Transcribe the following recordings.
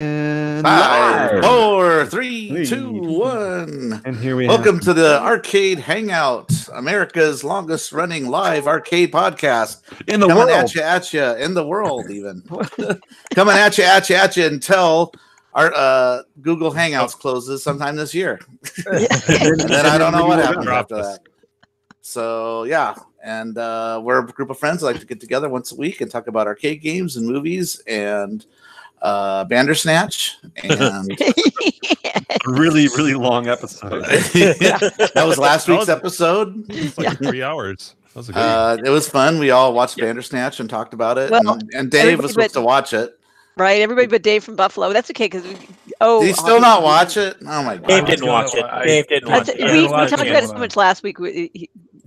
And 5, 4, 3, 2, 1. And here we Welcome to the Arcade Hangout, America's longest running live arcade podcast. in the Coming world. at you, in the world even. Coming at you until our Google Hangouts closes sometime this year. And then I don't know what happens after that. So, yeah. And we're a group of friends that like to get together once a week and talk about arcade games and movies and Bandersnatch. And really long episode. That was last week's episode. It's like 3 hours. That was a good it was fun. We all watched Bandersnatch and talked about it. Well, and Dave was supposed to watch it. Right, everybody but Dave from Buffalo. That's okay because Did he still not watch it? Oh my god! Dave didn't watch it. Dave didn't watch it. We talked about it so much last week.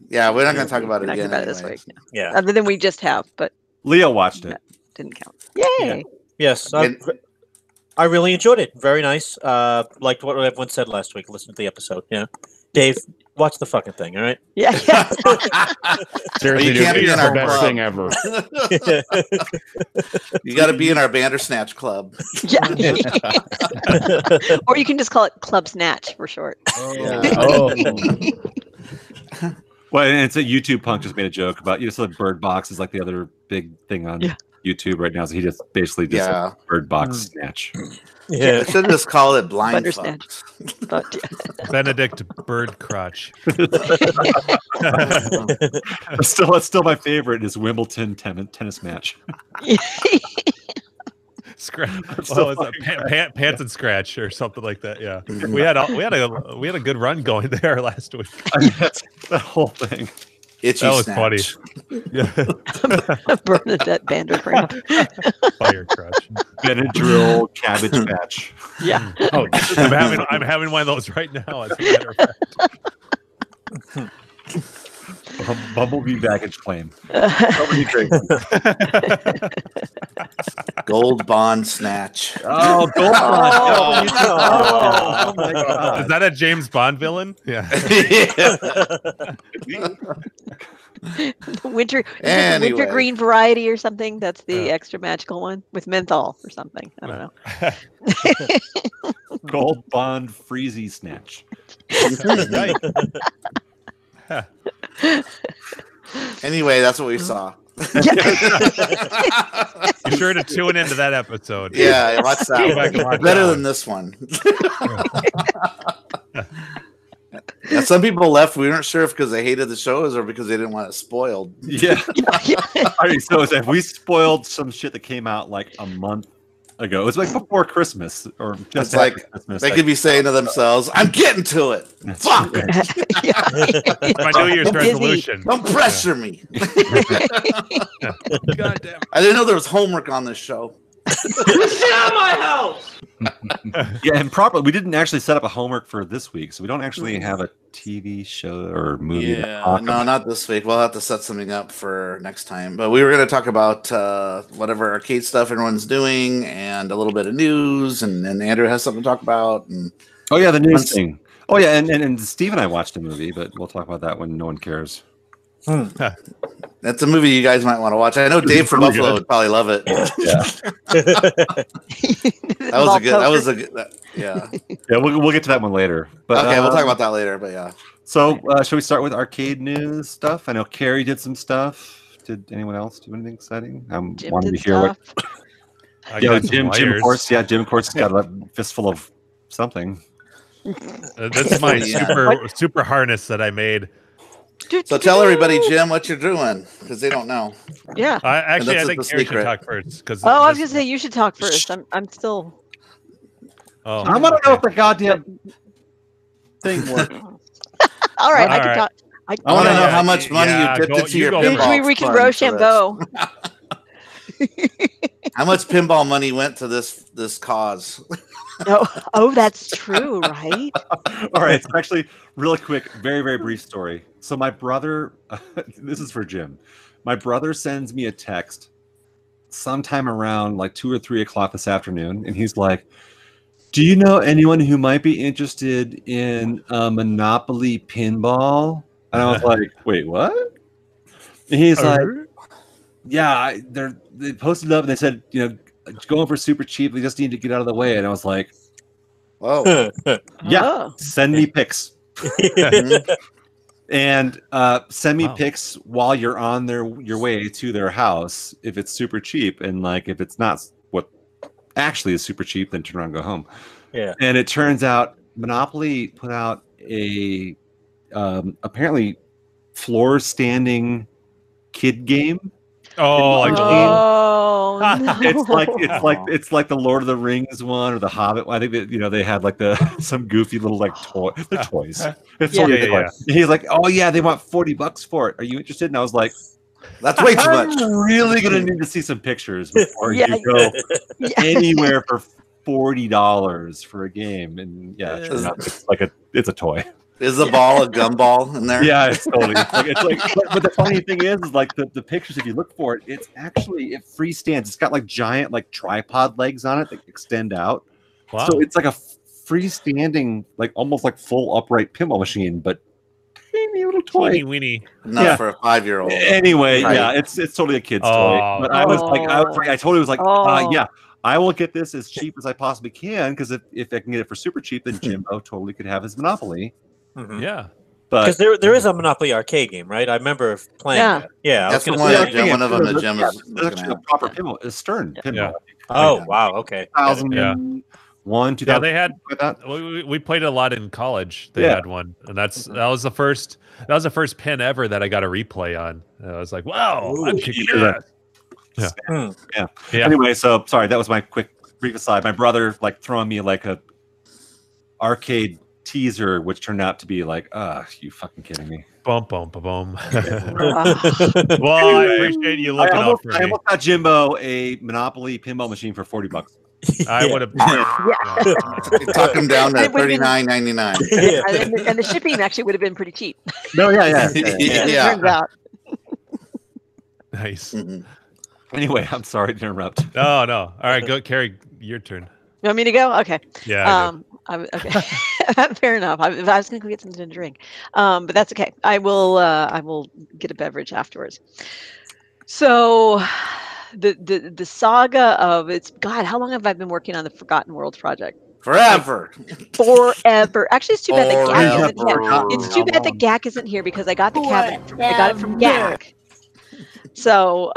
Yeah, we're not going to talk about it We're not again. gonna about it this week. Yeah. Other than we just have, but Leo watched it. didn't count. Yay! Yes, I really enjoyed it. Very nice. Liked what everyone said last week. Listen to the episode. Yeah, Dave, watch the fucking thing. All right. Yeah. Seriously, You can't dude, be in it's our the best club. thing ever. You got to be in our Bandersnatch club. Yeah. Or you can just call it Club Snatch for short. Well, and it's a YouTube punk just made a joke about so Bird Box is like the other big thing on YouTube right now. So he just basically just Bird Box Snatch. Yeah. I should just call it blind Bandersnatch. fuck. But, Benedict Bird Crotch. It's still my favorite is Wimbledon tennis match. What was that? Pants and Scratch or something like that. Yeah, we had a good run going there last week. I mean, that's the whole thing. Itchy That was snatch. funny. Yeah, Bernadette Vandergraaf. fire crotch. Benadryl cabbage patch. Yeah. Oh, I'm having one of those right now. As a matter of fact. Bumblebee baggage claim. Nobody drinks. Gold Bond Snatch. Oh, Gold Bond. Oh, my God. Is that a James Bond villain? Yeah. Winter Anyway. green variety or something. That's the extra magical one with menthol or something. I don't know. Gold Bond Freezy Snatch. Right. Anyway, that's what we saw. Be sure to tune into that episode. Yeah, watch that. Go back and watch Better that than this one. Yeah, some people left. We weren't sure if because they hated the shows or because they didn't want it spoiled. Yeah. All right, so if we spoiled some shit that came out like a month ago, it was like before Christmas or just It's like Christmas. they could be saying to themselves, "I'm getting to it. Fuck! My New Year's resolution. Don't pressure me." God damn. I didn't know there was homework on this show. Yeah, and properly, we didn't actually set up a homework for this week, so we don't actually have a TV show or movie. Yeah, no, not this week. We'll have to set something up for next time. But we were going to talk about whatever arcade stuff everyone's doing and a little bit of news, and then Andrew has something to talk about. And Oh yeah, the news thing. Oh yeah, and Steve and I watched a movie, but we'll talk about that when no one cares. that's a movie you guys might want to watch. I know Dave from Really Buffalo good. would probably love it. Yeah, That was a good. Yeah. yeah, we'll get to that one later. But Okay, we'll talk about that later. But yeah. So, shall we start with arcade news stuff? I know Carrie did some stuff. Did anyone else do anything exciting? I'm Jim wanting did to hear what. I Yeah, got some Jim, of wires. course. Yeah, Jim, of course, has got a fistful of something. This is my Yeah. super harness that I made. So tell everybody, Jim, what you're doing because they don't know. Yeah. I that's think the Carrie secret. should talk first. Oh, I was gonna say you should talk first. I'm still. Oh, I want to know if the goddamn thing works. All right, I All can right. talk. I want to Yeah, know how much money yeah, you dipped go- into you your go pinball. We can fund for this. Rochambeau. How much pinball money went to this cause? Oh, that's true, right? All right, so actually, really quick, very brief story. So my brother, this is for Jim. My brother sends me a text sometime around like 2 or 3 o'clock this afternoon, and he's like, "Do you know anyone who might be interested in Monopoly pinball?" And I was like, "Wait, what?" And he's like, "Yeah, they posted it up and they said, going for super cheap. We just need to get out of the way. And I was like, Whoa. yeah, Oh. send me pics. And send me pics while you're on your way to their house if it's super cheap, and like if it's not what actually is super cheap, then turn around and go home. Yeah. And it turns out Monopoly put out a apparently floor standing kid game. Oh, like Oh, no. It's like the Lord of the Rings one or the Hobbit one. I think that they had like some goofy little like toy. They're toys. It's totally a toy. And he's like, oh yeah, they want $40 for it. Are you interested? And I was like, That's way too much. I'm really gonna need to see some pictures before you go anywhere for $40 for a game. And it's a toy. Is the ball a gumball in there? Yeah, it's totally. But the funny thing is like the pictures. If you look for it, it freestands. It's got like giant like tripod legs on it that extend out. Wow. So it's like a freestanding, like almost like full upright pinball machine, but tiny little toy. Teeny weeny. Not for a 5-year-old. Anyway, Right. yeah, it's totally a kid's toy. But I totally was like, yeah. I will get this as cheap as I possibly can because if I can get it for super cheap, then Jimbo totally could have his Monopoly. Mhm. Yeah. Because there is a Monopoly arcade game, right? I remember playing that. Yeah, That's the I was one. gonna say. One of them that Jim is There's looking actually a at. proper pinball. It's Stern pinball. Yeah. Oh, wow. Okay. 2001, 2000. Yeah, they had. Like that. We played a lot in college. They had one, and that was the first pin ever that I got a replay on. I was like, wow, I'm kicking ass. Yeah. Anyway, so sorry, that was my quick brief aside. My brother like throwing me like a arcade teaser, which turned out to be like, you fucking kidding me? Boom, boom, boom, boom. Well, I appreciate you looking out for me. I almost got Jimbo a Monopoly pinball machine for $40. I would have. Talk him down to $39.99. And the shipping actually would have been pretty cheap. No, yeah. It turns out. Nice. Mhm. Anyway, I'm sorry to interrupt. No. All right, go, Carrie. Your turn. You want me to go? Okay. Yeah. Okay. Fair enough. I was going to go get something to drink, but that's okay. I will get a beverage afterwards. So, the saga of God. How long have I been working on the Forgotten Worlds project? Forever. Actually, it's too bad that GAC isn't here. It's too bad that GAC isn't here because I got the cabinet. I got it from GAC. So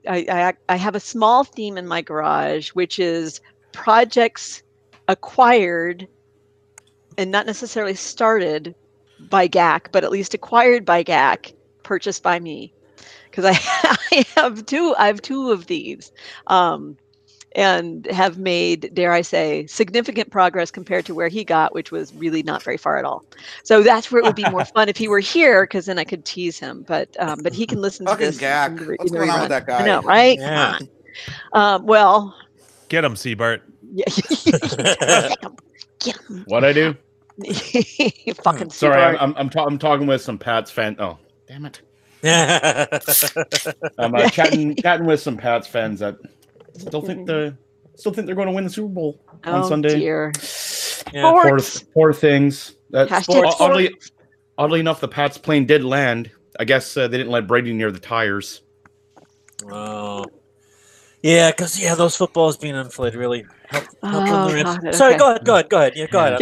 I have a small theme in my garage, which is projects acquired and not necessarily started by GAC, but at least acquired by GAC, purchased by me, because I have two of these, and have made, dare I say, significant progress compared to where he got, which was really not very far at all. So that's where it would be more fun if he were here, because then I could tease him. But he can listen to this. GAC. What's going on with that guy? I know, right? Yeah. Come on. Well. Get him, Seabart. Yeah. Get him. What I do? Fucking Sorry, Seabart. I'm talking with some Pats fan. Oh, damn it! Yeah. I'm chatting with some Pats fans that still think they're going to win the Super Bowl on Sunday. Dear. Yeah. Poor things. Hashtag Oddly enough, the Pats plane did land. I guess they didn't let Brady near the tires. Oh. Yeah, because those footballs being inflated really helped them. God, Sorry, okay. go ahead. Yeah, go ahead.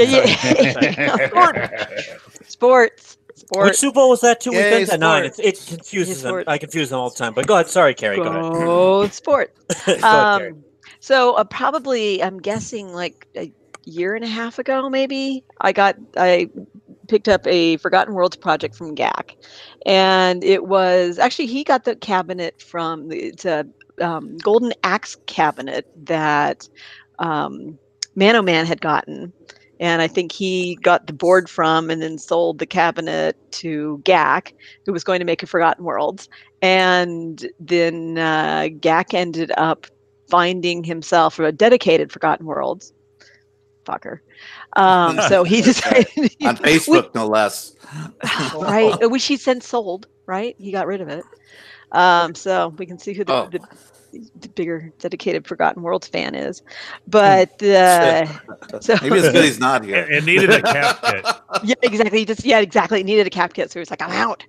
Sports. Which Super Bowl was that? 2 Yay, weekends at 9. It confuses them. Sport. I confuse them all the time. But go ahead. Sorry, Carrie. Go ahead. Go sports. Go ahead, Carrie. So probably, I'm guessing like a year and a half ago, maybe I picked up a Forgotten Worlds project from GAC, and it was actually, he got the cabinet from it's a golden axe cabinet that Mano Man had gotten, and I think he got the board from and then sold the cabinet to GAC, who was going to make a Forgotten Worlds, and then GAC ended up finding himself a dedicated Forgotten Worlds fucker. So he decided On Facebook, no less. right, which he since sold. Right, he got rid of it. So we can see who the bigger dedicated Forgotten Worlds fan is. But so maybe it's good he's not here. It needed a cap kit. Yeah, exactly. It needed a cap kit, so he was like, "I'm out."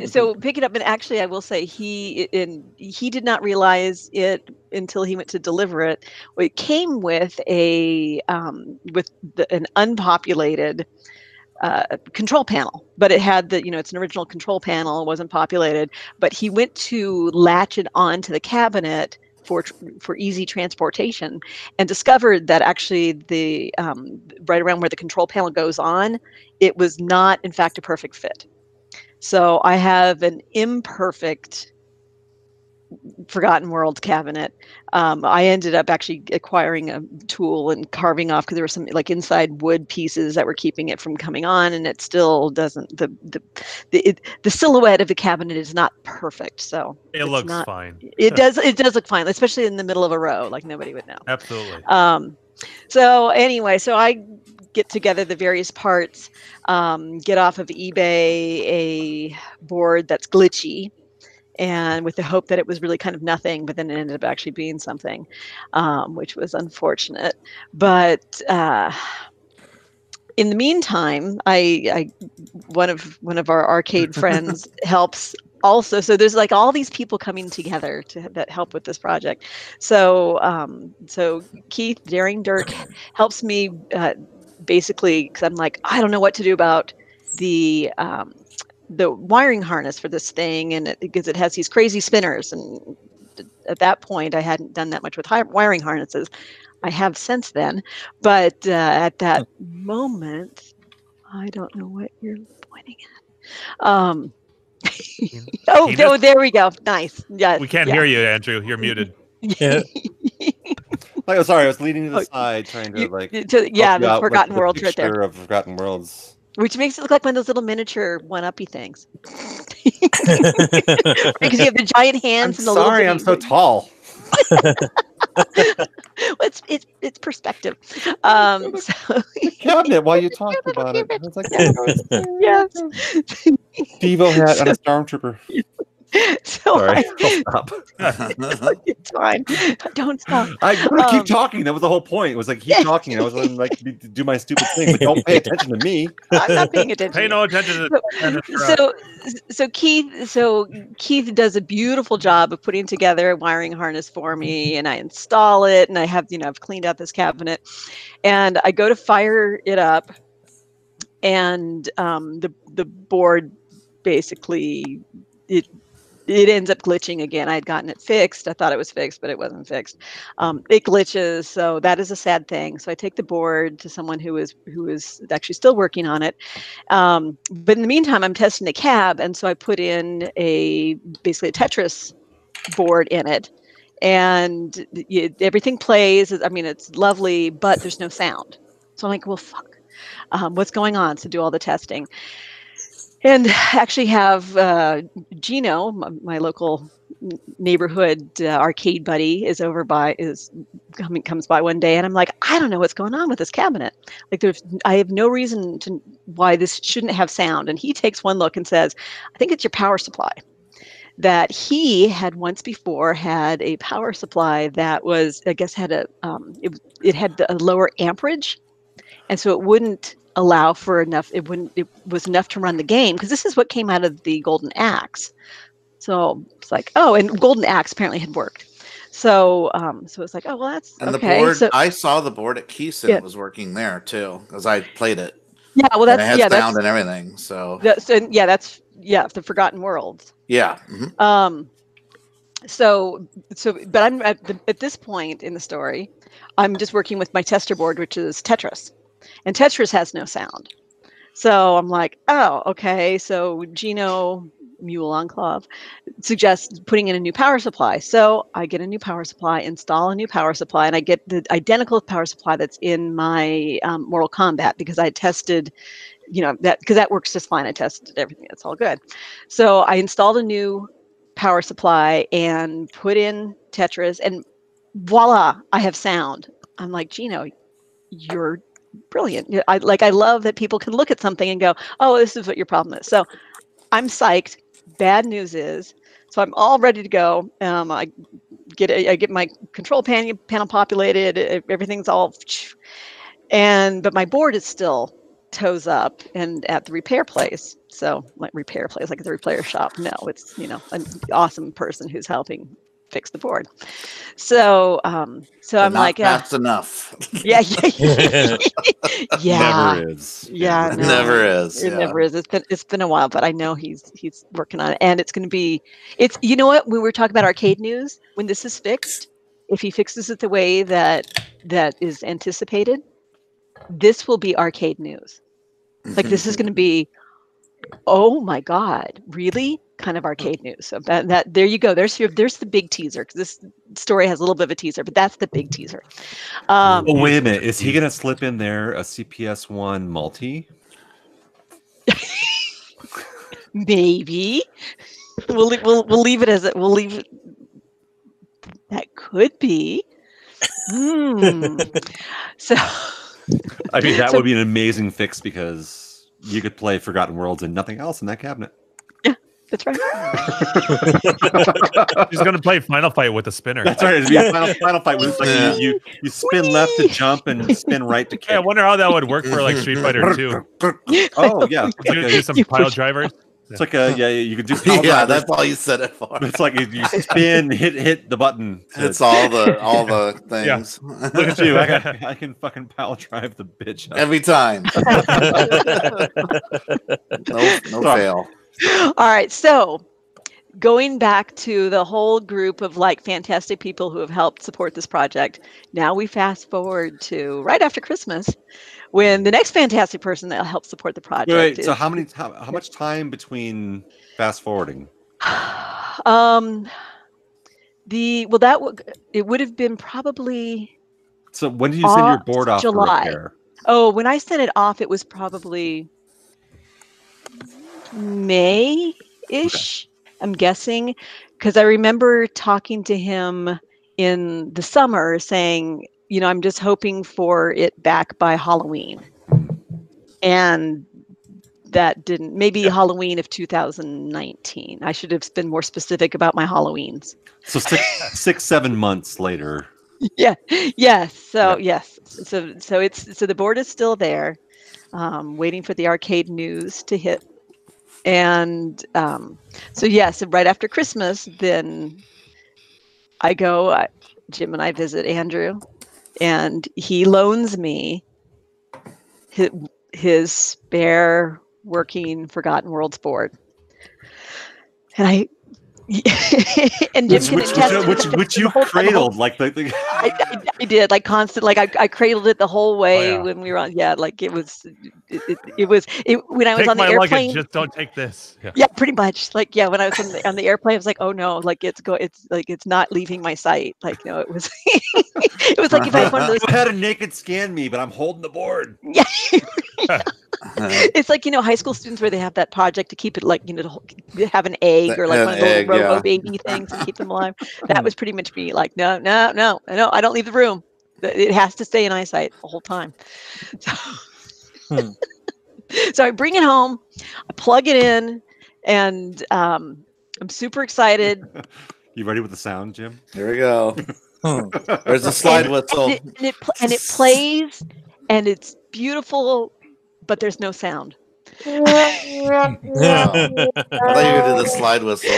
So pick it up, and actually, I will say he did not realize it until he went to deliver it. Well, it came with an unpopulated control panel, but it had it's an original control panel. It wasn't populated, but he went to latch it onto the cabinet for easy transportation, and discovered that actually the right around where the control panel goes on, it was not in fact a perfect fit. So I have an imperfect Forgotten World cabinet. I ended up actually acquiring a tool and carving off, because there were some like inside wood pieces that were keeping it from coming on, and it still doesn't. The silhouette of the cabinet is not perfect, so it looks fine. It does look fine, especially in the middle of a row, like nobody would know. Absolutely. So anyway, so I get together the various parts, get off of eBay a board that's glitchy, and with the hope that it was really kind of nothing, but then it ended up actually being something, which was unfortunate. But in the meantime, one of our arcade friends helps also. So there's like all these people coming together that help with this project. So Keith, Daring Dirk, helps me basically, because I'm like, I don't know what to do about the wiring harness for this thing, and because it has these crazy spinners, and at that point I hadn't done that much with wiring harnesses. I have since then, but at that moment, I don't know what you're pointing at. There we go. Nice. Yeah. We can't hear you, Andrew. You're muted. Yeah. Like, sorry, I was leaning to the side trying to the Forgotten Worlds right there. Of Forgotten Worlds. Which makes it look like one of those little miniature one-uppy things. Because you have the giant hands. I'm so tall. It's perspective. Cabinet while you talked about it. I was like, yes. Devo hat and a stormtrooper. So sorry, I'll stop. It's fine. Don't stop. I keep talking. That was the whole point. It was like keep talking. I was like do my stupid thing, but don't pay attention to me. I'm not paying attention. Pay no attention to So Keith does a beautiful job of putting together a wiring harness for me, and I install it, and I have I've cleaned out this cabinet, and I go to fire it up, and the board basically it ends up glitching again. I had gotten it fixed. I thought it was fixed, but it wasn't fixed. It glitches, so that is a sad thing. So I take the board to someone who is actually still working on it. But in the meantime, I'm testing the cab, and so I put in basically a Tetris board in it, and everything plays. I mean, it's lovely, but there's no sound. So I'm like, well, fuck. What's going on? So do all the testing. And actually have Gino, my local neighborhood arcade buddy, comes by one day, and I'm like, I don't know what's going on with this cabinet. Like, I have no reason why this shouldn't have sound. And he takes one look and says, I think it's your power supply. That he had once before had a power supply that was, I guess, had it had a lower amperage, and so it wouldn't allow for enough. It was enough to run the game, because this is what came out of the Golden Axe. So it's like, oh, and Golden Axe apparently had worked. So it's like, oh, well, that's and okay. The board. So, I saw the board at Keeson. It was working there too, because I played it. Yeah, well, that's and it has sound and everything. So that's the Forgotten Worlds. Yeah. Mm-hmm. But I'm at this point in the story, I'm just working with my tester board, which is Tetris. And Tetris has no sound. So I'm like, oh, okay. So Gino Mule Enclave suggests putting in a new power supply. So I get a new power supply, install a new power supply, and I get the identical power supply that's in my Mortal Kombat, because I tested, because that works just fine. I tested everything. It's all good. So I installed a new power supply and put in Tetris, and voila, I have sound. I'm like, Gino, you're brilliant. I love that people can look at something and go, oh, this is what your problem is. So I'm psyched. Bad news is So I'm all ready to go. I get my control panel populated. Everything's all, but my board is still toes up and at the repair place. So like repair place, like the repair shop. No, it's an awesome person who's helping fix the board. So I'm like, fast enough. Yeah. Never is. Yeah, It never is. It never is. It's been a while, but I know he's working on it, and it's going to be. It's what, when we're talking about arcade news, when this is fixed, if he fixes it the way that is anticipated, this will be arcade news. Like this is going to be, oh my God, really? Kind of arcade news. So that there you go. There's the big teaser, because this story has a little bit of a teaser, but that's the big teaser. Wait a minute. Is he going to slip in there a CPS1 multi? Maybe. We'll leave it as it. We'll leave it. That could be. So. I mean, that would be an amazing fix, because you could play Forgotten Worlds and nothing else in that cabinet. Yeah, that's right. He's going to play Final Fight with a spinner. That's right. It'd be a final fight with you spin left to jump and spin right to kick. Yeah, I wonder how that would work for like Street Fighter 2. Oh yeah, You gonna do some pile drivers? It's like you could do. Yeah, that's all you said it for. It's like you spin, hit the button. It's all the things. Yeah. Look at you! I can fucking pile drive the bitch up. Every time. no fail. All right, so going back to the whole group of like fantastic people who have helped support this project. Now we fast forward to right after Christmas, when the next fantastic person that'll help support the project. Wait, so how much time between fast forwarding? It would have been probably. So when did you send your board off July. for repair? Oh, when I sent it off, it was probably May-ish. Okay. I'm guessing, because I remember talking to him in the summer saying, I'm just hoping for it back by Halloween. And that didn't, maybe Halloween of 2019. I should have been more specific about my Halloweens. So 6-7 months later. Yeah. Yes. So yes. So the board is still there, waiting for the arcade news to hit. And so right after Christmas, then I go, Jim and I visit Andrew, and he loans me his spare working Forgotten Worlds board. And and Jim can attest which you cradled like the I did, like constant, like I cradled it the whole way when we were on. Yeah, like it was when I was on the airplane. Just don't take this. Yeah, pretty much. Like when I was on the airplane, I was like, oh no, like it's not leaving my sight. Like no, it was it was like if I had one of those. I had a naked scan me, but I'm holding the board. Yeah. It's like high school students where they have that project to keep it like to have an egg or like one of those robo baby things and keep them alive. That was pretty much me. Like no, I don't leave the room. It has to stay in eyesight the whole time. So I bring it home, I plug it in, and I'm super excited. You ready with the sound, Jim? Here we go. There's a slide whistle. And it plays, and it's beautiful, but there's no sound. Wow. I thought you were going to do the slide whistle.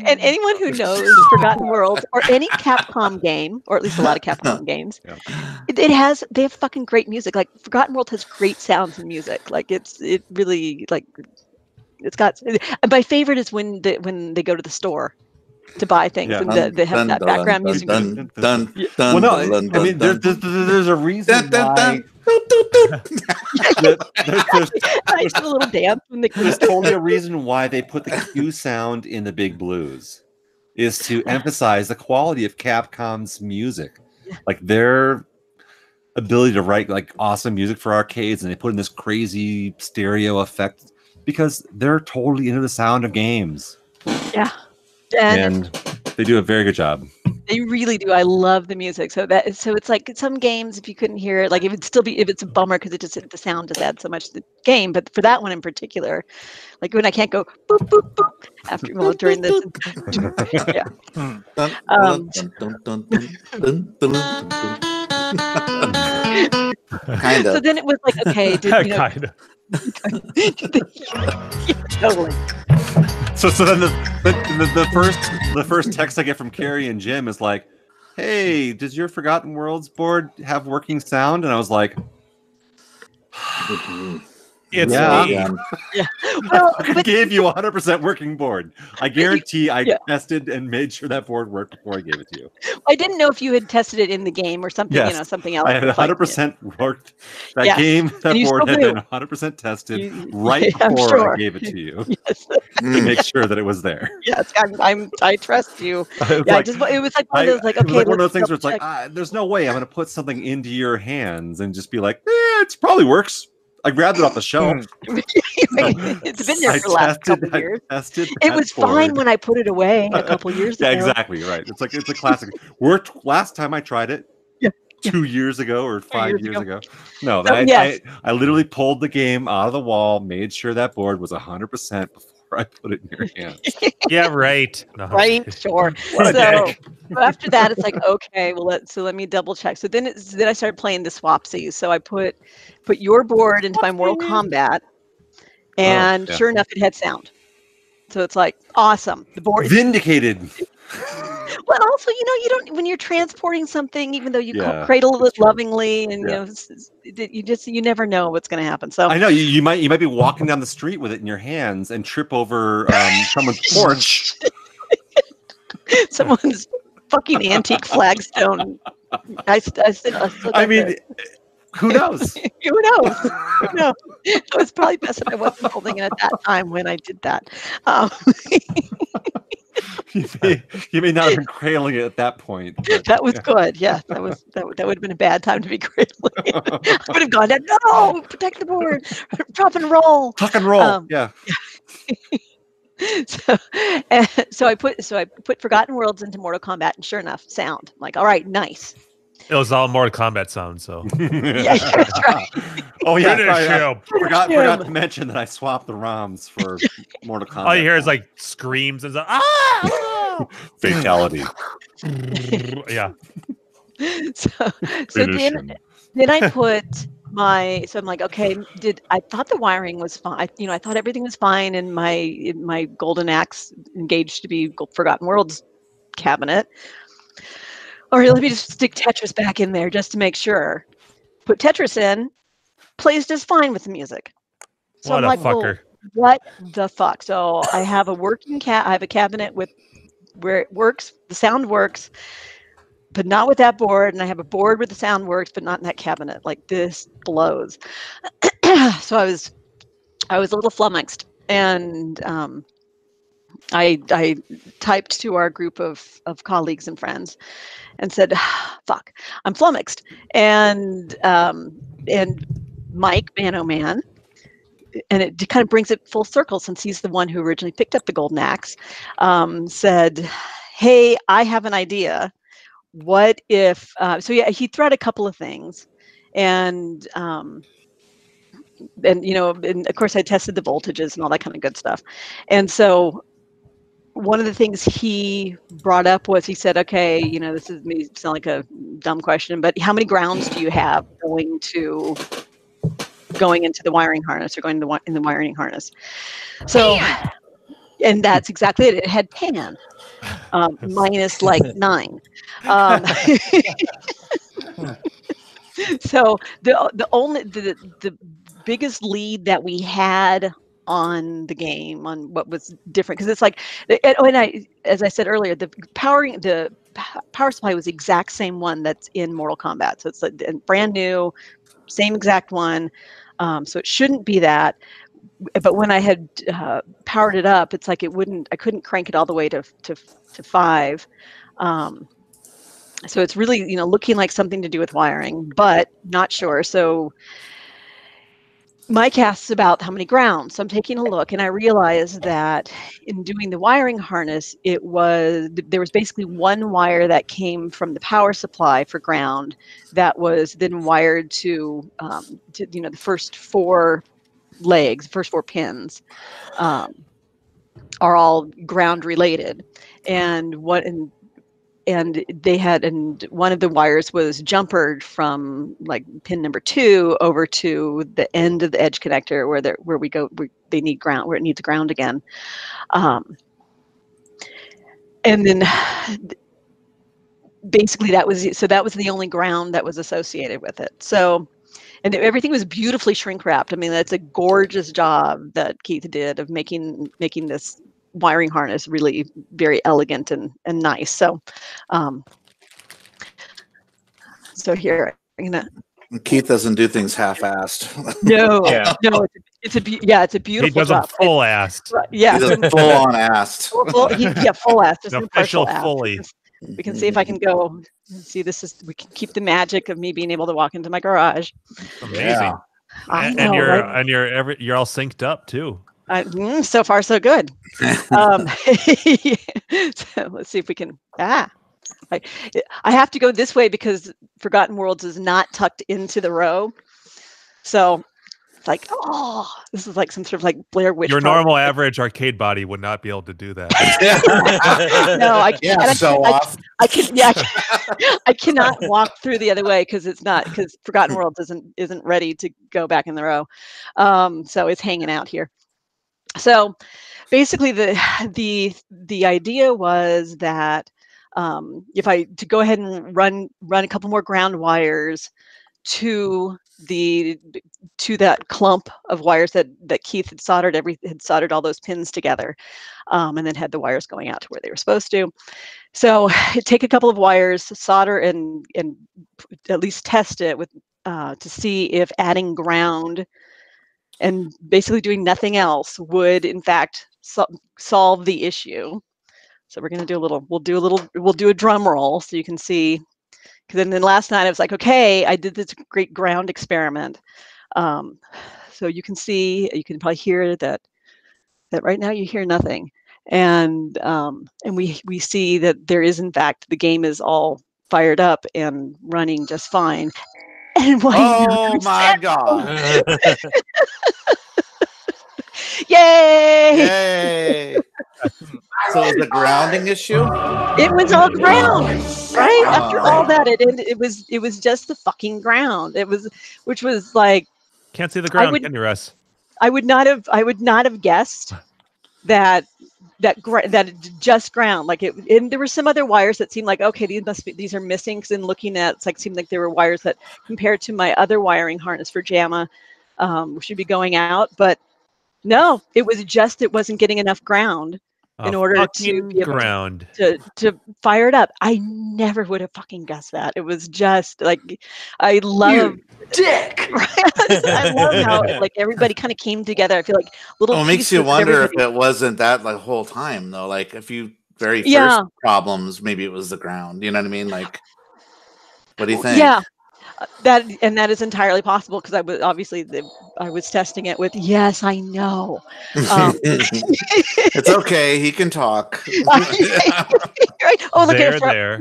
And anyone who knows Forgotten Worlds or any Capcom game, or at least a lot of Capcom games, they have fucking great music. Like Forgotten World has great sounds and music. Like it's got. My favorite is when they go to the store to buy things and they have that background music. Well, no, I mean there's a reason why. I do a little dance. There's totally a reason why they put the Q sound in the Big Blues, is to emphasize the quality of Capcom's music, like their ability to write like awesome music for arcades, and they put in this crazy stereo effect because they're totally into the sound of games. Yeah, and they do a very good job. They really do. I love the music. So it's like some games, if you couldn't hear it, like if it's a bummer because the sound just adds so much to the game. But for that one in particular, like when I can't go boop boop boop during this, yeah. Kind of. So then it was like, okay, Kind of. totally. So then the first text I get from Carrie and Jim is like, "Hey, does your Forgotten Worlds board have working sound?" And I was like, It's yeah. Well, I gave you 100% working board. I guarantee I tested and made sure that board worked before I gave it to you. I didn't know if you had tested it in the game or something, Yes. Something else. I had 100% worked. That game, that board had been 100% tested before I gave it to you to make sure that it was there. Yes, I trust you. It was like one of those, like, okay, one of those things where it's like, there's no way I'm going to put something into your hands and just be like, it probably works. I grabbed it off the shelf. It's been there for the last couple of years. It was fine when I put it away a couple years ago. Yeah, exactly. Right. It's a classic. Worked last time I tried it. 2 years ago or 5 years ago. No, I literally pulled the game out of the wall, made sure that board was 100% before I put it in your hands. Yeah, right. No. Right, sure. So after that, it's like, okay, well, let me double check. So then I started playing the swapsies. So I put your board into my Mortal Kombat, and sure enough, it had sound. So it's like, awesome. The board vindicated. Well, also, you don't, when you're transporting something, even though you cradle it lovingly, and you never know what's going to happen. So I know you might be walking down the street with it in your hands and trip over someone's porch. Someone's fucking antique flagstone. I mean, who knows? Who knows? No, it was probably best if I wasn't holding it at that time when I did that. You may not have been cradling it at that point. But, that was good. Yeah, that would have been a bad time to be cradling it. I would have gone, no, protect the board, drop and roll. Tuck and roll. Yeah. So I put Forgotten Worlds into Mortal Kombat, and sure enough, sound. I'm like, all right, nice. It was all Mortal Kombat sound, so. Yeah, that's right. Oh yeah, I forgot to mention that I swapped the ROMs for Mortal Kombat. All you hear is like screams and stuff. Fatality. Yeah. So then I put I'm like, okay, I thought the wiring was fine. I thought everything was fine in my Golden Axe engaged to be Forgotten Worlds cabinet. All right, let me just stick Tetris back in there just to make sure. Put Tetris in, plays just fine with the music. So what I'm like, fucker. Well, what the fuck? So I have I have a cabinet where it works, the sound works, but not with that board. And I have a board where the sound works, but not in that cabinet. Like, this blows. So I was a little flummoxed, and I typed to our group of colleagues and friends and said, fuck, I'm flummoxed. And Mike, man oh man, and it kind of brings it full circle since he's the one who originally picked up the Golden Axe, said, hey, I have an idea. What if, he tried a couple of things, and of course I tested the voltages and all that kind of good stuff. And so one of the things he brought up was, he said, okay, this is me sound like a dumb question, but how many grounds do you have going into the wiring harness, or going in the wiring harness? So, and that's exactly it. It had pan, minus like 9. So the biggest lead that we had on the game, on what was different, because it's like, as I said earlier, the power supply was the exact same one that's in Mortal Kombat. So it's like brand new, same exact one. So it shouldn't be that. But when I had powered it up, it's like I couldn't crank it all the way to 5. So it's really, looking like something to do with wiring, but not sure. So Mike asks about how many grounds. So I'm taking a look, and I realize that in doing the wiring harness, there was basically one wire that came from the power supply for ground that was then wired to the first 4 legs, first 4 pins. Are all ground related, and one of the wires was jumpered from like pin number 2 over to the end of the edge connector where they need ground, where it needs ground again. And then basically that was the only ground that was associated with it. So, and everything was beautifully shrink wrapped. I mean, that's a gorgeous job that Keith did of making this wiring harness really very elegant and nice. So, so here I'm gonna. Keith doesn't do things half-assed. No, no, it's a beautiful. He does job. them full-assed. Yeah, he does full-on assed. Full-assed. Just An an official partial fully. We can see if I can go. See, we can keep the magic of me being able to walk into my garage. Amazing. Yeah. And you're all synced up too. So far, so good. So let's see if we can. I have to go this way because Forgotten Worlds is not tucked into the row. So it's like, oh, this is like some sort of like Blair Witch. Your normal average arcade body would not be able to do that. No, I can't. Yeah, I cannot walk through the other way because Forgotten Worlds isn't ready to go back in the row. So it's hanging out here. So basically the idea was that to go ahead and run a couple more ground wires to that clump of wires that Keith had soldered all those pins together, and then had the wires going out to where they were supposed to. So take a couple of wires, solder and at least test it with to see if adding ground and basically doing nothing else would in fact solve the issue. So we're going to we'll do a drum roll so you can see, because then last night I was like, okay, I did this great ground experiment. So you can probably hear that right now you hear nothing. And we see that there is in fact, the game is all fired up and running just fine. And oh my God. Yay! So it was a grounding issue? It was all ground, right? After all that, it was just the fucking ground. Which was like, can't see the ground, can you, Russ? I would not have guessed that just ground. Like and there were some other wires that seemed like, okay, these are missing, because in looking at seemed like there were wires that compared to my other wiring harness for JAMA should be going out, but no, it wasn't getting enough ground in order to be able to fire it up. I never would have fucking guessed that. It was just like, I love dick. I love how like everybody kind of came together. I feel like little. It makes you wonder if it wasn't that like whole time though. Like if you first problems, maybe it was the ground. You know what I mean? Like, what do you think? Yeah. That is entirely possible, because I was testing it with, yes, I know. It's okay, he can talk. Right? Oh, look at there.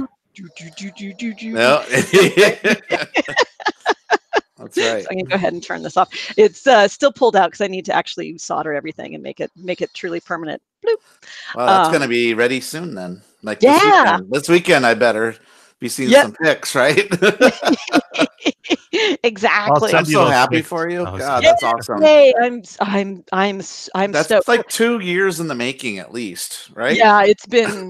That's right. So I'm gonna go ahead and turn this off. It's still pulled out because I need to actually solder everything and make it truly permanent. Bloop. Well, that's gonna be ready soon then. Like this weekend I better be seeing some pics, right? Exactly. I'm so happy for you. God, that's awesome. Hey, I'm that's stoked. like 2 years in the making at least, right? Yeah, it's been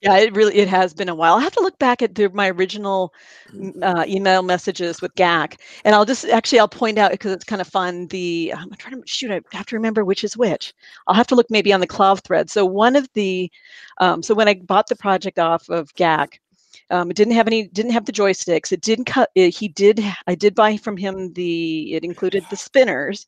it has been a while. I have to look back at my original email messages with GAC, and I'll point out, because it's kind of fun, I'm trying to I have to remember which is which. I'll have to look maybe on the Cloud thread. So one of the so when I bought the project off of GAC, it didn't have the joysticks. It didn't cut. I did buy from him it included the spinners,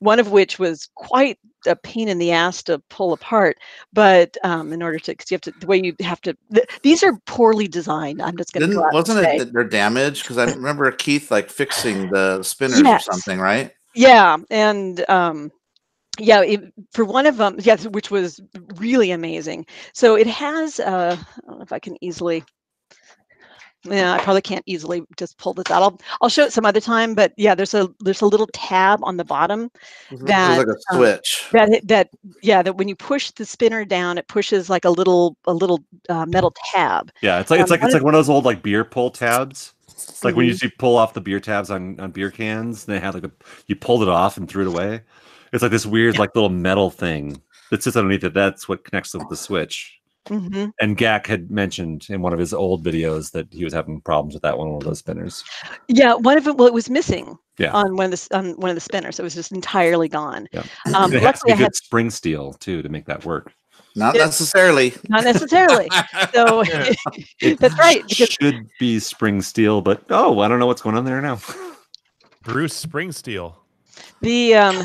one of which was quite a pain in the ass to pull apart. But in order to, because you have to, the way you have to, these are poorly designed. I'm just going to go out Wasn't and it say. that they're damaged? Because I remember Keith like fixing the spinners or something, right? Yeah, and yeah, for one of them, yes, which was really amazing. So it has, I don't know if I can easily. Yeah, I probably can't easily just pull this out. I'll show it some other time, but yeah, there's a little tab on the bottom that like a switch. that when you push the spinner down, it pushes like a little metal tab. Yeah, it's like one of those old like beer pull tabs. It's like when you pull off the beer tabs on beer cans, they have like you pulled it off and threw it away. It's like this weird like little metal thing that sits underneath it. That's what connects with the switch. And Gak had mentioned in one of his old videos that he was having problems with that one of those spinners. Yeah, one of them. Well, it was missing. Yeah. On one of the spinners, it was just entirely gone. Yeah. It has to be good spring steel too to make that work. Not necessarily. Not necessarily. So that's right. Because should be spring steel, but I don't know what's going on there now. Bruce Springsteel. The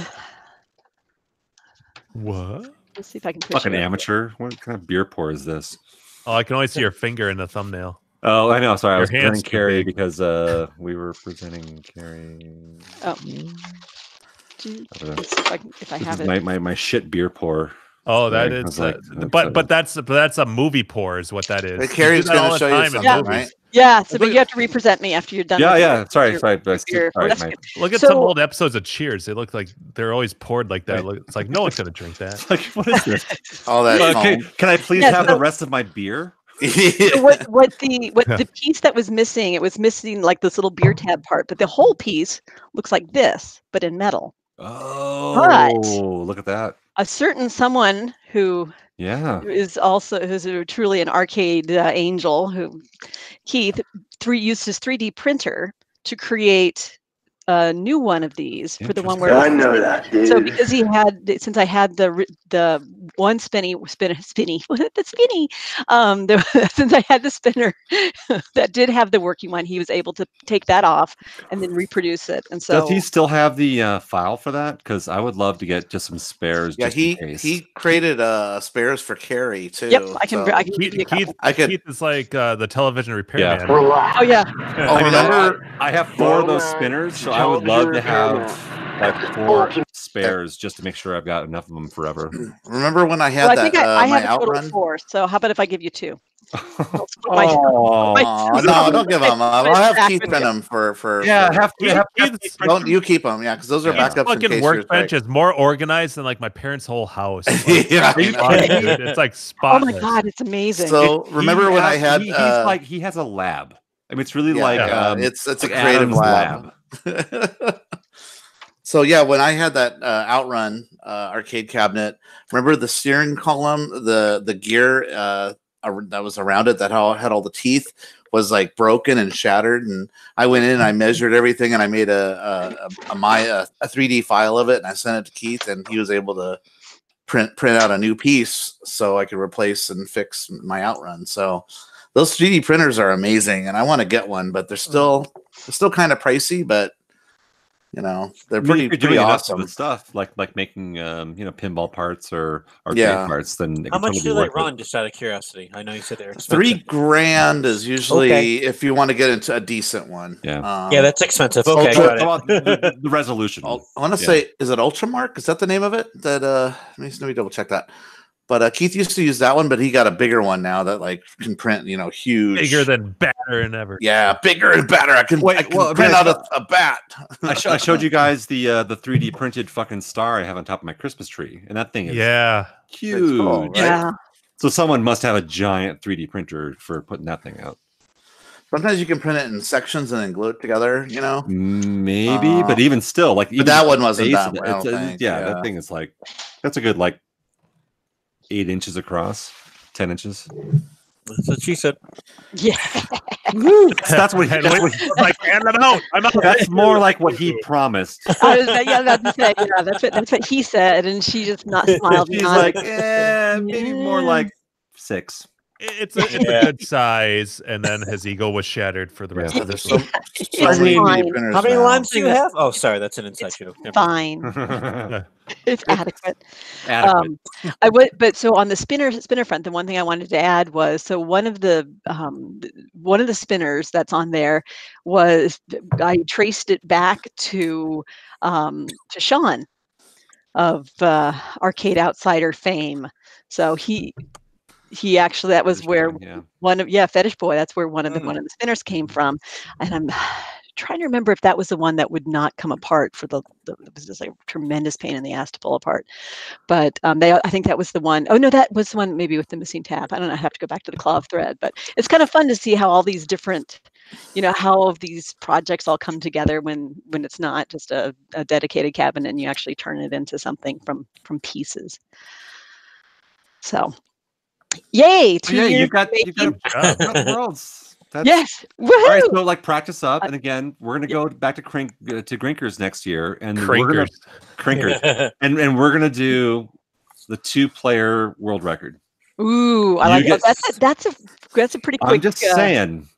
what? Let's see if I can push fucking amateur. What kind of beer pour is this? Oh, I can only see your finger in the thumbnail. Oh, I know. Sorry, I was Your presenting hand's Carrie big. because we were presenting Carrie. Oh. Let's see if I have it. My shit beer pour. Oh, that is. But that's a movie pour, is what that is. Hey, Carrie's going to show you something, right? Yeah, so but you have to represent me after you're done. Yeah. Sorry. Look at some old episodes of Cheers. They look like they're always poured like that. It's like no one's gonna drink that. Like, what is this? All that. Okay, can I please have the rest of my beer? So what the piece that was missing? It was missing like this little beer tab part, but the whole piece looks like this, but in metal. Oh, look at that! A certain someone who is truly an arcade angel, who Keith used his 3D printer to create a new one of these for the one where I know that, dude. So because since I had the one spinny since I had the spinner that did have the working one, he was able to take that off and then reproduce it. And so does he still have the file for that? Because I would love to get just some spares. Yeah, just in case. he created spares for Carrie too. Yep, I can Keith is like the television repairman. Oh yeah. I remember I have 4 of those spinners, so I would love to have like 4 spares just to make sure I've got enough of them forever. Remember when I had I think I have a total of 4. So how about if I give you 2? No, don't give them up. I'll have Keith print them for. Yeah, don't you keep them? Yeah, because those are backups. Fucking workbench is more organized than like my parents' whole house. Like, yeah, it's like spotless. Oh my god, it's amazing. So remember when I had? He has a lab. I mean, it's really it's like a creative lab. So yeah, when I had that Outrun arcade cabinet, remember the steering column, the gear that was around it that had all the teeth was like broken and shattered, and I went in and I measured everything and I made a 3D file of it and I sent it to Keith and he was able to print out a new piece so I could replace and fix my Outrun. So those 3D printers are amazing and I want to get one, but they're still kind of pricey, but you know, they're pretty awesome stuff, like making pinball parts or arcade parts. Then how much do they run? Just out of curiosity, I know you said they're $3 expensive. grand is usually if you want to get into a decent one. Yeah, yeah, that's expensive. Okay, got it. The resolution. I want to say, is it Ultramark? Is that the name of it? That let me double check that. But Keith used to use that one, but he got a bigger one now that like can print, huge, bigger than badder and ever. Yeah, bigger and badder. I can print out a bat. I showed you guys the 3D printed fucking star I have on top of my Christmas tree, and that thing is huge. Cool, right? Yeah. So someone must have a giant 3D printer for putting that thing out. Sometimes you can print it in sections and then glue it together. Maybe, but even still, like but that one wasn't that. That thing is like that's a good 8 inches across, 10 inches. That's what she said. Yeah. That's what he like. That's more like what he promised. That's what he said, and she just not smiled. She's like, maybe more like 6. It's a good size, and then his ego was shattered for the rest of this. So It's many fine. printers How many now. limes do you have? Oh, sorry, that's an inside joke. Never mind. Fine. It's adequate. Adequate. I would, but so on the spinner front, the one thing I wanted to add was so one of the spinners that's on there was I traced it back to Sean of Arcade Outsider fame. So he actually that was Fetish where Boy, yeah. one of Fetish Boy. That's where one of the spinners came from, and I'm trying to remember if that was the one that would not come apart for it was just like a tremendous pain in the ass to pull apart. But I think that was the one. Oh no, that was the one maybe with the missing tab. I don't know. I have to go back to the claw of thread, but it's kind of fun to see how all these different, how all of these projects all come together when it's not just a dedicated cabinet and you actually turn it into something from pieces. So, yay! 2 years. You've got the worlds. Yes. All right, so practice up, and again, we're gonna go back to Grinkers next year, and we're gonna Crinkers, and we're gonna do the 2-player world record. Ooh, I like that. That's a pretty quick. I'm just saying,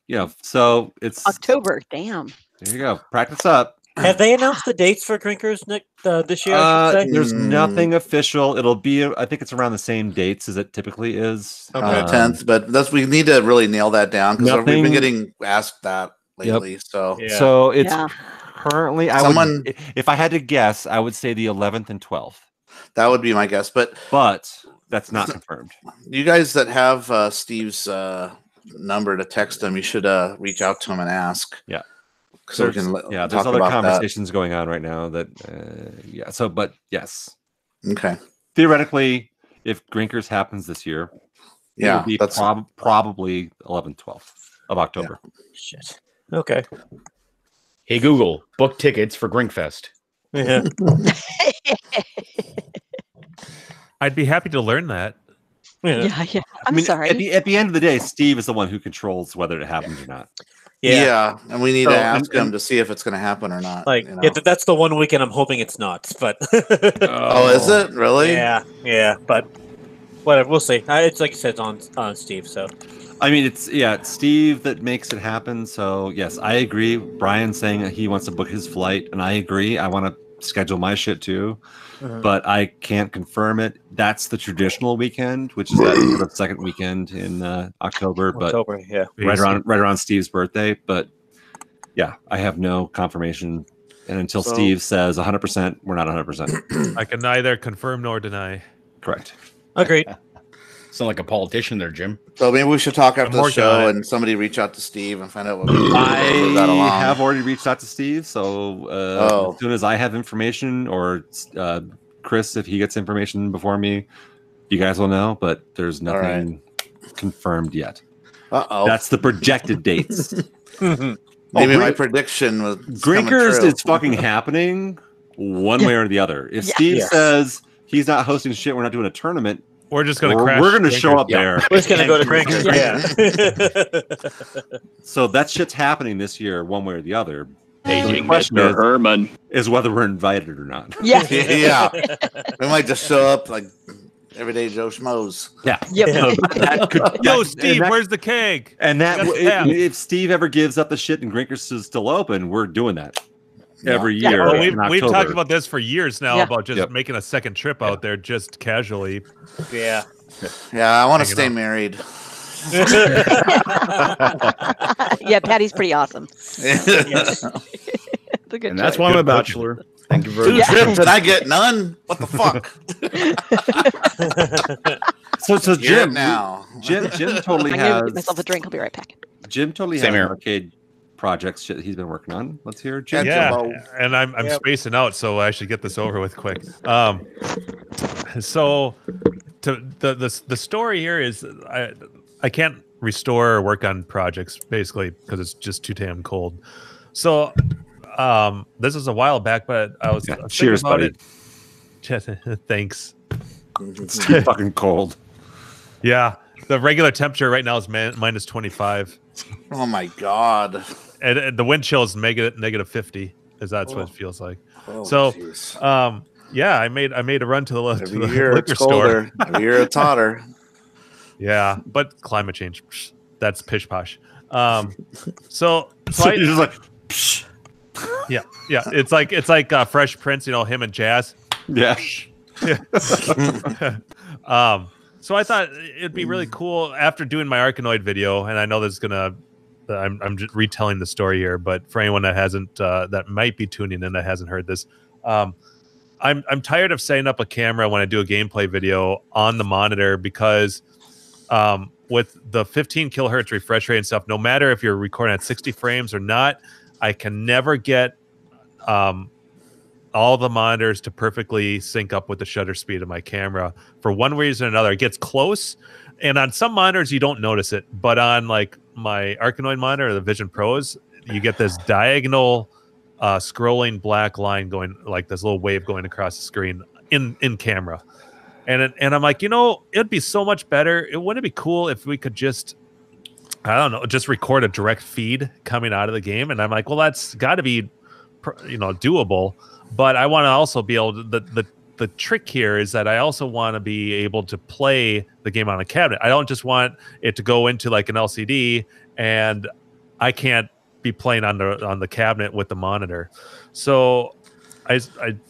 so it's October. Damn. There you go. Practice up. Have they announced the dates for Grinkers this year? I should say? There's nothing official. It'll be, I think it's around the same dates as it typically is. Okay. 10th, but we need to really nail that down because we've been getting asked that lately. Yep. So so it's currently, if I had to guess, I would say the 11th and 12th. That would be my guess, but that's not confirmed. You guys that have Steve's number to text him, you should reach out to him and ask. Yeah. So there's other conversations going on right now that but yes. Okay. Theoretically, if Grinkers happens this year, it'll be probably 11th, 12th of October. Yeah. Shit. Okay. Hey Google, book tickets for Grinkfest. Yeah. I'd be happy to learn that. Yeah. I'm sorry. At the end of the day, Steve is the one who controls whether it happens or not. Yeah, and we need to ask him to see if it's going to happen or not. That's the one weekend I'm hoping it's not. But oh, is it really? Yeah. But whatever, we'll see. It's like you said, it's on Steve. So I mean, it's Steve that makes it happen. So yes, I agree. Brian's saying that he wants to book his flight, and I agree. I want to schedule my shit too. But I can't confirm it. That's the traditional weekend, which is that second weekend in October. But right around Steve's birthday. But yeah, I have no confirmation, and until Steve says 100%, we're not 100%. I can neither confirm nor deny. Correct. Agreed. Sound like a politician there, Jim. So maybe we should talk after the show and somebody reach out to Steve and find out what I have already reached out to Steve. So as soon as I have information, or Chris, if he gets information before me, you guys will know. But there's nothing confirmed yet. That's the projected dates. Maybe my prediction was Grinkers is fucking happening one way or the other. If Steve says he's not hosting shit, we're not doing a tournament, we're just going to crash. We're going to show up there. We're just going to go to Grinkers. So that shit's happening this year, one way or the other. The question is whether we're invited or not. Yeah. We might just show up like everyday Joe Schmoes. Yeah. Yo, Steve, where's the keg? And if Steve ever gives up the shit and Grinkers is still open, we're doing that. Every year. Well, we've talked about this for years now about just making a second trip out there just casually. Yeah. I want to stay married. Yeah, Patty's pretty awesome. Yes. And that's why I'm a bachelor. Thank you very much. 2 trips and I get none? What the fuck? So Jim now. Jim totally I'm has gonna get myself a drink. I'll be right back. Jim totally has arcade projects he's been working on. Let's hear Jim. And I'm spacing out, so I should get this over with quick. So the story here is I can't restore or work on projects basically because it's just too damn cold. So this was a while back, but I was cheers, buddy. Thanks. It's too fucking cold. Yeah, the regular temperature right now is minus 25. Oh my god. And the wind chill is negative 50, as that's what it feels like. Oh, so, geez. I made a run to the liquor it's store. Every year it's hotter. Yeah, but climate change, that's pish posh. So you're just like, psh. yeah. It's like Fresh Prince, him and Jazz. Yeah. So I thought it'd be really cool after doing my Arkanoid video, and I know this is gonna. I'm just retelling the story here, but for anyone that hasn't, that might be tuning in that hasn't heard this, I'm tired of setting up a camera when I do a gameplay video on the monitor because with the 15 kilohertz refresh rate and stuff, no matter if you're recording at 60 frames or not, I can never get all the monitors to perfectly sync up with the shutter speed of my camera for one reason or another. It gets close, and on some monitors you don't notice it, but on like my Arkanoid monitor or the Vision Pros, you get this diagonal scrolling black line going, like this little wave going across the screen in camera. And I'm like, it'd be so much better. Wouldn't it be cool if we could just, I don't know, just record a direct feed coming out of the game? And I'm like, well, that's got to be, doable. But I want to also be able to, the trick here is that I also want to be able to play the game on a cabinet. I don't just want it to go into like an LCD and I can't be playing on the cabinet with the monitor. So I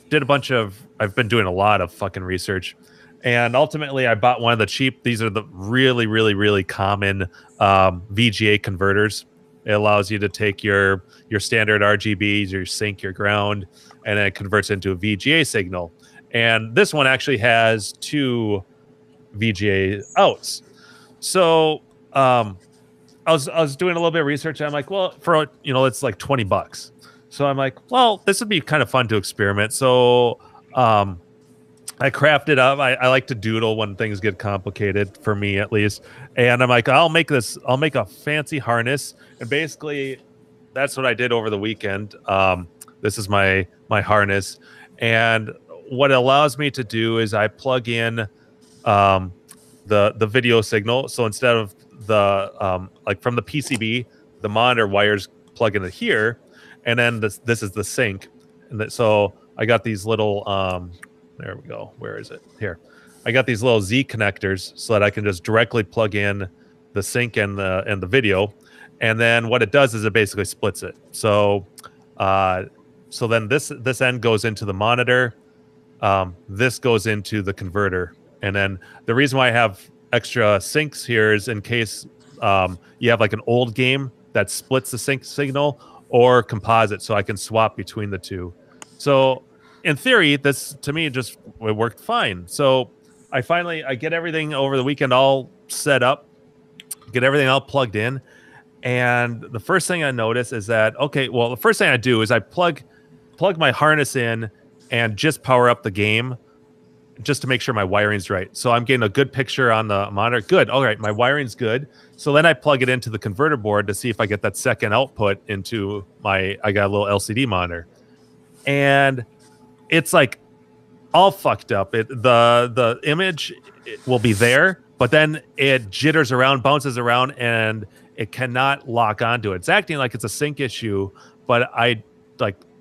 did I've been doing a lot of fucking research, and ultimately I bought one of the cheap, these are the really, really, really common VGA converters. It allows you to take your standard RGBs, your sync, your ground, and then it converts into a VGA signal. And this one actually has 2 VGA outs. So I was doing a little bit of research. And I'm like, well, for it's like $20. So I'm like, well, this would be kind of fun to experiment. So I crafted up. I like to doodle when things get complicated, for me at least. And I'm like, I'll make a fancy harness. And basically that's what I did over the weekend. This is my harness. And what it allows me to do is I plug in the video signal. So instead of the like from the PCB, the monitor wires plug into here, and then this is the sync. And so I got these little there we go. Where is it? Here. I got these little Z connectors so that I can just directly plug in the sync and the video. And then what it does is it basically splits it. So then this end goes into the monitor. This goes into the converter. And then the reason why I have extra syncs here is in case you have like an old game that splits the sync signal, or composite, so I can swap between the two. So in theory, this to me it worked fine. So I get everything over the weekend all set up, get everything all plugged in. And the first thing I notice is that, the first thing I do is I plug my harness in and just power up the game just to make sure my wiring's right. So I'm getting a good picture on the monitor. Good. All right, my wiring's good. So then I plug it into the converter board to see if I get that second output into I got a little LCD monitor. And it's like all fucked up. The image will be there, but then it jitters around, bounces around, and it cannot lock onto it. It's acting like it's a sync issue, but I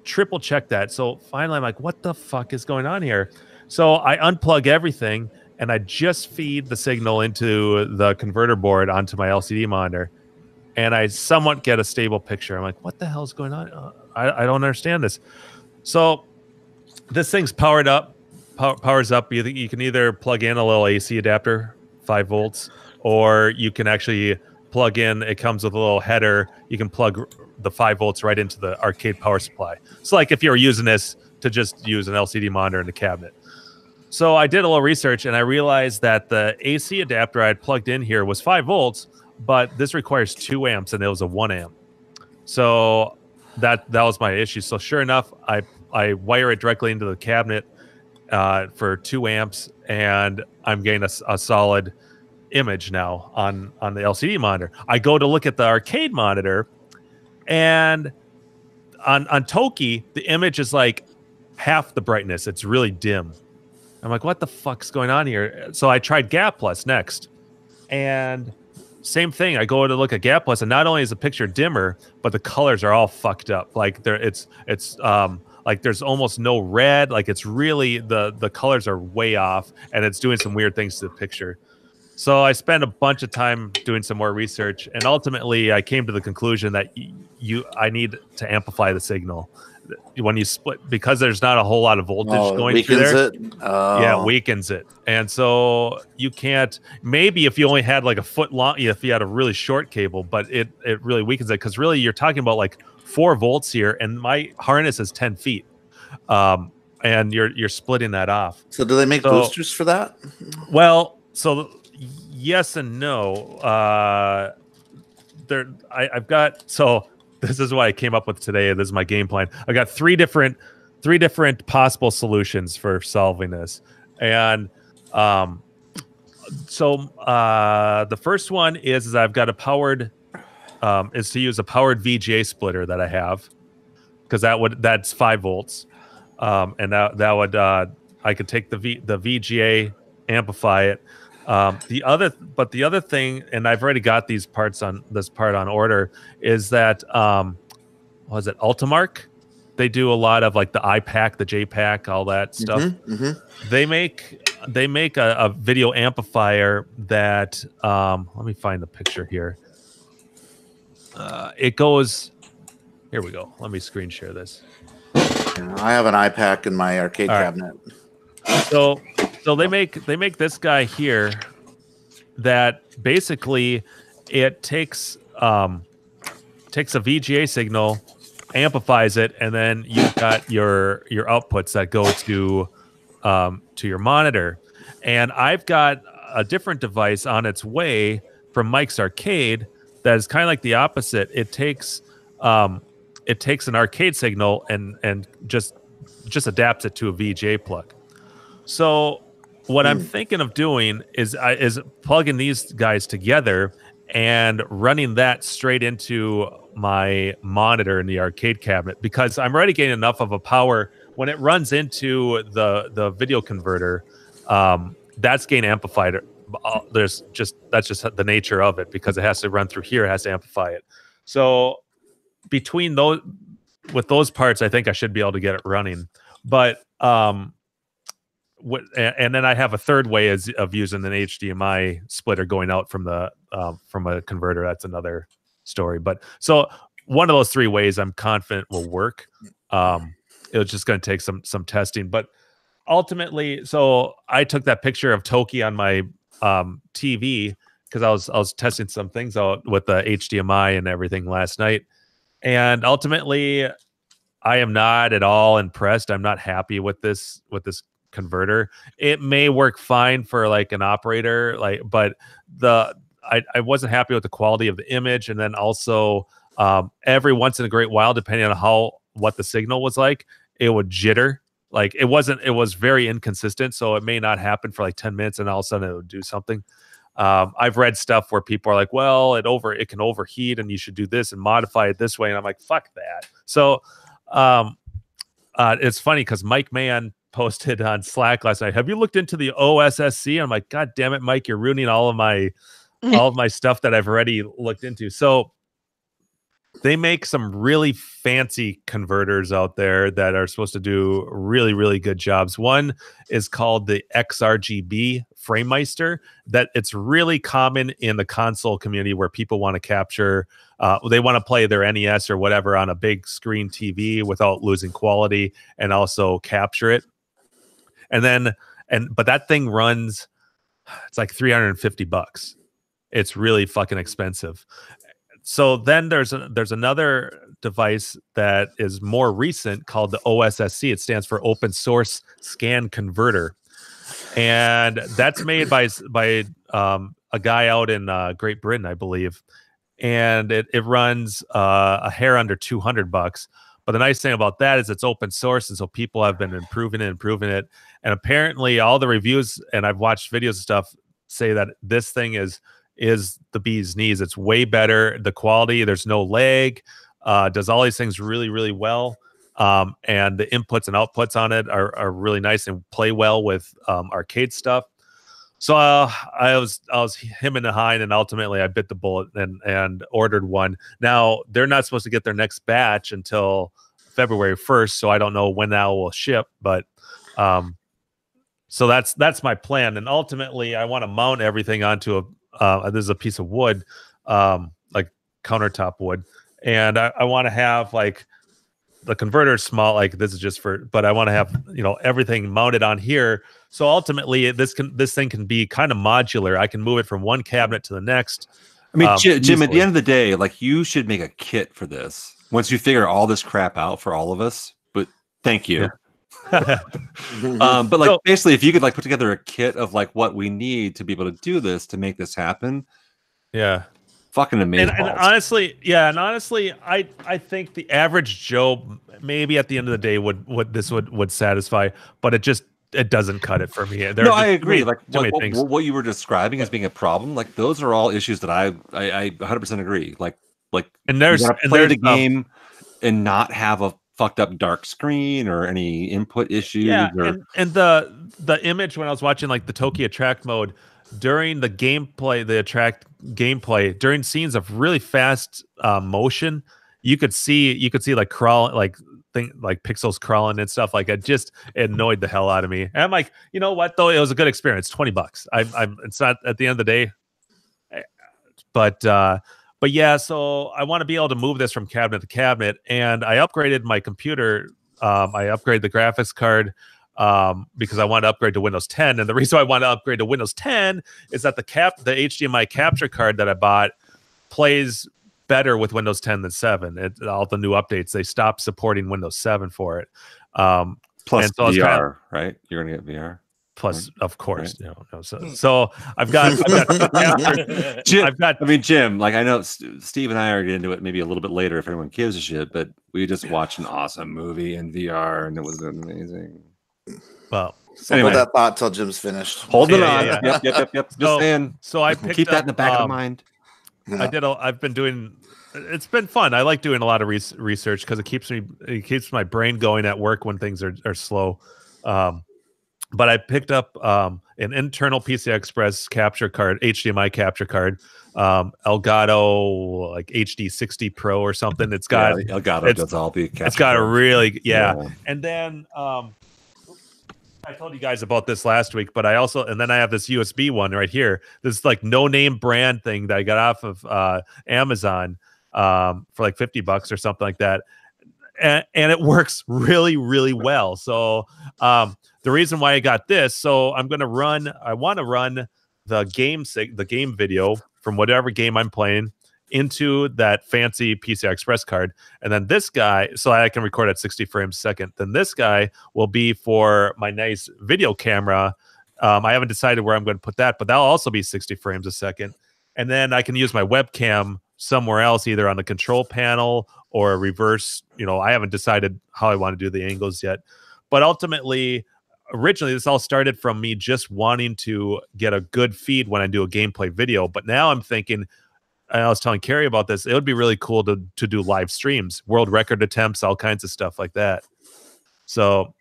triple check that. So finally I'm like, what the fuck is going on here? So I unplug everything and I just feed the signal into the converter board onto my LCD monitor, and I somewhat get a stable picture. I'm like, what the hell is going on? I don't understand this. So this thing's powers up. You can either plug in a little AC adapter, 5 volts, or you can actually plug in, it comes with a little header. You can plug the 5 volts right into the arcade power supply. So like if you were using this to just use an LCD monitor in the cabinet. So I did a little research and I realized that the AC adapter I had plugged in here was 5 volts, but this requires 2 amps and it was a 1 amp. So that was my issue. So sure enough, I wire it directly into the cabinet for 2 amps, and I'm getting a solid image now on the LCD monitor. I go to look at the arcade monitor, and on Toki, the image is like half the brightness. It's really dim. I'm like, what the fuck's going on here? So I tried Gap Plus next, and same thing. I go to look at Gap Plus, and not only is the picture dimmer, but the colors are all fucked up. Like it's like there's almost no red. Like it's really the colors are way off, and it's doing some weird things to the picture. So I spent a bunch of time doing some more research, and ultimately I came to the conclusion that I need to amplify the signal when you split, because there's not a whole lot of voltage going through there. Yeah, it weakens it. And so you can't, maybe if you only had like a foot long, if you had a really short cable, but it really weakens it, because really you're talking about like 4 volts here, and my harness is 10 feet. And you're splitting that off. So do they make boosters for that? Well, so yes and no. I've got, so this is what I came up with today. This is my game plan. I got three different possible solutions for solving this. And the first one is I've got a powered is to use a powered VGA splitter that I have, because that's 5 volts. And that would I could take the VGA, amplify it. The other thing, and I've already got this part on order, is that what is it, Ultimark? They do a lot of like the iPack, the JPack, all that stuff. They make a video amplifier that let me find the picture here. It goes, here we go. Let me screen share this. I have an iPack in my arcade cabinet. So they make this guy here that basically it takes a VGA signal, amplifies it, and then you've got your outputs that go to your monitor. And I've got a different device on its way from Mike's Arcade that is kind of like the opposite. It takes an arcade signal and just adapts it to a VGA plug. So what I'm thinking of doing is plugging these guys together and running that straight into my monitor in the arcade cabinet, because I'm already getting enough of a power when it runs into the video converter. That's gain amplified. That's just the nature of it, because it has to run through here. It has to amplify it. So between with those parts, I think I should be able to get it running. But and then I have a third way of using an HDMI splitter going out from a converter. That's another story. But so one of those 3 ways I'm confident will work. It was just going to take some testing, but ultimately, so I took that picture of Toki on my TV because I was testing some things out with the HDMI and everything last night. And ultimately, I am not at all impressed. I'm not happy with this converter. It may work fine for like an operator, but I wasn't happy with the quality of the image. And then also every once in a great while, depending on what the signal was like, it would jitter. Like it was very inconsistent. So it may not happen for like 10 minutes and all of a sudden it would do something. I've read stuff where people are like, well, it can overheat and you should do this and modify it this way. And I'm like, fuck that. So it's funny because Mike Mann posted on Slack last night, have you looked into the OSSC? I'm like, God damn it, Mike, you're ruining all of my stuff that I've already looked into. So they make some really fancy converters out there that are supposed to do really, really good jobs. One is called the XRGB FrameMeister. That it's really common in the console community where people want to capture, they want to play their NES or whatever on a big screen TV without losing quality and also capture it. But that thing runs, it's like $350. It's really fucking expensive. So then there's another device that is more recent called the OSSC. It stands for Open Source Scan Converter, and that's made by a guy out in Great Britain, I believe. And it runs a hair under $200. But the nice thing about that is it's open source, and so people have been improving it. And apparently, all the reviews, and I've watched videos and stuff, say that this thing is the bee's knees. It's way better. The quality, there's no lag, does all these things really, really well. And the inputs and outputs on it are really nice and play well with arcade stuff. So I was him and behind, and ultimately I bit the bullet and ordered one. Now they're not supposed to get their next batch until February 1st, so I don't know when that will ship, but So that's my plan, and ultimately, I want to mount everything onto there's a piece of wood, like countertop wood, and I want to have like the converter small, like this is just for, but I want to have everything mounted on here. So ultimately, this thing can be kind of modular. I can move it from one cabinet to the next. I mean, Jim, at the end of the day, like you should make a kit for this once you figure all this crap out for all of us. But thank you. Yeah. But like basically, if you could like put together a kit of like what we need to be able to do this to make this happen, fucking amazing. And honestly, I think the average Joe maybe at the end of the day would satisfy, but it doesn't cut it for me. No, I agree. Like what you were describing as being a problem, like those are all issues that I 100% agree. Like and there's play the game and not have a fucked up dark screen or any input issues. Yeah, and the image when I was watching like the Tokyo Attract mode during the gameplay, the Attract gameplay during scenes of really fast motion, you could see like crawling, like pixels crawling and stuff. Like it annoyed the hell out of me. And I'm like, you know what though, it was a good experience. $20. It's not at the end of the day, but yeah, so I want to be able to move this from cabinet to cabinet, and I upgraded my computer. I upgraded the graphics card because I want to upgrade to Windows 10. And the reason I want to upgrade to Windows 10 is that the HDMI capture card that I bought plays better with Windows 10 than 7. All the new updates, they stopped supporting Windows 7 for it. Plus VR, right? You're gonna get VR. Plus, of course, right. So I've got Jim, like I know Steve and I are getting into it maybe a little bit later if anyone gives a shit, but we just watched an awesome movie in VR and it was amazing. Well, anyway, hold that thought till Jim's finished. Hold it on. Yeah. Yep. Just saying. So I keep that in the back of the mind. I've been doing. It's been fun. I like doing a lot of research because it keeps my brain going at work when things are slow. But I picked up an internal PCI Express capture card, HDMI capture card, Elgato like HD 60 Pro or something. It's got Elgato does all the capture. It's got a really And then I told you guys about this last week, but I have this USB one right here. This like no name brand thing that I got off of Amazon for like $50 or something like that. And it works really, really well. So the reason why I got this, so I want to run the game video from whatever game I'm playing into that fancy PCI Express card. And then this guy, so I can record at 60 frames a second. Then this guy will be for my nice video camera. I haven't decided where I'm going to put that, but that'll also be 60 frames a second. And then I can use my webcam somewhere else, either on the control panel or reverse. I haven't decided how I want to do the angles yet. But originally, this all started from me just wanting to get a good feed when I do a gameplay video. But now I'm thinking, and I was telling Carrie about this, it would be really cool to do live streams, world record attempts, all kinds of stuff like that. So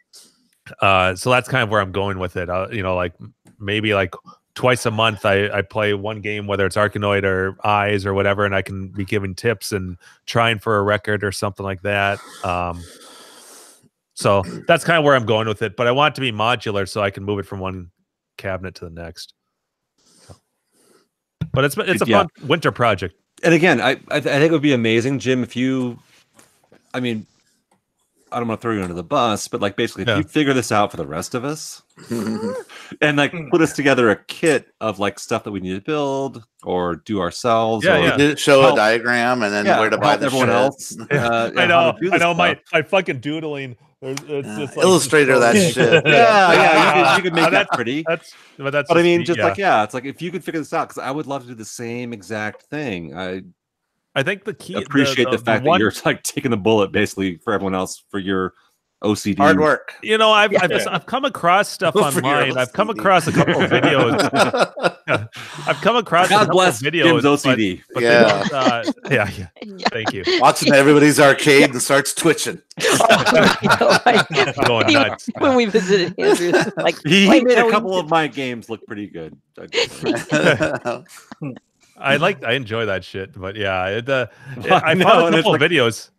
that's kind of where I'm going with it. Like maybe like twice a month, I play one game, whether it's Arkanoid or Eyes or whatever, and I can be giving tips and trying for a record or something like that. So that's kind of where I'm going with it. But I want it to be modular so I can move it from one cabinet to the next. But it's a fun winter project. And again, I think it would be amazing, Jim, if you, I mean, I don't want to throw you under the bus, but like basically if you figure this out for the rest of us and like put us together a kit of like stuff that we need to build or do ourselves. Show a diagram and then where to buy the everyone else. I know my fucking doodling. It's just like, Illustrator that shit. You could make that pretty. But I mean, it's like if you could figure this out, because I would love to do the same exact thing. I think the key. Appreciate the fact that you're like taking the bullet basically for everyone else for your OCD hard work. I've come across stuff online. I've come across a couple of videos. I've come across God bless videos. Jim's OCD. But Thank you. Watching everybody's arcade and starts twitching. Going nuts. When we visited Andrews, like he made a couple of my games look pretty good. I enjoy that shit, but I found a couple of videos.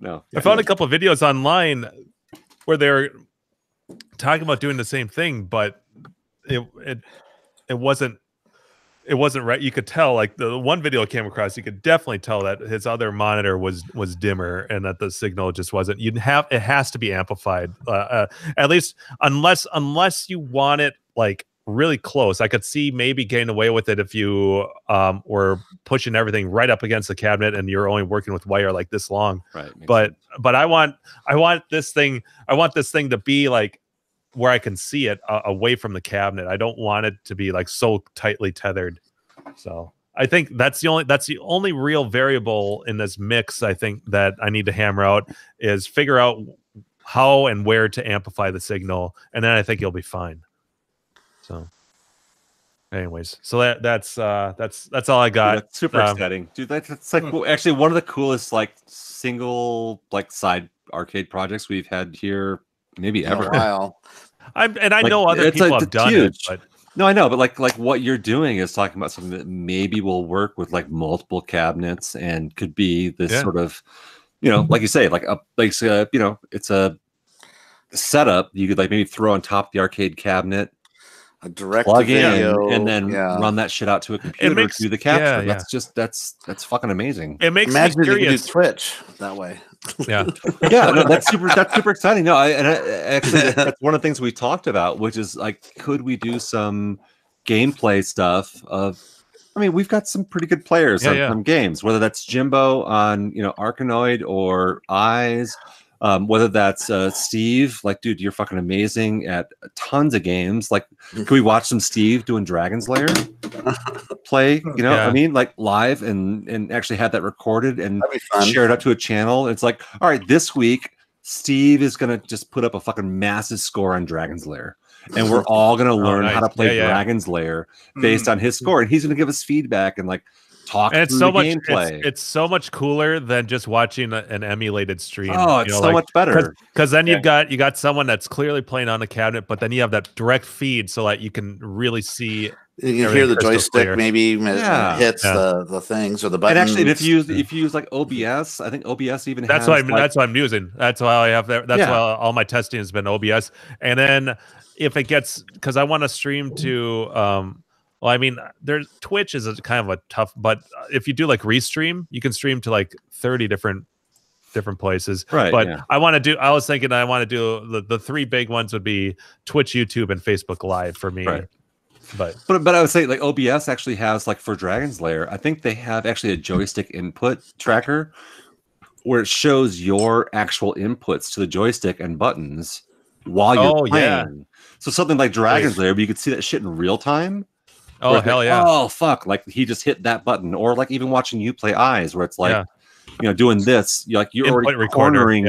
No, I found a couple of videos online where they're talking about doing the same thing, but it wasn't right. You could tell, like the one video I came across, you could definitely tell that his other monitor was dimmer and that the signal just wasn't. It has to be amplified, at least unless you want it like really close. I could see maybe getting away with it if you were pushing everything right up against the cabinet and you're only working with wire like this long. Right. But I want this thing to be like where I can see it away from the cabinet. I don't want it to be like so tightly tethered. So I think that's the only real variable in this mix. I think that I need to hammer out is figure out how and where to amplify the signal, and then I think you'll be fine. So, anyways, so that's all I got. Dude, that's super exciting, dude. That's like actually one of the coolest like single like side arcade projects we've had here maybe ever. In a while. I know other people have done it, but no, I know, but like what you're doing is talking about something that maybe will work with like multiple cabinets and could be this sort of, like you say, like it's a setup you could like maybe throw on top of the arcade cabinet, a direct plug video, in, and then run that shit out to a computer through the capture. That's fucking amazing. It makes Imagine me curious. You could do Twitch that way. Yeah, no, that's super exciting. No, actually that's one of the things we talked about, which is like, could we do some gameplay stuff of? I mean, we've got some pretty good players on some games, whether that's Jimbo on Arkanoid or Eyes. Whether that's Steve, like, dude, you're fucking amazing at tons of games. Like, can we watch some Steve doing Dragon's Lair play? I mean, like live and actually have that recorded and share it up to a channel. It's like, all right, this week Steve is gonna just put up a fucking massive score on Dragon's Lair, and we're all gonna learn how to play Dragon's Lair based on his score, and he's gonna give us feedback and like. And it's so much gameplay. It's so much cooler than just watching an emulated stream. Oh, it's so much better because then you got someone that's clearly playing on a cabinet, but then you have that direct feed so that you can really see. You can hear the joystick maybe hits the things or the buttons. And actually, if you use like OBS, I think OBS even that's has that's what I'm using. That's why I have that. That's why all my testing has been OBS. And then if it gets, because I want to stream to. Well, I mean, Twitch is a kind of a tough, but if you do like restream, you can stream to like 30 different places. Right. But I was thinking I want to do the three big ones would be Twitch, YouTube, and Facebook Live for me. Right. But I would say like OBS actually has like for Dragon's Lair, I think they have actually a joystick input tracker where it shows your actual inputs to the joystick and buttons while you're playing. Yeah. So something like Dragon's Lair, but you could see that shit in real time. Oh, hell yeah. Oh, fuck. Like he just hit that button. Or like even watching you play Eyes where it's like, doing this, you're already cornering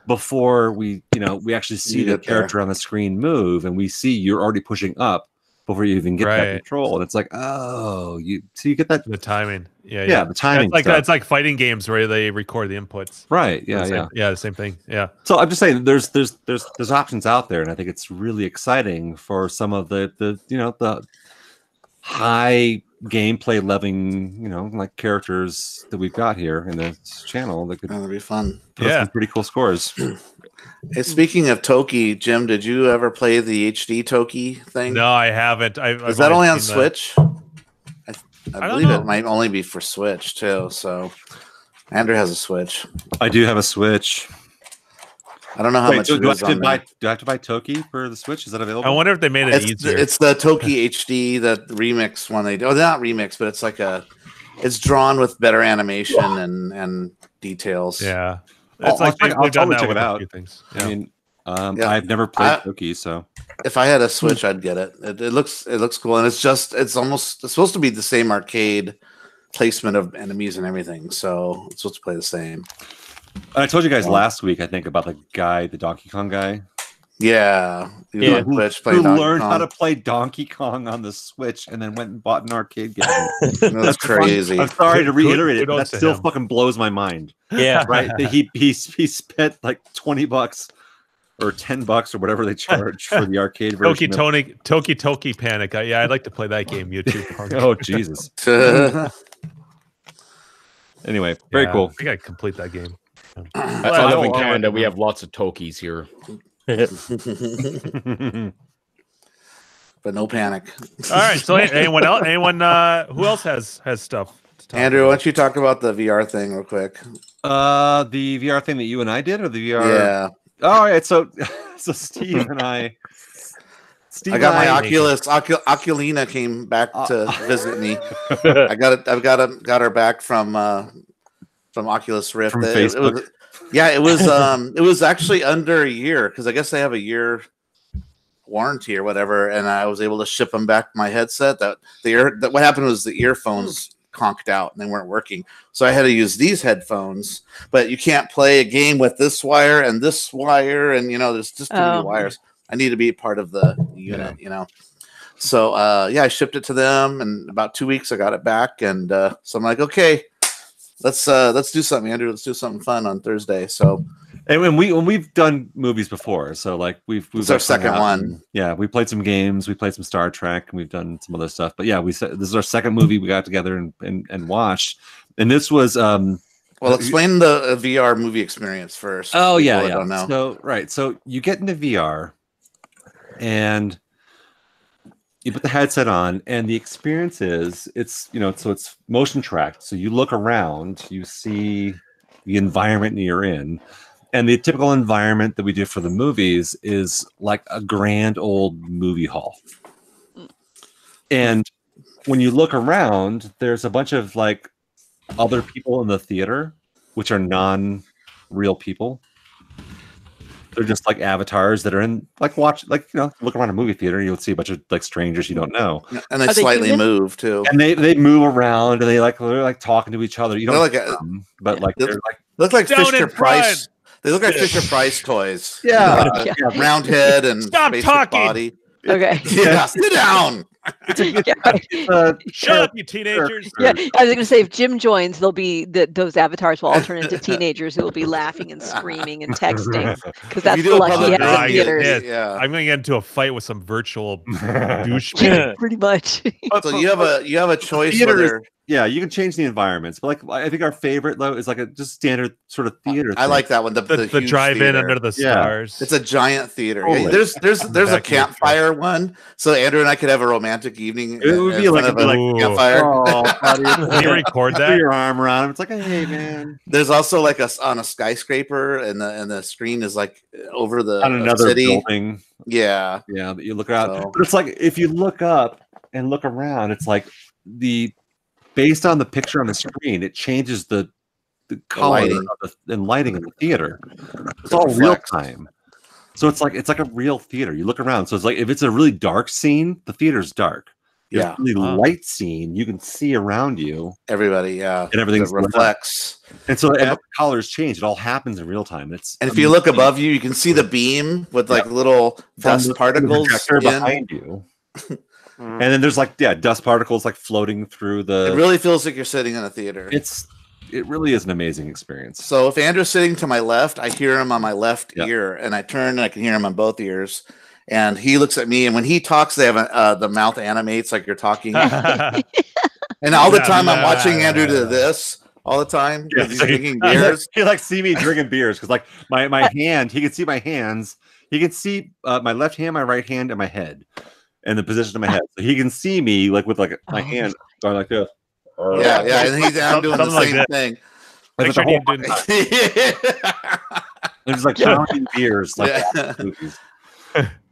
before we actually see the character on the screen move, and we see you're already pushing up before you even get that control. And it's like, oh, you get that. The timing. Yeah, the timing. It's like fighting games where they record the inputs. Right. Yeah, the same thing. Yeah. So I'm just saying there's options out there, and I think it's really exciting for some of the high gameplay loving, like characters that we've got here in this channel that could be fun. Put some pretty cool scores. Hey, speaking of Toki, Jim, did you ever play the HD Toki thing? No, I haven't. Is that only on Switch? I believe it might only be for Switch too. So Andrew has a Switch. I do have a Switch. I don't know how much. Do I have to buy Toki for the Switch? Is that available? I wonder if they made it easier. It's the Toki HD, the remix one they do. Oh, not remix, but it's like it's drawn with better animation and details. Yeah, it's like I'll totally check it out. Things. Yeah. I mean, I've never played Toki, so if I had a Switch, I'd get it. It looks cool, and it's supposed to be the same arcade placement of enemies and everything. So it's supposed to play the same. I told you guys last week, I think, about the Donkey Kong guy. Yeah. Who learned how to play Donkey Kong on the Switch and then went and bought an arcade game. That's crazy. I'm sorry to reiterate it, but that still fucking blows my mind. Yeah. Right? He spent like $20 or $10 or whatever they charge for the arcade version. Toki Panic. I'd like to play that game, YouTube. Oh, Jesus. Anyway, very cool. I think I complete that game. I live in Canada. We have lots of Tokis here. But no panic. All right. So anyone else? Anyone? Who else has stuff? To talk Andrew, about? why don't you talk about the VR thing real quick? The VR thing that you and I did, or the VR? Yeah. All right. So Steve and I. I got my Oculus. Oculina came back to visit me. I've got her back from Oculus Rift. From Facebook. It was actually under a year because I guess they have a year warranty or whatever, and I was able to ship them back my headset. What happened was the earphones conked out and they weren't working, so I had to use these headphones. But you can't play a game with this wire, and there's just too many wires. I need to be part of the unit, So I shipped it to them, and about 2 weeks I got it back, and so I'm like, okay, let's do something, Andrew. Let's do something fun on Thursday. So, and when we've done movies before, so like we've it's our second one. And, we played some games, we played some Star Trek, and we've done some other stuff. But yeah, this is our second movie we got together and watched, and this was Well, explain the VR movie experience first. Oh yeah. I don't know. So you get into VR. And you put the headset on, and the experience is it's motion tracked. So you look around, you see the environment you're in, and the typical environment that we do for the movies is like a grand old movie hall. And when you look around, there's a bunch of like other people in the theater, which are non-real people. They're just like avatars that are in look around a movie theater, you'll see a bunch of like strangers you don't know. And they slightly move too. And they move around, and they're like talking to each other. You don't they're look like Fisher Price. They look like Fisher Price toys. Yeah. Round head and stop talking. Body. Okay. Yeah, sit down. Shut up, you teenagers. Yeah, I was going to say, if Jim joins, there'll be those avatars will all turn into teenagers who will be laughing and screaming and texting, because that's the luck he has in theaters. Yeah. I'm going to get into a fight with some virtual douche. Pretty much. So you have a choice. Yeah, you can change the environments, but like I think our favorite though is like a just standard sort of theater. I like that one. The drive-in under the stars. It's a giant theater. Totally. Yeah, there's a campfire one, so Andrew and I could have a romantic evening. It would be like a campfire. Can you record that? Put your arm around him. It's like, hey man. There's also like on a skyscraper, and the screen is like over the on another city. building. Yeah, that you look out. But it's like if you look up and look around, it's like based on the picture on the screen, it changes the color and lighting in the theater. It's all real time. So it's like a real theater. You look around. So it's like if it's a really dark scene, the theater's dark. If it's a really light scene, you can see around you. Everybody, yeah. And everything reflects. And so the colors change. It all happens in real time. And if you look above you, you can see the beam with like little dust particles behind you. And then there's dust particles like floating through the. It really feels like you're sitting in a theater. It really is an amazing experience. So if Andrew's sitting to my left, I hear him on my left ear, and I turn and I can hear him on both ears. And he looks at me, and when he talks, they have the mouth animates like you're talking. And all the time I'm watching Andrew do this all the time because he's drinking beers. He like see me drinking beers because like my hand, he can see my hands. He can see my left hand, my right hand, and my head. And the position of my head, so he can see me like with like my hand going like this. Yeah, and I'm doing the same thing. Make sure you do There's like counting beers, like movies.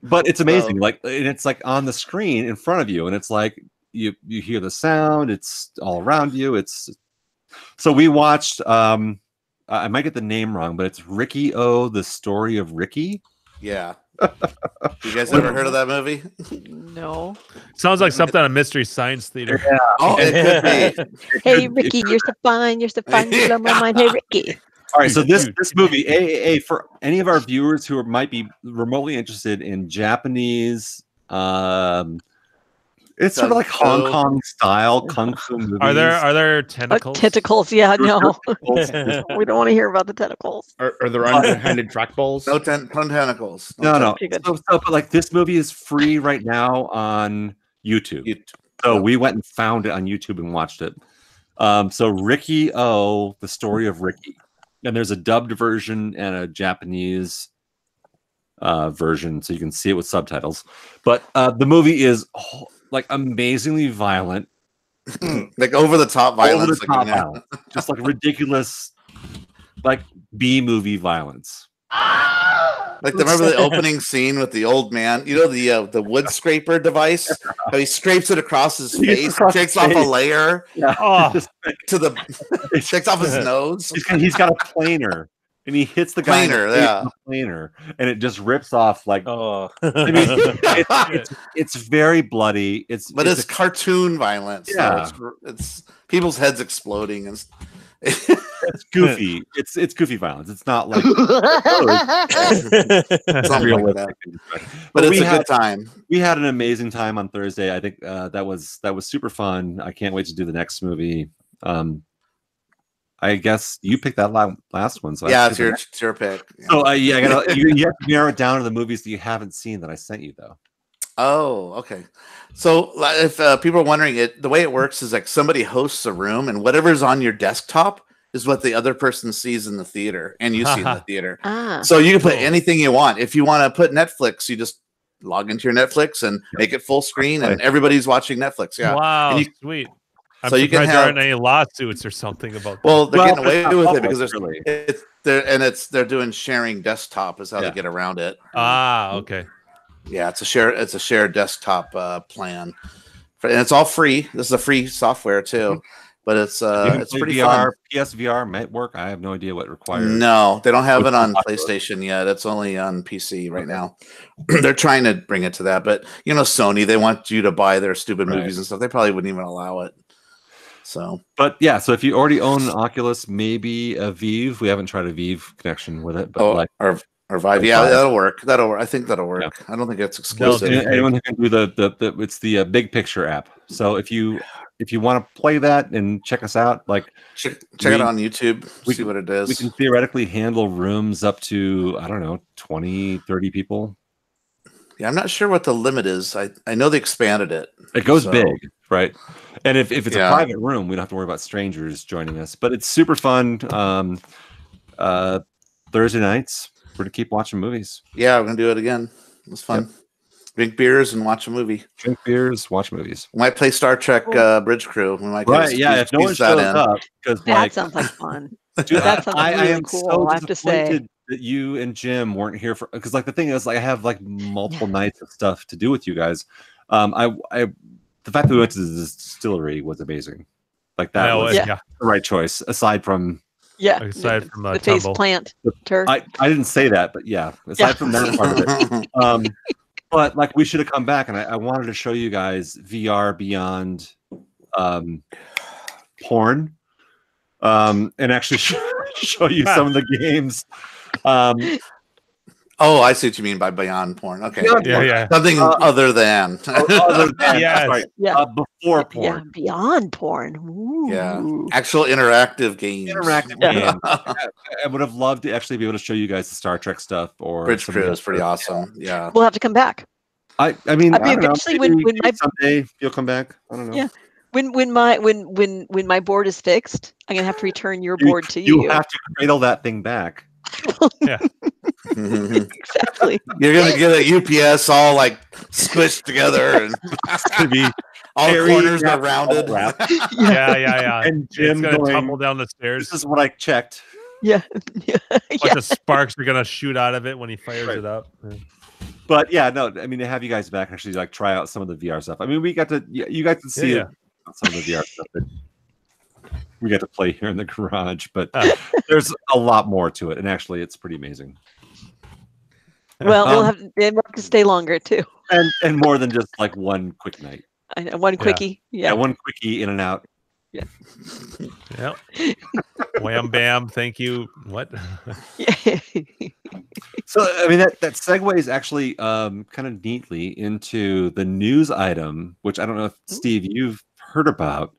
But it's amazing, and it's like on the screen in front of you, and it's like you hear the sound. It's all around you. So we watched. I might get the name wrong, but it's Ricky O, the Story of Ricky. Yeah. You guys ever heard of that movie? No. Sounds like something on Mystery Science Theater. Yeah. Oh, it could be. Hey, Ricky, you're so fun. You're so fun. You blow my mind. Hey, Ricky. All right, so this movie, AAA, for any of our viewers who might be remotely interested in Japanese, it's sort of like Hong Kong style kung fu movies. Are there tentacles? Tentacles, yeah, no. We don't want to hear about the tentacles. Are there underhanded trackballs? No tentacles. No. But like this movie is free right now on YouTube. So we went and found it on YouTube and watched it. So Ricky O, the Story of Ricky. And there's a dubbed version and a Japanese version, so you can see it with subtitles. But the movie is like amazingly violent, like over the top violence, over the top violence. Just like ridiculous, like B movie violence. Like remember the opening scene with the old man? You know the wood scraper device? How he scrapes it across his face, takes off a layer to the takes off his nose. He's got a planer, and he hits the guy with the planer, and it just rips off like. Oh, I mean, it's very bloody. It's cartoon violence. Yeah, so it's people's heads exploding and. It's goofy. It's goofy violence. It's not like it's not realistic, but it's a good time. We had an amazing time on Thursday. I think that was super fun. I can't wait to do the next movie. I guess you picked that last one, so yeah, it's your pick. Yeah. So you have to narrow it down to the movies that you haven't seen that I sent you though. Oh, okay. So if people are wondering, the way it works is like somebody hosts a room, and whatever's on your desktop is what the other person sees in the theater, and you see in the theater. So you can put anything you want. If you want to put Netflix, you just log into your Netflix and make it full screen, and everybody's watching Netflix. Yeah. Wow, sweet. I'm so surprised you can there aren't any lawsuits or something about that. Well, they're getting away with it because they're doing sharing desktop is how they get around it. Okay. Yeah, it's a shared desktop plan, and it's all free. This is a free software too, but it's pretty fun. PSVR might work. I have no idea what it requires. No, they don't have it on PlayStation yet. It's only on PC right now. They're trying to bring it to that, but Sony, they want you to buy their stupid movies and stuff. They probably wouldn't even allow it. So, but yeah, so if you already own an Oculus, maybe a Vive. We haven't tried a Vive connection with it, but or Vive, yeah, that'll work. I think that'll work. Yeah. I don't think it's exclusive. Anyone who can do it's the Big Picture app. So if you want to play that and check us out, like check it on YouTube, see what it is. We can theoretically handle rooms up to 20, 30 people. Yeah, I'm not sure what the limit is. I know they expanded it. It goes big, right? And if it's a private room, we don't have to worry about strangers joining us. But it's super fun. Thursday nights. We're to keep watching movies. Yeah, we're gonna do it again. It was fun. Yep. Drink beers and watch a movie. Drink beers, watch movies. We might play Star Trek Bridge Crew. We might if no one shows up, because that sounds like fun. Dude, that sounds really cool. So I have to say that you and Jim weren't here for because the thing is I have multiple nights of stuff to do with you guys. The fact that we went to the distillery was amazing. That was the right choice. Aside from. Yeah, aside from the face plant. I didn't say that, but aside from that part of it, but we should have come back, and I wanted to show you guys VR beyond porn, and actually show you some of the games. Oh, I see what you mean by beyond porn. Okay, yeah. Something other than. Before porn. Yeah, beyond porn. Ooh. Yeah, actual interactive games. Game. I would have loved to actually be able to show you guys the Star Trek stuff or Bridge Crew is pretty awesome. Yeah, we'll have to come back. I mean, eventually when someday you'll come back. I don't know. Yeah. When my board is fixed, I'm gonna have to return your board to you. You have to cradle that thing back. Yeah. Exactly. You're gonna get a UPS all squished together, and it's gonna be all the corners are rounded. Yeah. And Jim's gonna tumble down the stairs. This is what I checked. Yeah. A bunch of sparks are gonna shoot out of it when he fires it up. Yeah. But I mean, to have you guys back and actually try out some of the VR stuff. I mean, you guys to see some of the VR stuff that we got to play here in the garage, but there's a lot more to it, and actually, it's pretty amazing. Well, we'll have to stay longer too, and more than just one quick night. I know, one quickie. Yeah, one quickie in and out. Yeah. Yep. Wham bam. Thank you. What? So I mean that segues actually kind of neatly into the news item, which I don't know if Steve you've heard about.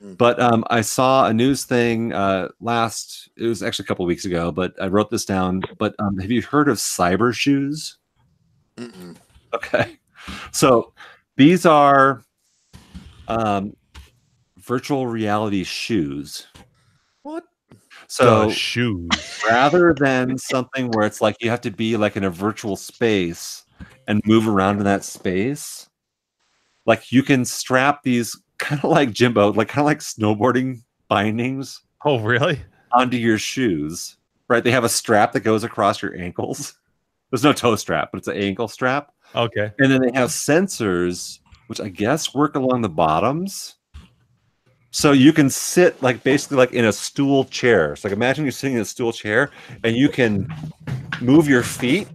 But I saw a news thing it was actually a couple of weeks ago, but I wrote this down. But have you heard of cyber shoes? Mm-mm. Okay. So these are virtual reality shoes. What? So shoes. rather than something where it's like you have to be like in a virtual space and move around in that space, like you can strap these kind of like Jimbo, like kind of like snowboarding bindings. Oh, really? Onto your shoes, right? They have a strap that goes across your ankles. There's no toe strap, but it's an ankle strap. Okay. And then they have sensors, which I guess work along the bottoms. So you can sit like basically like in a stool chair. So like imagine you're sitting in a stool chair and you can move your feet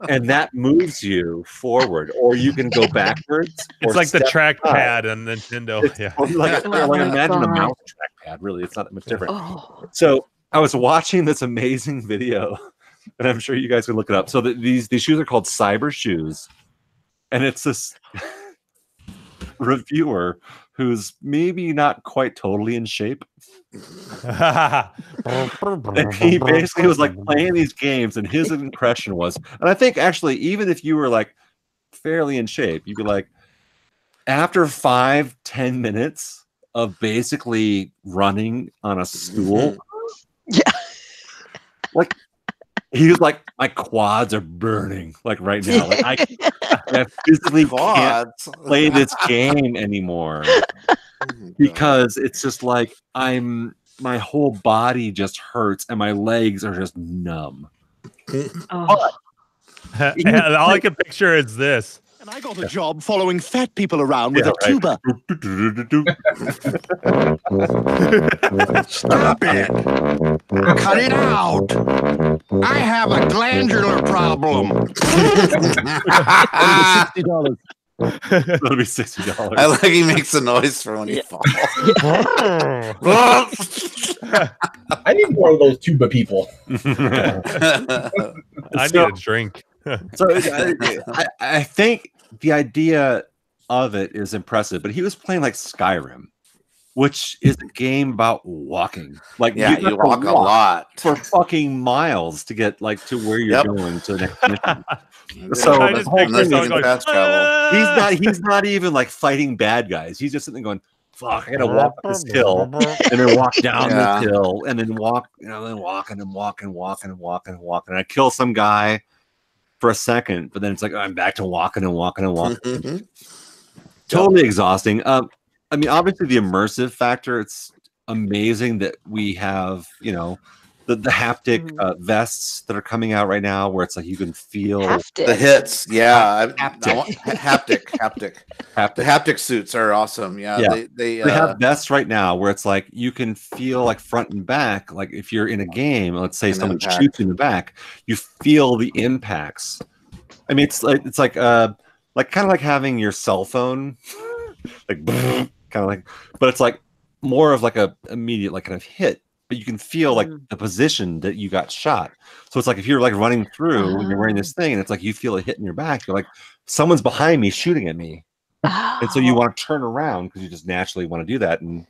and that moves you forward, or you can go backwards. It's like the trackpad on Nintendo. Like imagine a mouse trackpad. Really, it's not much different. So I was watching this amazing video, and I'm sure you guys can look it up. So these shoes are called Cyber Shoes, and it's this reviewer who's maybe not quite totally in shape. And he basically was like playing these games, and his impression was, and I think actually, even if you were like fairly in shape, you'd be like, after 5-10 minutes of basically running on a stool, like he was like, my quads are burning like right now. Like I physically can't play this game anymore because it's just like my whole body just hurts and my legs are just numb. All I can picture is this. And I got a job following fat people around with a tuba. Stop it. Cut it out. I have a glandular problem. $60. That'll be $60. I like he makes a noise for when he falls. I need more of those tuba people. I need a drink. So I think the idea of it is impressive, but he was playing like Skyrim, which is a game about walking. Like you walk a lot for fucking miles to get like to where you're going to the next mission. So he's not even like fighting bad guys. He's just sitting there going, fuck, I gotta walk up this hill and then walk down this hill and then walk, then walk and walk. And I kill some guy for a second, but then it's like I'm back to walking. Totally exhausting. I mean, obviously the immersive factor, it's amazing that we have, the haptic vests that are coming out right now where it's like you can feel the hits. Yeah. Haptic. The haptic suits are awesome. Yeah. They have vests right now where it's like you can feel like front and back. Like if you're in a game, let's say someone shoots you in the back, you feel the impacts. I mean, it's like kind of like having your cell phone, like kind of like, but it's like more of like a immediate like kind of hit. But you can feel like the position that you got shot. So it's like if you're like running through and you're wearing this thing, and it's like you feel a hit in your back. You're like, someone's behind me shooting at me, and so you want to turn around because you just naturally want to do that. And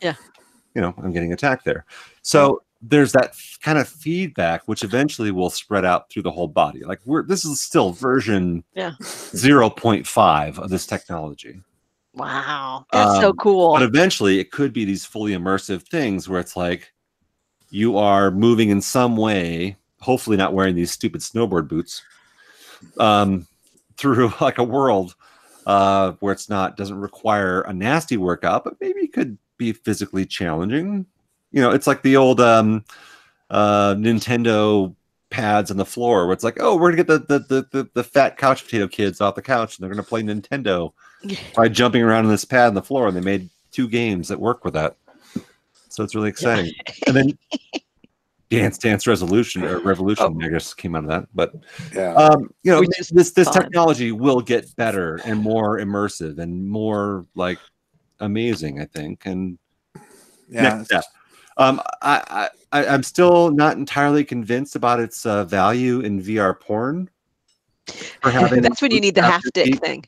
I'm getting attacked there. So there's that kind of feedback, which eventually will spread out through the whole body. Like this is still version 0.5 of this technology. Wow, that's so cool. But eventually, it could be these fully immersive things where it's like, you are moving in some way, hopefully not wearing these stupid snowboard boots, through like a world where it's doesn't require a nasty workout, but maybe it could be physically challenging. It's like the old Nintendo pads on the floor where it's like, oh, we're gonna get the fat couch potato kids off the couch and they're gonna play Nintendo by jumping around on this pad on the floor, and they made 2 games that work with that. So it's really exciting. And then Dance Revolution, I guess, came out of that. But this technology will get better and more immersive and more like amazing, I think. And I'm still not entirely convinced about its value in VR porn. That's when you need the haptic thing.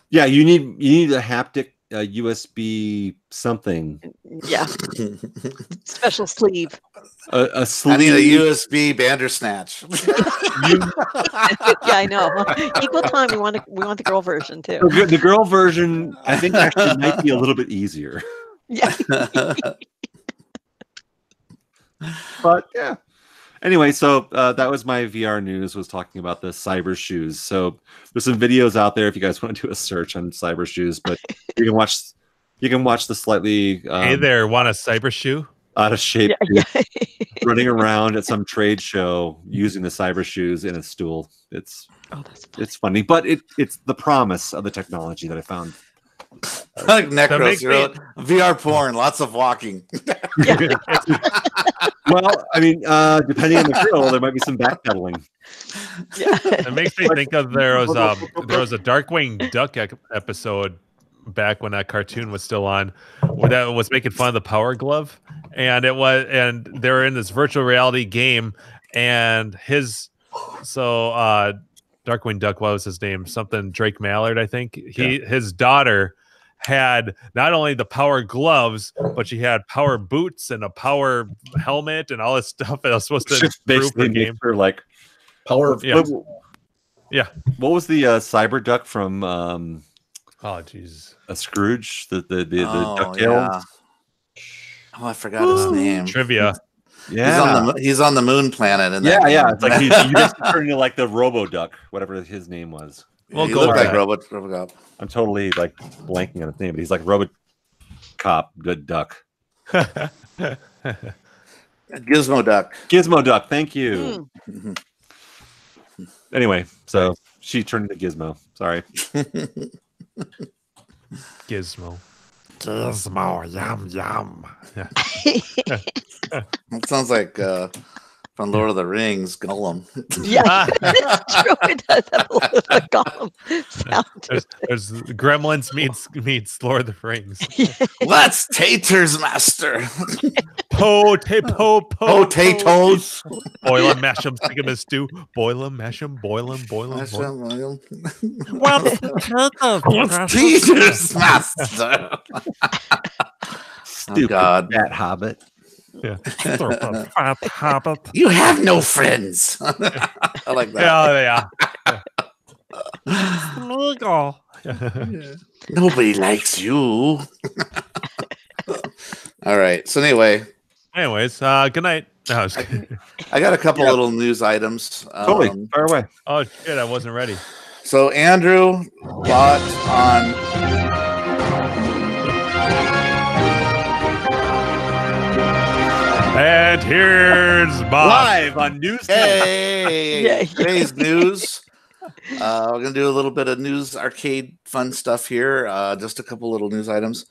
Yeah, you need a haptic USB something. Yeah. Special sleeve. A sleeve. I need a USB Bandersnatch. Yeah, I know. Equal time. We want the girl version too. The girl version, I think, actually might be a little bit easier. Yeah. But yeah. Anyway, so that was my VR news. Was talking about the cyber shoes. So there's some videos out there if you guys want to do a search on cyber shoes. But you can watch the slightly hey there, want a cyber shoe? Out of shape running around at some trade show using the cyber shoes in a stool. It's funny, but it's the promise of the technology that I found. Like Necros, VR porn, lots of walking. Well, I mean, depending on the girl, there might be some backpedaling. It makes me think of there was a Darkwing Duck episode back when that cartoon was still on, where that was making fun of the Power Glove, and they were in this virtual reality game, and Darkwing Duck, what was his name? Something Drake Mallard, I think. His daughter had not only the power gloves, but she had power boots and a power helmet and all this stuff that was supposed to improve the game. For like power. Yeah. What was the cyber duck from? Oh, jeez. A Scrooge, the DuckTales. Yeah. Oh, I forgot his name. Trivia. Yeah, he's on the moon planet, and it's like you just turned into like the Robo Duck, whatever his name was. Well, he looked like RoboCop. I'm totally like blanking on his name, but he's like RoboCop, good duck. Gizmo Duck. Gizmo Duck. Thank you. Anyway, so she turned into Gizmo. Sorry. Gizmo. Yum yum. That sounds like from Lord of the Rings, Gollum. Yeah, it's true. It does have a little Gollum sound. There's Gremlins meets Lord of the Rings. What's taters, master? Potatoes. Boil them, mash them, stick them in stew. Boil them, mash them, boil them, boil them. What's taters, master? Stupid fat hobbit. Yeah. You have no friends. I like that. Yeah. Nobody likes you. All right. So anyways, good night. No, I got a couple little news items. Totally. Fire away. Oh shit! I wasn't ready. So Andrew bought on. And here's Bob. Live on News. Hey, today's news. We're gonna do a little bit of news, arcade, fun stuff here. Just a couple little news items.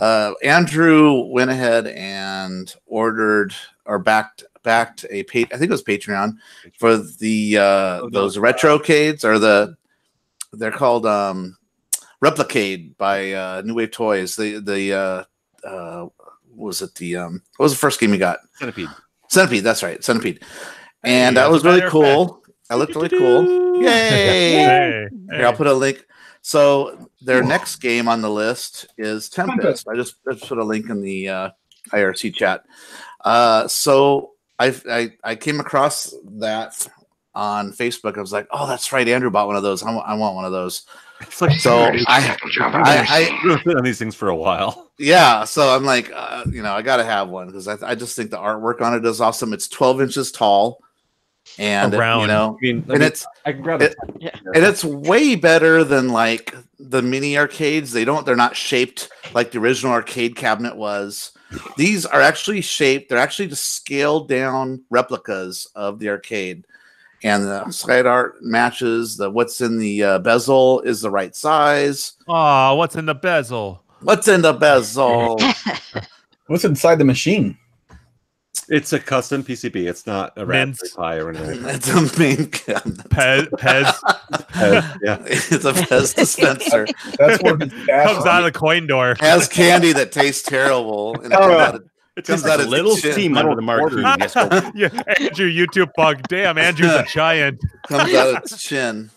Andrew went ahead and ordered or backed I think it was Patreon for the those retrocades, or they're called Replicade by New Wave Toys. What was the first game you got? Centipede, that's right, Centipede. And that was really cool. That looked really cool. Yay! Here, I'll put a link. So their next game on the list is Tempest. I just put a link in the IRC chat. So I came across that on Facebook. I was like, oh, that's right, Andrew bought one of those. I want one of those. So I been on these things for a while. Yeah, so I'm like, I got to have one because I just think the artwork on it is awesome. It's 12 inches tall, and I can grab it. And it's way better than like the mini arcades. They're not shaped like the original arcade cabinet was. These are actually shaped. They're actually just scaled down replicas of the arcade. And the side art matches. What's in the bezel is the right size. Oh, what's in the bezel? What's in the bezel? What's inside the machine? It's a custom PCB. It's not a Raspberry Pi or anything. It's a main cabinet. Pez. Yeah. It's a Pez dispenser. That's where comes out of the coin door. Has candy that tastes terrible. And it comes out a little steam under the marquee. Yeah, Andrew, YouTube bug. Damn, Andrew's a giant. Comes out its chin.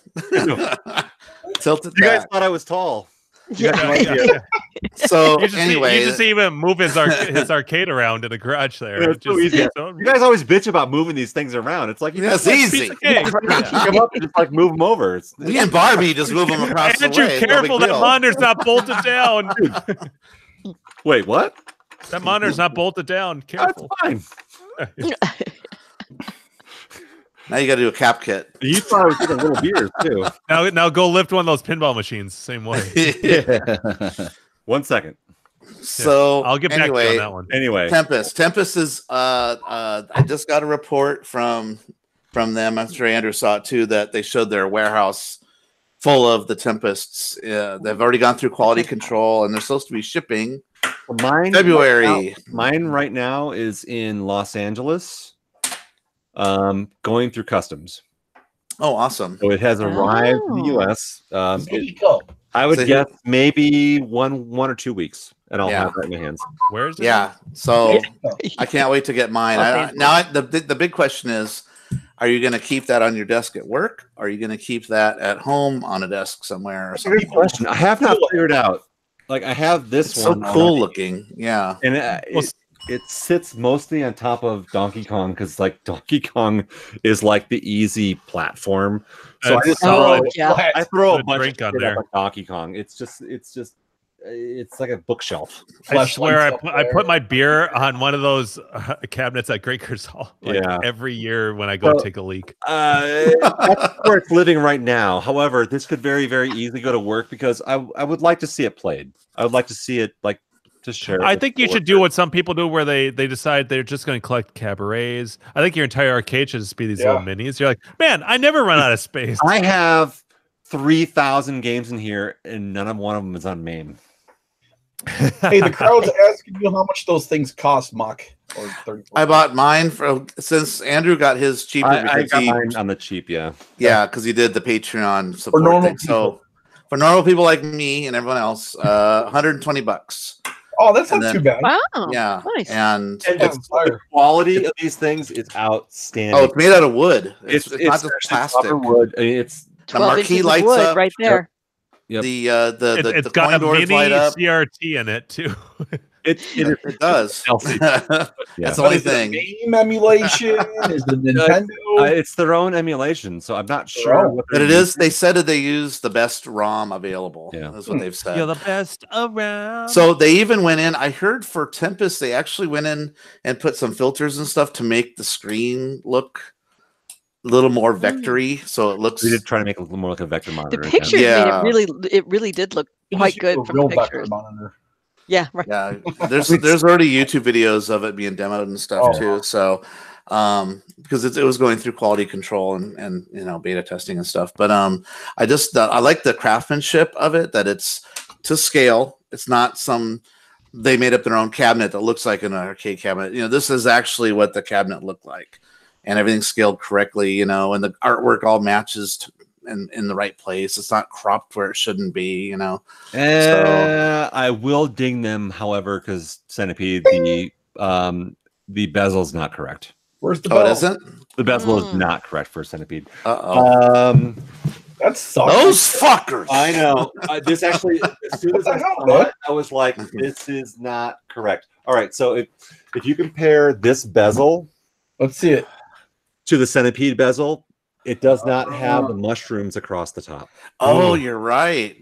Tilted. You guys thought I was tall. Yeah. So you anyway, just even move his arcade around in the garage there. Yeah, it's so easy. You guys always bitch about moving these things around. It's like it's easy. Come up and just like move them over. Me and Barbie just move them across the way. Andrew, careful! That monitor's not bolted down. Wait, what? That monitor's not bolted down. Careful. That's fine. Now you got to do a cap kit. You thought I was getting little beers too. Now go lift one of those pinball machines. Same way. Yeah. 1 second. So I'll get back to you on that one. Anyway, Tempest is. I just got a report from them. I'm sure Andrew saw it too. That they showed their warehouse full of the Tempests. They've already gone through quality control, and they're supposed to be shipping February. Mine right now is in Los Angeles, going through customs. Oh, awesome! So it has arrived in the U.S. I would guess maybe one or 2 weeks, and I'll have it in my hands. Where is it? Yeah, so I can't wait to get mine. The big question is, are you going to keep that on your desk at work? Or are you going to keep that at home on a desk somewhere? Or something? Good question. I have not figured out. Like I have this one. So cool looking. Yeah. And it sits mostly on top of Donkey Kong because like Donkey Kong is like the easy platform. So I throw a bunch of shit on there. Donkey Kong. It's like a bookshelf. I swear I put my beer on one of those cabinets at Great Hall every year when I go take a leak. That's where it's living right now. However, this could very, very easily go to work because I would like to see it played. I would like to see it like to share. I think you should do what some people do where they decide they're just going to collect cabarets. I think your entire arcade should just be these little minis. You're like, man, I never run out of space. I have 3,000 games in here and none of one of them is on MAME. Hey, the crowd's asking you how much those things cost, Mock. I bought mine since Andrew got his cheaper. I got mine on the cheap, yeah, because he did the Patreon support thing. So for normal people like me and everyone else, $120. Oh, that's not too bad. Wow. Yeah, nice. And the quality of these things is outstanding. Oh, it's made out of wood. It's not just plastic. Wood. I mean, it's the marquee lights up right there. Yep. It's got a mini CRT in it too. It does. That's the only thing. Game emulation is the Nintendo. It's their own emulation, so I'm not sure. But it is. They said that they use the best ROM available. Yeah, that's what they've said. You're the best around. So they even went in. I heard for Tempest, they actually went in and put some filters and stuff to make the screen look a little more vectory, so it looks. We did try to make it a little more like a vector monitor. The pictures made it really did look quite good from the pictures. Yeah, right. Yeah, there's already YouTube videos of it being demoed and stuff too. So, because it was going through quality control and beta testing and stuff. But I like the craftsmanship of it, that it's to scale. It's not they made up their own cabinet that looks like an arcade cabinet. This is actually what the cabinet looked like, and everything's scaled correctly. And the artwork all matches in the right place. It's not cropped where it shouldn't be, I will ding them, however, because Centipede, the bezel's not correct. Where's the bezel? It isn't? The bezel is not correct for Centipede. That sucks. Those fuckers. I know. This actually, as soon as I saw it, I was like, this is not correct. All right, so if you compare this bezel, let's see it, to the Centipede bezel, it does not have the mushrooms across the top. Oh, you're right.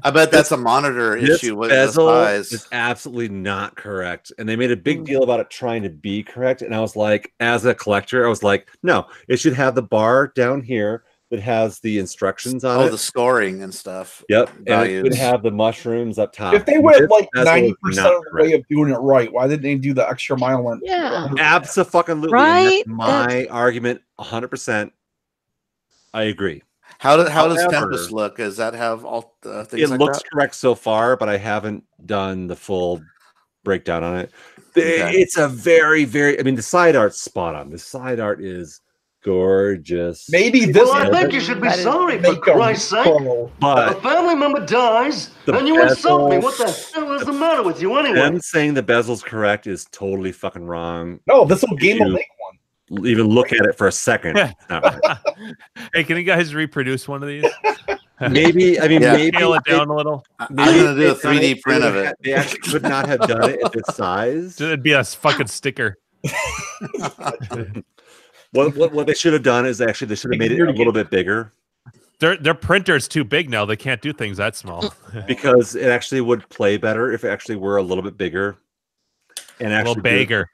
I bet that's a monitor issue with the size. Is absolutely not correct. And they made a big deal about it trying to be correct. And I was like, as a collector, I was like, no, it should have the bar down here that has the instructions on it. Oh, the scoring and stuff. Yep. And it would have the mushrooms up top. If they went like 90% of the way of doing it right, why didn't they do the extra mile? Yeah. Absolutely. Right. My argument, 100%. I agree. How does Tempest look? Does that have all the things? It looks correct so far, but I haven't done the full breakdown on it. It's a very, very. I mean, the side art's spot on. The side art is gorgeous. Maybe this. Well, I think you should be sorry, for Christ's sake. But a family member dies, and you insult me. What the hell is the matter with you anyway? Them saying the bezel's correct is totally fucking wrong. No, this whole game will make one. Even look at it for a second. Hey, can you guys reproduce one of these? Maybe. I mean, maybe scale it down a little. I'm gonna do a 3D print of it. They actually could not have done it at this size. It'd be a fucking sticker. What they should have done is actually they should have made it a little bit bigger. Their printer's too big now. They can't do things that small. Because it actually would play better if it actually were a little bit bigger. And actually a little bigger.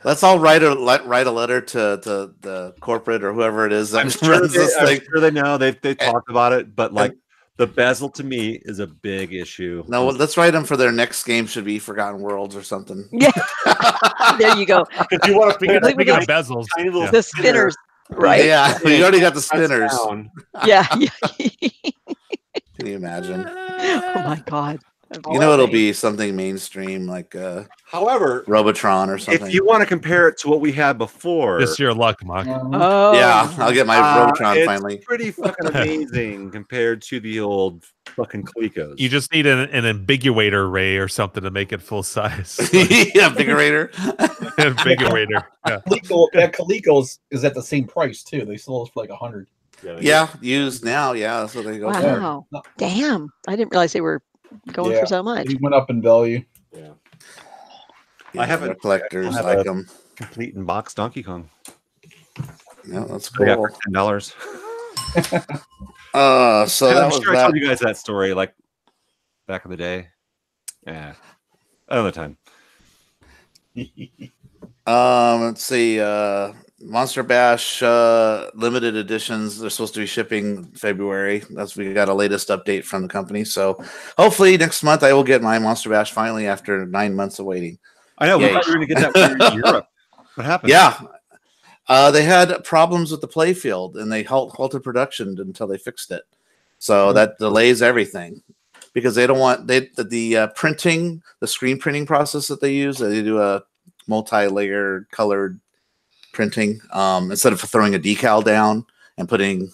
Let's all write a letter to the corporate or whoever it is that runs this thing. I'm sure they know. They've talked about it, but like the bezel to me is a big issue. No, let's write them for their next game. Should be Forgotten Worlds or something. Yeah, there you go. If you want to Speaking of bezels, the spinners, right? Yeah, you already got the spinners. Yeah. Can you imagine? Oh my God. You know, it'll be something mainstream like however, Robotron or something. If you want to compare it to what we had before, this your luck, Mark. Oh. Yeah, I'll get my Robotron it's finally. Pretty fucking amazing compared to the old fucking Colecos. You just need an ambiguator ray or something to make it full size. Yeah, ambiguator. Ambiguator. Yeah. Coleco's is at the same price too. They sell those for like $100. Yeah, used now. Yeah, that's what they go Wow. for. Damn. I didn't realize they were going for so much. He went up in value. Yeah. I haven't collectors like them. Complete in box Donkey Kong. Yeah, that's I got cool. for $10. So I'm that was sure I told you guys that story like back in the day. Yeah, another time. Let's see. Monster Bash limited editions. They're supposed to be shipping February. We got a latest update from the company. So hopefully next month I will get my Monster Bash finally after 9 months of waiting. I know. We thought you were going to get that for Europe. What happened? Yeah. They had problems with the playfield and they halted production until they fixed it. So that delays everything because they don't want the printing, the screen printing process that they use. They do a multi-layer colored printing instead of throwing a decal down and putting,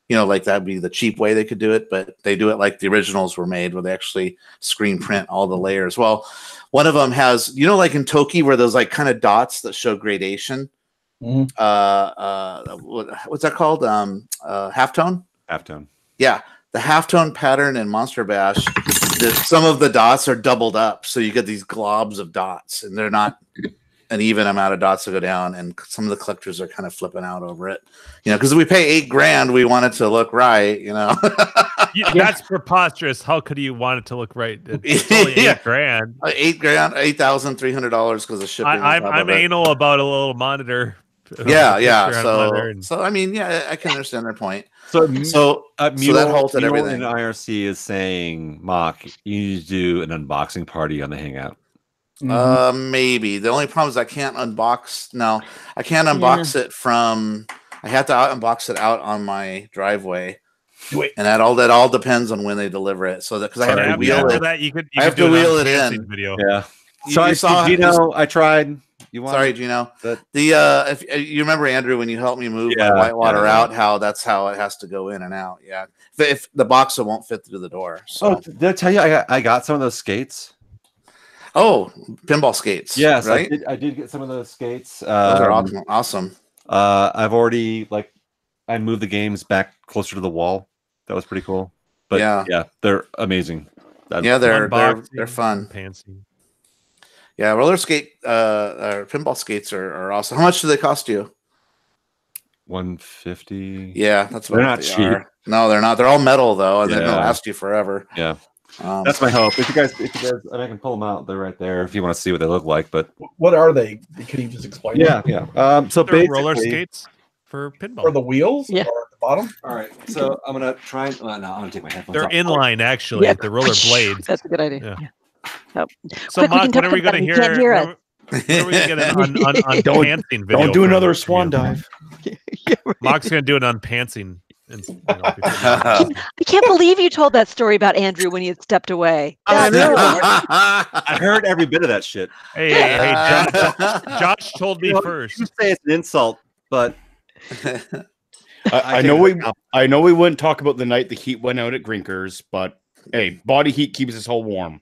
like that'd be the cheap way they could do it, but they do it like the originals were made where they actually screen print all the layers. Well, one of them has, like in Toki where those like kind of dots that show gradation. What's that called? Halftone? Halftone. Yeah. The halftone pattern in Monster Bash, some of the dots are doubled up. So you get these globs of dots and they're not an even amount of dots to go down, and some of the collectors are kind of flipping out over it, because we pay $8,000, we want it to look right, That's preposterous. How could you want it to look right? It's only $8,000. $8,300 because of shipping. I'm anal about a little monitor. Yeah. So I mean, yeah, I can understand their point. So that halted everything. In IRC is saying, Mock, you need to do an unboxing party on the Hangout. Maybe. The only problem is I can't unbox. No, I can't unbox it from. I have to unbox it out on my driveway, and that all depends on when they deliver it. So because I have to wheel it. I have to wheel it in. Video. Yeah. So I saw Gino. I tried. Sorry, Gino. If you remember Andrew when you helped me move my whitewater out, that's how it has to go in and out. Yeah. If the box won't fit through the door. So. Oh, did I tell you I got some of those skates? Oh, pinball skates. Yes, right. I did get some of those skates. Those are awesome. I've already I moved the games back closer to the wall. That was pretty cool. But yeah, they're amazing. They're fun. Pantsy. Yeah, roller skate or pinball skates are awesome. How much do they cost you? $150. Yeah, that's what they're not cheap. No, they're not. They're all metal though, and they're gonna last you forever. Yeah. That's my hope. If you guys, I can pull them out. They're right there if you want to see what they look like. But what are they? Can you just explain? Yeah. So they're roller skates for pinball. For the wheels? Yeah. Or at the bottom? All right. So I'm gonna try. No, I'm gonna take my headphones They're off. inline actually. Yeah. The roller blades. That's a good idea. Yeah. So, So, Mark, when are we going to hear? When are we going to get an unpantsing video? Don't do another swan dive. Mark's going to do an unpantsing. I can't believe you told that story about Andrew when he had stepped away. I know. I heard every bit of that shit. Hey, Josh told me first. You say it's an insult, but I know we wouldn't talk about the night the heat went out at Grinkers, but hey, body heat keeps us all warm.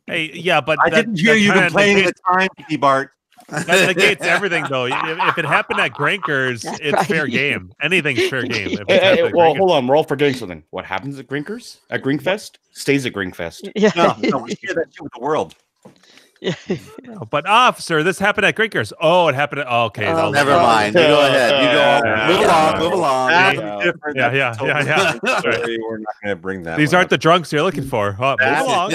Hey, yeah, but I didn't hear you complaining at the time, Bart. That negates everything, though. If it happened at Grinkers, it's fair game. Anything's fair game. Well, hold on. We're all forgetting something. What happens at Grinkers? At Grinkfest? Stays at Grinkfest. Yeah. No, we share that shit with the world. But officer, this happened at Great Gears. Oh, it happened at okay. Never mind. You go ahead. You go move along. Yeah. Sorry, we're not going to bring that. These aren't the drunks you're looking for. Move along.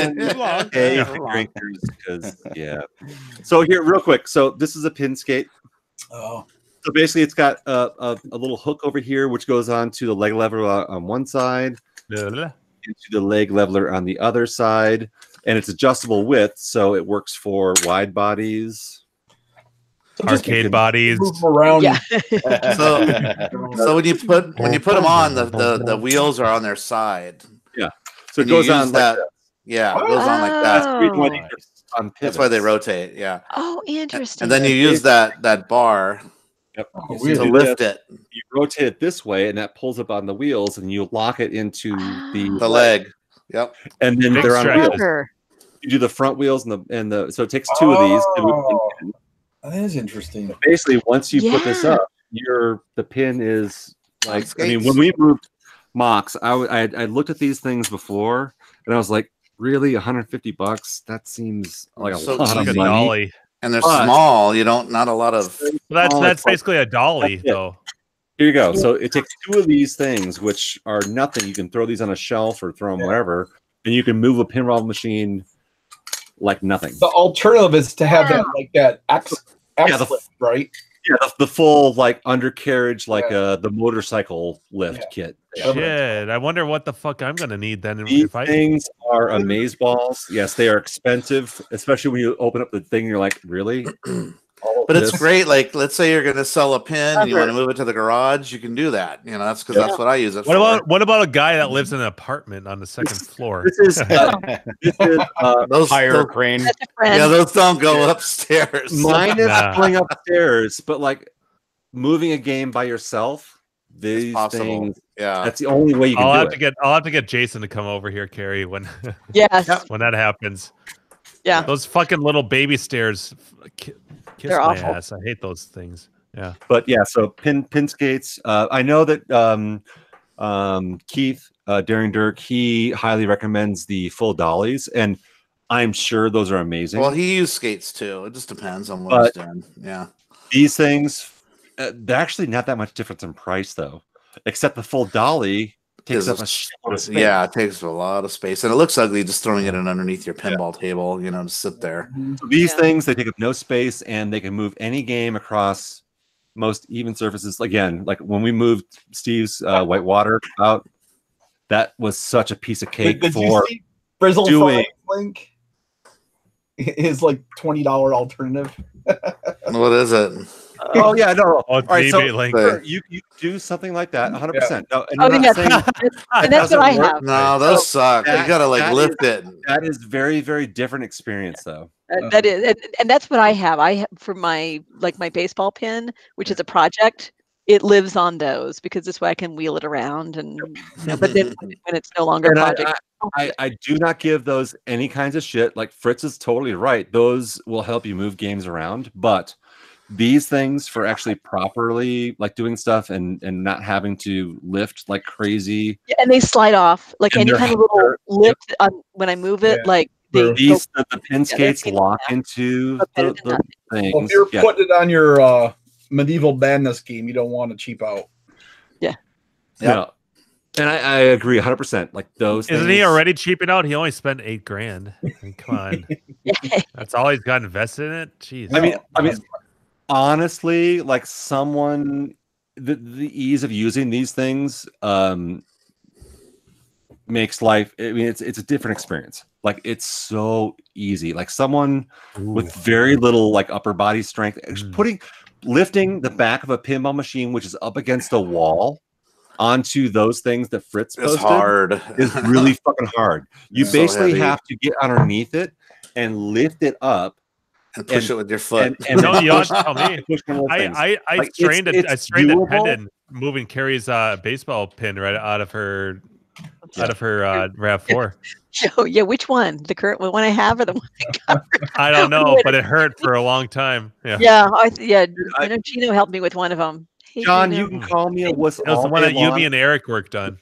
So here, real quick. So this is a pin skate. Oh. So basically, it's got a little hook over here, which goes on to the leg leveler on one side, into the leg leveler on the other side, and it's adjustable width, so it works for wide bodies, arcade bodies. Move around. Yeah. So when you put them on, the wheels are on their side. Yeah. So it goes on that. Yeah, it goes on like that. That's why they rotate. Yeah. Oh, interesting. And then you use that bar. Yep. To lift it. You rotate it this way, and that pulls up on the wheels, and you lock it into the leg. Yep. And then they're on wheels. You do the front wheels and the so it takes two of these to move. That is interesting. Basically, once you put this up, the pin is like. I mean, when we moved Mox, I looked at these things before, and I was like, really, $150? That seems like a lot of money. Dolly. And they're small. You don't not a lot of. That's basically a dolly, though. Here you go. So it takes two of these things, which are nothing. You can throw these on a shelf or throw them wherever, and you can move a pinball machine like nothing. The alternative is to have that X lift, right? Yeah, the full like undercarriage, like the motorcycle lift kit. Shit, I wonder what the fuck I'm gonna need then. These things are amazeballs. Yes, they are expensive, especially when you open up the thing. You're like, really? But it's great. Like, let's say you're going to sell a pin and you want to move it to the garage, you can do that. You know, that's because that's what I use it for. What about a guy that lives in an apartment on the second floor? This is those higher crane. Yeah, those don't go upstairs. Mine is going upstairs, but like moving a game by yourself, these things. Yeah, that's the only way you can do it. I'll have to get Jason to come over here, Carrie, when when that happens. Yeah, those fucking little baby stairs. Kiss They're my awful. ass. I hate those things. Yeah. But yeah, so pin skates. I know that Keith, Daring Dirk, he highly recommends the full dollies, and I'm sure those are amazing. Well, he used skates too. It just depends on what he's doing. Yeah. These things, they're actually not that much difference in price, though, except the full dolly takes up a shitload of space. Yeah, it takes a lot of space, and it looks ugly just throwing it in underneath your pinball table. You know, to sit there. So these things, they take up no space, and they can move any game across most even surfaces. Again, like when we moved Steve's Whitewater out, that was such a piece of cake Did for you see Frizzle doing. Link is like $20 alternative. What is it? Oh yeah, no. All right, so Link. you do something like that, 100%. No, and and that's what I have. No, those suck. You gotta lift it. That is very, very different experience, though. That is, and that's what I have. I have for my baseball pin, which is a project. It lives on those because this way I can wheel it around, and but then when it's no longer a project. I do not give those any kinds of shit. Like Fritz is totally right. Those will help you move games around, but these things for actually properly like doing stuff and not having to lift like crazy. Yeah, and they slide off like any kind of little lift when I move it. Like the pin skates lock into the things. Well, if you're putting it on your Medieval Madness game, you don't want to cheap out. Yeah. Yeah. And I agree 100%. Like those Isn't he already cheaping out? He only spent $8,000. I mean, come on. That's all he's got invested in it? Jeez. I mean honestly, like the ease of using these things makes life, I mean, it's a different experience. Like it's so easy. Like someone with very little like upper body strength, lifting the back of a pinball machine, which is up against a wall, onto those things that Fritz posted is really fucking hard. You basically have to get underneath it and lift it up and push it with your foot. And no, you ought to tell me. I strained a tendon moving Carrie's baseball pin right out of her RAV4. Oh yeah, which one? The current one I have, or the one I got? I don't know, but it hurt for a long time. Yeah. I know Gino helped me with one of them. Hey, John, Gino. you can call me a wuss. It was the one that Yubi and Eric worked on.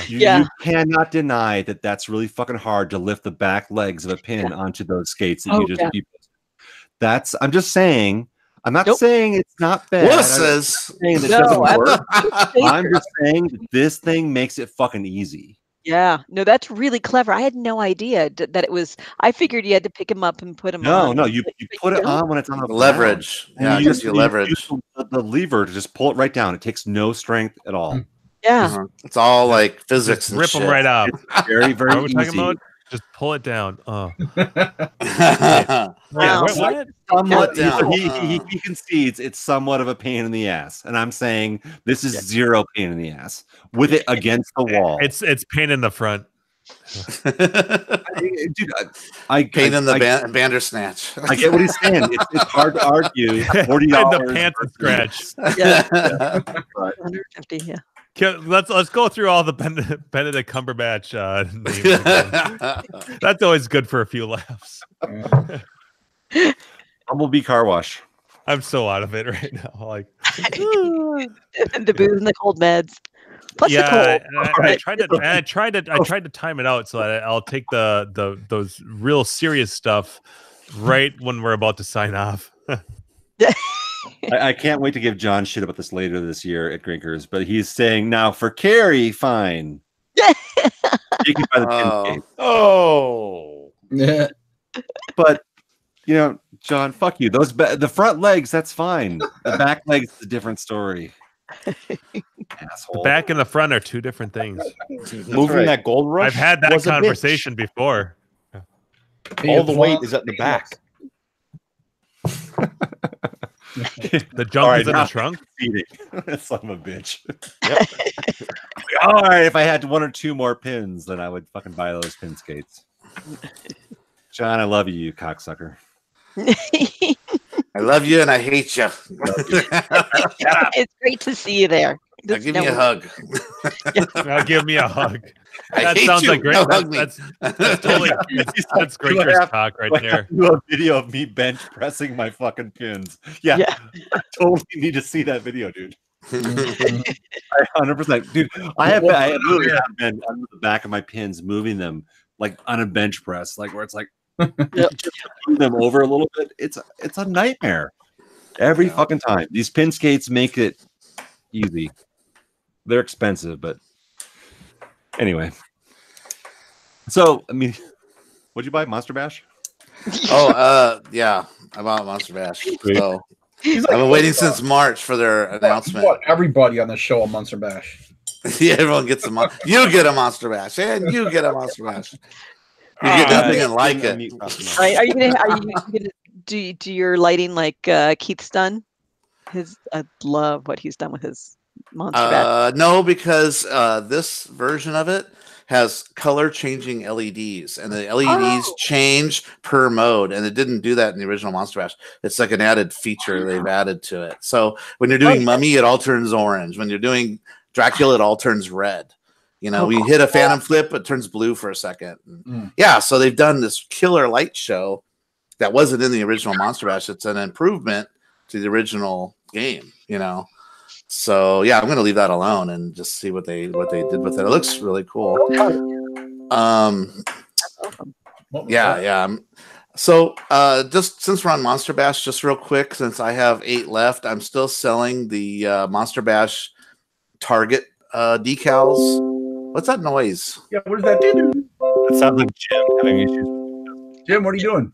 You cannot deny that that's really fucking hard to lift the back legs of a pin onto those skates that you just. I'm just saying. I'm not saying it's not bad. Wusses. I'm saying it doesn't work. I'm just saying that this thing makes it fucking easy. Yeah, no, that's really clever. I had no idea that it was. I figured you had to pick him up and put him on. No, you put it on when it's on the leverage. Ground. Yeah, you leverage use the lever to just pull it right down. It takes no strength at all. Yeah, it's all like physics. And Rip them right out. Very, very What are we talking easy. about? Just pull it down. Oh. Somewhat, he concedes it's somewhat of a pain in the ass, and I'm saying this is zero pain in the ass with it against the wall. It's pain in the front. Dude, pain in the Bandersnatch. I get what he's saying. It's hard to argue. $40 the pants and scratch. Yeah, 150. Yeah. Let's go through all the Benedict Cumberbatch names. That's always good for a few laughs. Bumblebee Car Wash. I'm so out of it right now. Like the booze and the cold meds. Plus yeah, the cold. I tried to time it out so that I'll take those real serious stuff right when we're about to sign off. I can't wait to give John shit about this later this year at Grinkers, but he's saying now for Carrie, fine. Yeah. But John, fuck you. The front legs, that's fine. The back legs is a different story. Asshole. The back and the front are two different things. Moving that gold rush. I've had that conversation before. All the weight is at the back. The junk is in the trunk. Son of a bitch. Yep. All right, if I had one or two more pins, then I would fucking buy those pin skates. John, I love you cocksucker. I love you and I hate you. It's great to see you there. Now give me a hug. Now give me a hug. I That hate sounds you. like great. No, That's totally that's great talk right there. Do a video of me bench pressing my fucking pins. Yeah. I totally need to see that video, dude. I 100%, dude. I literally have been under the back of my pins, moving them like on a bench press, like where it's like just move them over a little bit. It's a nightmare every fucking time. These pin skates make it easy. They're expensive, but anyway. So I mean, what'd you buy? Monster Bash? Yeah, I bought Monster Bash. So I've been waiting since March for their announcement. Everybody on the show a Monster Bash. Yeah, everyone gets a monster. You get a Monster Bash, and you get a Monster Bash. You get nothing and like it. Are you gonna do your lighting like Keith's done? I love what he's done with his Monster Bash. No, because this version of it has color changing LEDs, and the LEDs change per mode, and it didn't do that in the original Monster Bash. It's like an added feature they've added to it. So when you're doing Mummy, it all turns orange. When you're doing Dracula, it all turns red. We hit a Phantom Flip, it turns blue for a second. Yeah, so they've done this killer light show that wasn't in the original Monster Bash. It's an improvement to the original game, So yeah, I'm going to leave that alone and just see what they did with it. It looks really cool. Yeah. So just since we're on Monster Bash, just real quick, since I have 8 left, I'm still selling the Monster Bash Target decals. What's that noise? Yeah, what does that do? It sounds like Jim having issues. Jim, what are you doing?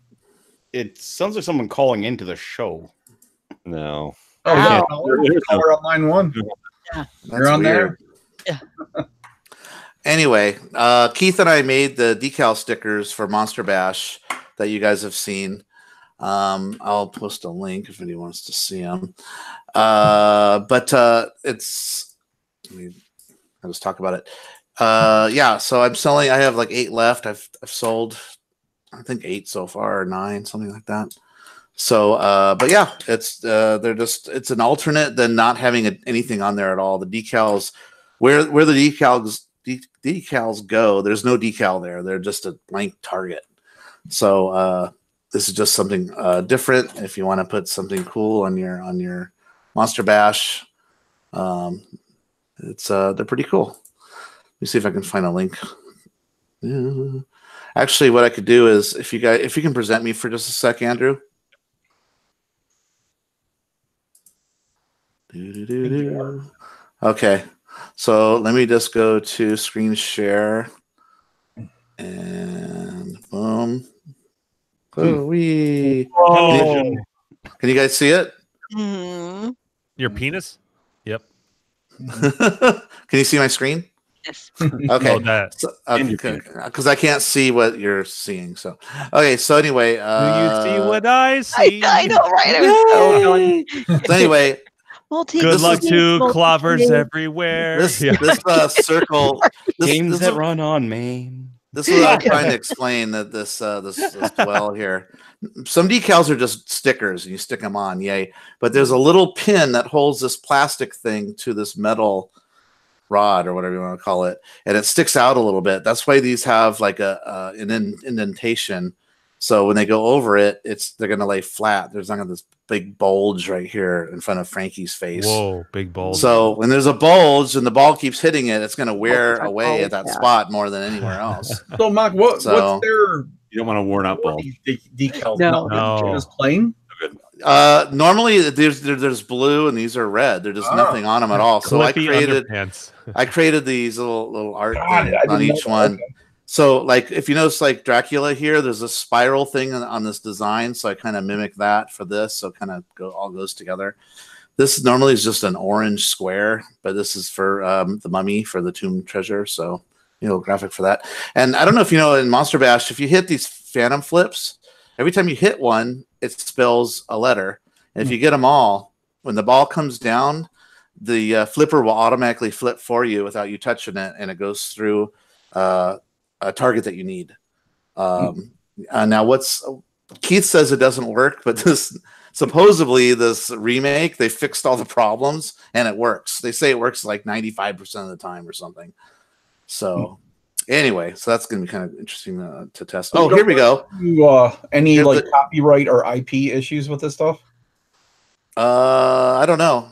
It sounds like someone calling into the show. No. Oh, yeah. Caller on line 1. Yeah. You're on weird. There. Yeah. Anyway, Keith and I made the decal stickers for Monster Bash that you guys have seen. I'll post a link if anyone wants to see them. But it's. I'll just talk about it. Yeah, so I'm selling. I have like 8 left. I've sold, I think 8 so far, or 9, something like that. So, but yeah, it's an alternate than not having anything on there at all. The decals, where the decals go, there's no decal there. They're just a blank target. So this is just something different. If you want to put something cool on your Monster Bash, they're pretty cool. Let me see if I can find a link. Actually, what I could do is if you can present me for just a sec, Andrew. Okay, so let me just go to screen share, and boom. Oh, can you guys see it? Your penis? Yep. Can you see my screen? Yes. Okay. Because I can't see what you're seeing. So, okay. So anyway, do you see what I see? I know, right? I was so anyway, good luck to clovers everywhere. This circle, games that run on Maine. This is what I'm trying to explain. That this dwell here. Some decals are just stickers, and you stick them on, yay! But there's a little pin that holds this plastic thing to this metal rod or whatever you want to call it, and it sticks out a little bit. That's why these have like an indentation. So when they go over it, they're going to lay flat. There's not this big bulge right here in front of Frankie's face. Whoa, big bulge. So when there's a bulge and the ball keeps hitting it, it's going to wear away at that spot more than anywhere else. So, Mark, what's their? You don't want a worn out bulb. Decals. No. Just plain. Normally there's blue and these are red. There's just nothing on them at all. So I created these little art things on each one. Okay. So like if you notice like Dracula here, there's a spiral thing on this design. So I kind of mimic that for this. So kind of all goes together. This normally is just an orange square, but this is for the mummy for the tomb treasure. So graphic for that. And I don't know if you know in Monster Bash, if you hit these phantom flips, every time you hit one, it spells a letter. And if you get them all, when the ball comes down, the flipper will automatically flip for you without you touching it, and it goes through a target that you need. Now, Keith says it doesn't work, but supposedly this remake, they fixed all the problems and it works. They say it works like 95% of the time or something. So anyway, so that's going to be kind of interesting to test. Oh, here we go. Any copyright or IP issues with this stuff? I don't know.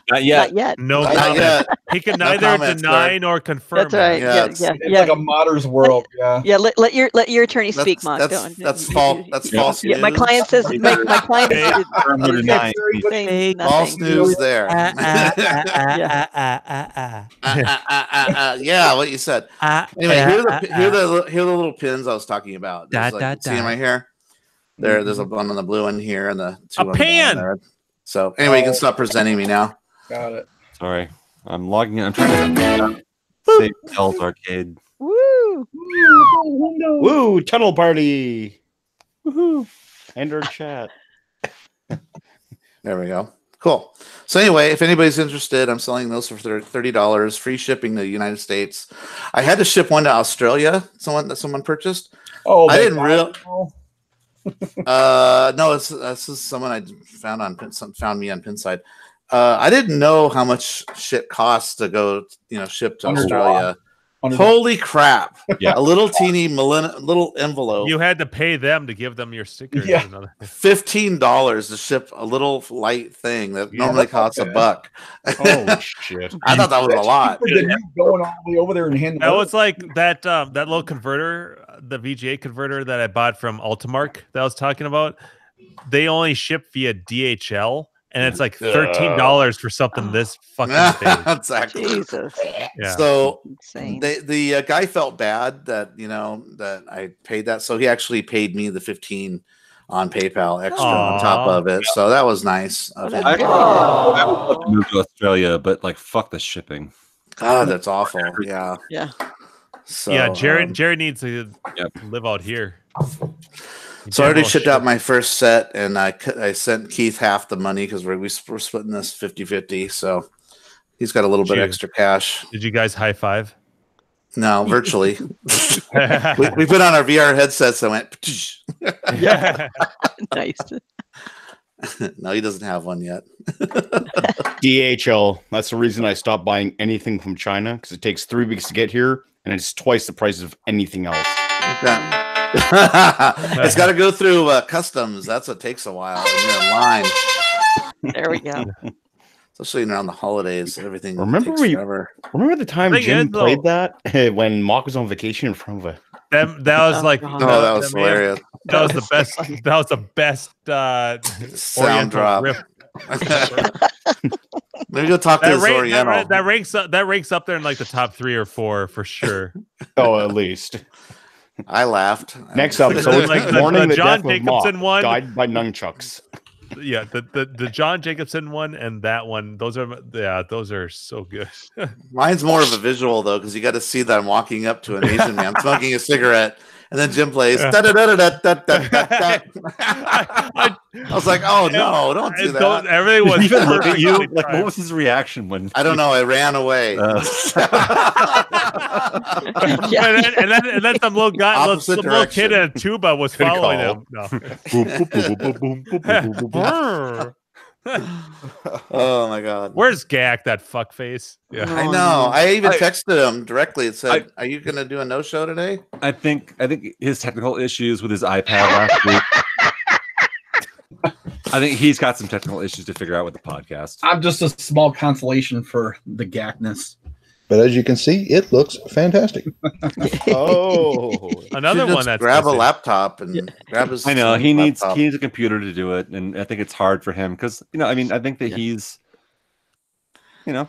Not yet. No, not yet. He can neither deny nor confirm. That's right. Yeah, it's like a modder's world. Yeah. Let your attorney speak, Mark. That's false. That's false news. My client says. My client says false news there. Yeah, what you said. Anyway, here are the little pins I was talking about. See them right here. There's a one on the blue one here and the two on pan. The so anyway, you can stop presenting me now. Got it. Sorry, I'm logging in. I'm trying to save Tell's Arcade. Woo! Woo! Tunnel party. Woohoo! End our chat. There we go. Cool. So anyway, if anybody's interested, I'm selling those for $30, free shipping to the United States. I had to ship one to Australia. Someone purchased. Oh, I didn't realize. No, this is someone I found me on Pinside. I didn't know how much shit costs to go, ship to Australia. Holy crap! Yeah, a little teeny little envelope. You had to pay them to give them your stickers. Yeah, $15 to ship a little light thing that normally costs $1. Oh shit! I thought that was a lot. Going all the way over there and handing. That was like that little converter, the VGA converter that I bought from Ultimark that I was talking about. They only ship via DHL. And it's like $13 for something this fucking big. Exactly. Jesus. Yeah. So the guy felt bad that that I paid that, so he actually paid me the $15 on PayPal extra on top of it. So that was nice. I would love to move to Australia, but fuck the shipping. God, that's awful. Yeah. Yeah. So yeah, Jared needs to live out here. So I already shipped out my first set, and I sent Keith half the money because we're splitting this 50-50. So he's got a little bit extra cash. Did you guys high five? No, virtually. we put on our VR headsets and went. Yeah, nice. No, he doesn't have one yet. DHL. That's the reason I stopped buying anything from China, because it takes 3 weeks to get here, and it's twice the price of anything else. Okay. It's got to go through customs. That's what takes a while. You're in line. There we go. Especially around the holidays, everything. Remember the time Jim played that when Mock was on vacation in front of a. That was like that was hilarious. That was the best. That was the best sound drop. riff Maybe go talk to his That Oriental. That ranks up there in like the top 3 or 4 for sure. Oh, at least. I laughed. Next episode, Like Mourning the John Death of Jacobson Mock, one died by nunchucks. Yeah, the John Jacobson one and that one, those are so good. Mine's more of a visual though, because you got to see that I'm walking up to an Asian man smoking a cigarette, and then Jim plays. Yeah. I was like, "Oh no, don't do that!" Everything was even look at you. perfectly Like, timed. what was his reaction when? I don't know. I ran away. And then some little guy, some little kid in a tuba was Good following call. him. No. Oh my god. Where's Gak, that fuckface? Yeah. I know. I even texted him directly and said, "Are you going to do a no show today?" I think his technical issues with his iPad last week. I think he's got some technical issues to figure out with the podcast. I'm just a small consolation for the gackness. But as you can see, it looks fantastic. Another one that's grab missing. a laptop and grab his. I know he needs laptop. a computer to do it, and I think it's hard for him because I think that he's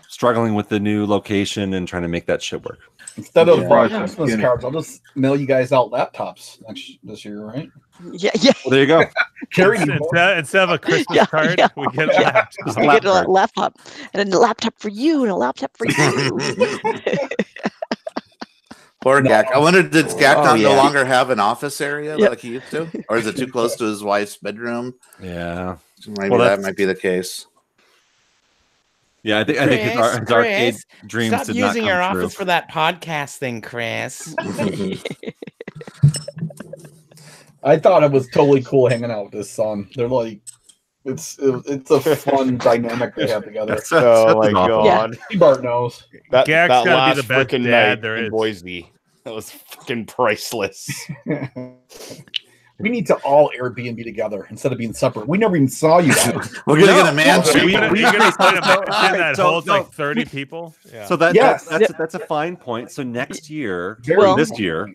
struggling with the new location and trying to make that shit work. Instead of Christmas cards, I'll just mail you guys out laptops this year, right? Yeah. Well, there you go. Carry instead of a Christmas card, we get a laptop. We get a laptop, and a laptop for you, and a laptop for you. Poor Gak. I wonder, did Gak no longer have an office area like he used to, or is it too close to his wife's bedroom? Yeah, maybe that might be the case. Yeah, I think his arcade dreams stop did not using come your true. office for that podcast thing, Chris. I thought it was totally cool hanging out with his son. They're like, it's a fun dynamic they have together. Oh my god, Bart knows. That Gak's gotta last be the best frickin' dad night there in is. Boise, that was fucking priceless. We need to all Airbnb together instead of being separate. We never even saw you guys. We're gonna get a mansion. You're gonna find a mansion that So- holds like 30 people. Yeah. So Yes. that's a fine point. So next year, Very this good. year,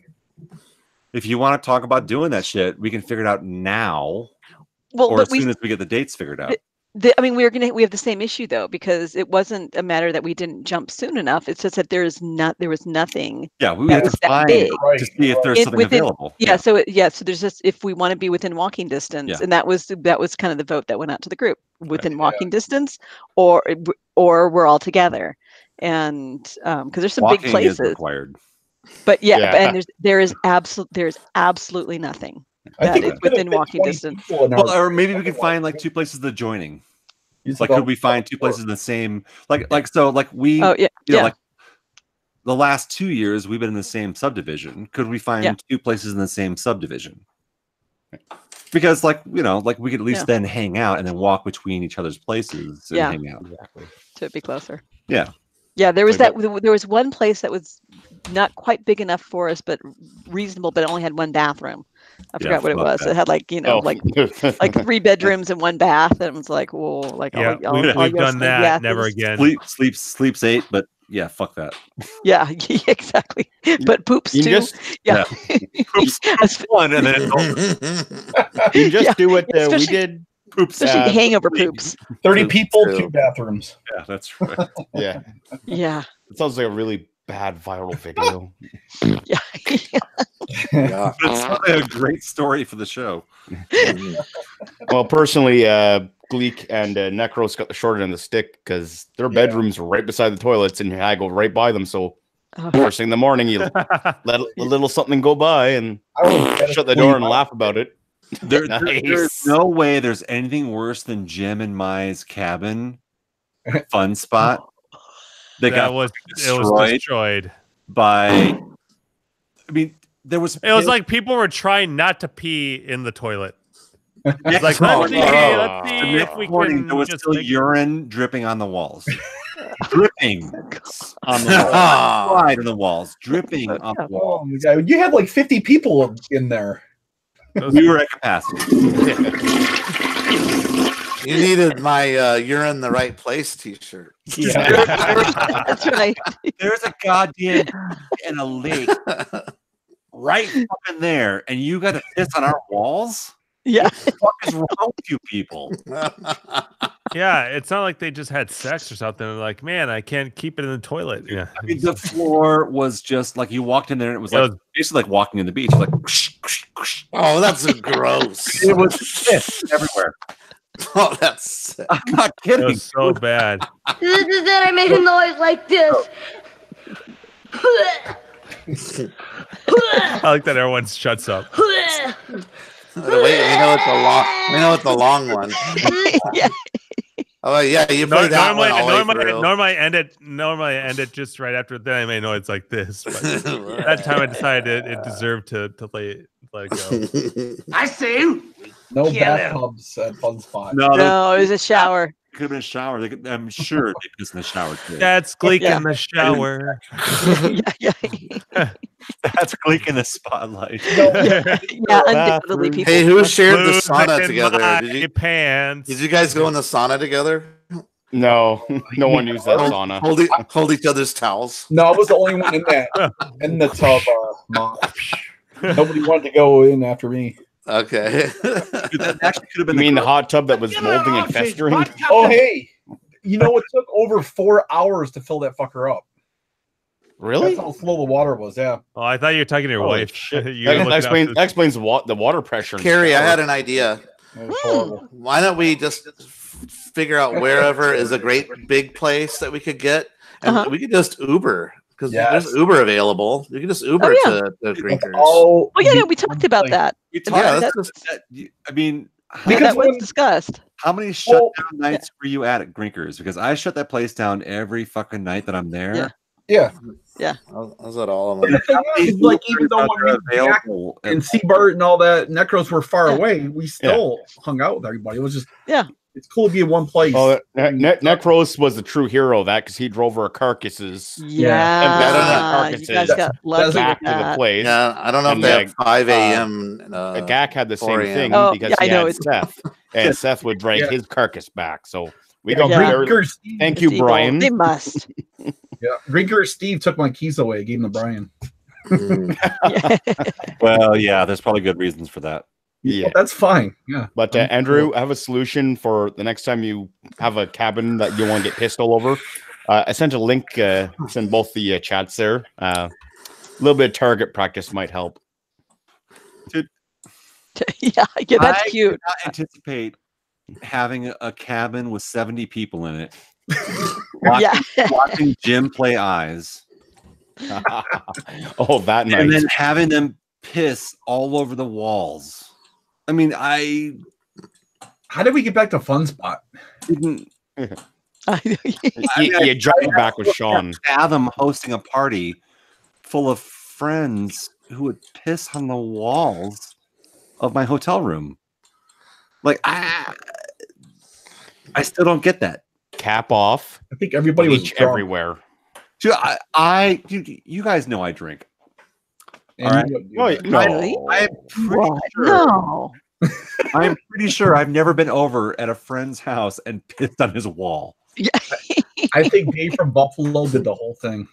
if you want to talk about doing that shit, we can figure it out now, Well, or but as soon as we get the dates figured out. we have the same issue though, because it wasn't a matter that we didn't jump soon enough. It's just that there was nothing. Yeah, we that have was to that find big. to see if there's something available. So there's just, if we want to be within walking distance, Yeah. and that was kind of the vote that went out to the group, within walking distance, or we're all together, and because there's some Walking big places is required. but and there's absolutely nothing that is within walking distance. Well, or maybe we could find like two places that joining. Like, could we find two places in the same like we? Oh, yeah, like the last 2 years we've been in the same subdivision. Could we find two places in the same subdivision? Because we could at least then hang out and then walk between each other's places and hang out. Exactly. To be closer. Yeah. Yeah, there was there was one place that was not quite big enough for us, but reasonable, but it only had one bathroom. I forgot what it was. It had like 3 bedrooms and 1 bath, and it was like, well, like we've done that. Never again. Sleeps 8, but yeah, fuck that. Yeah, exactly. But poops You too. just- Poops one, and then you just do what we did. Poops, especially hangover poops. 30 people, 2 bathrooms. Yeah, that's right. Yeah. Yeah. It sounds like a really bad viral video. Yeah. It's really a great story for the show. Well, personally, Gleek and Necros got the short end of the stick because their bedrooms were right beside the toilets, and I go right by them. So first thing in the morning, you let a little something go by and shut the door and laugh about it. There's no way there's anything worse than Jim and Mai's cabin fun spot. It was destroyed by. I mean, it was like people were trying not to pee in the toilet. It's like, let's see if we can. There was still urine dripping on the walls. Dripping on the walls. Slide on the walls. Dripping on the walls. Oh, you had like 50 people in there. We were at capacity. You needed my "You're in the Right Place" T-shirt. Yeah. That's right. There's a goddamn and a lake right fucking there, and you got to piss on our walls. Yeah. What the fuck is wrong with you people? Yeah, it's not like they just had sex or something. They're like, man, I can't keep it in the toilet. Yeah, I mean, the floor was just like you walked in there and it was like basically like walking in the beach. Like, oh, that's gross. It was piss everywhere. Oh, that's. I'm not kidding. It was so bad. This is it. I made a noise like this. I like that everyone shuts up. Wait, we know it's the long one. Yeah. Oh yeah, you play that one all the way through. Normally I end it just right after that. I may know it's like this, but that time I decided it deserved to let it go. I see. No bathtubs at Fun Spot. No, it was a shower. Could have been a shower. I'm sure they pissed in the shower too. That's Gleek in the shower. That's Gleek in the spotlight. Undoubtedly people. Hey, who shared the sauna together? Did you guys go in the sauna together? No, no one used that sauna. Hold each other's towels. No, I was the only one in the tub. Nobody wanted to go in after me. Okay. That actually could have been. You mean the hot tub that was molding and festering? Oh, hey. You know, it took over 4 hours to fill that fucker up. Really? That's how slow the water was, yeah. Oh, I thought you were talking to your wife. That explains the water pressure. Carrie, I had an idea. Why don't we just figure out wherever is a great big place that we could get, and we could just Uber. Because there's Uber available. You can just Uber to Drinkers. Oh, yeah, we talked about that. I mean, that was discussed. How many shutdown nights were you at Grinkers? Because I shut that place down every fucking night that I'm there. Yeah. I was at all of them. The thing is, like, even though when we and Seabart and all that Necros were far away, we still hung out with everybody. It was just it's cool to be in one place. Oh, Necros was the true hero of that because he drove our carcasses. Yeah, you guys got lucky back with to the that. place. Yeah, I don't know if they have 5 a.m. Gak had the same thing because I he know had Seth, and Seth would drag his carcass back. So we got Thank you, Steve, Brian. They must. Yeah, Drinker Steve took my keys away, gave them to Brian. Well, yeah, there's probably good reasons for that. Yeah, that's fine. Yeah, but Andrew, I have a solution for the next time you have a cabin that you want to get pissed all over. I sent a link. Send both the chats there. A little bit of target practice might help. Yeah, that's cute. I did not anticipate having a cabin with 70 people in it. Watching Jim play eyes. Oh, that night. And then having them piss all over the walls. I mean, how did we get back to Fun Spot? You jumped back with Sean. Fathom hosting a party full of friends who would piss on the walls of my hotel room. Like, I still don't get that. Cap off. I think everybody was everywhere. Dude, you guys know I drink. All right. No. I'm pretty sure I've never been over at a friend's house and pissed on his wall. Yeah. I think Dave from Buffalo did the whole thing.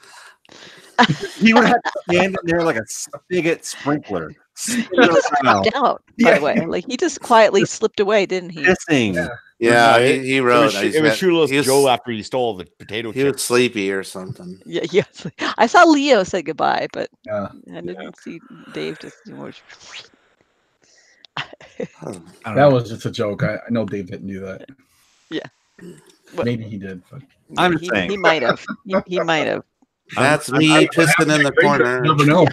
He would have to stand in there like a spigot sprinkler. He just slipped out, by the way. Like, he just quietly slipped away, didn't he? Pissing. Yeah, he wrote. It was Shoeless Joe after he stole the potato chips. He was sleepy or something. Yeah. I saw Leo say goodbye, but I didn't see Dave just That was just a joke. I know Dave didn't do that. Yeah. Maybe he did. But I'm just saying. He might have. He might have. That's me pissing in the corner. Never know.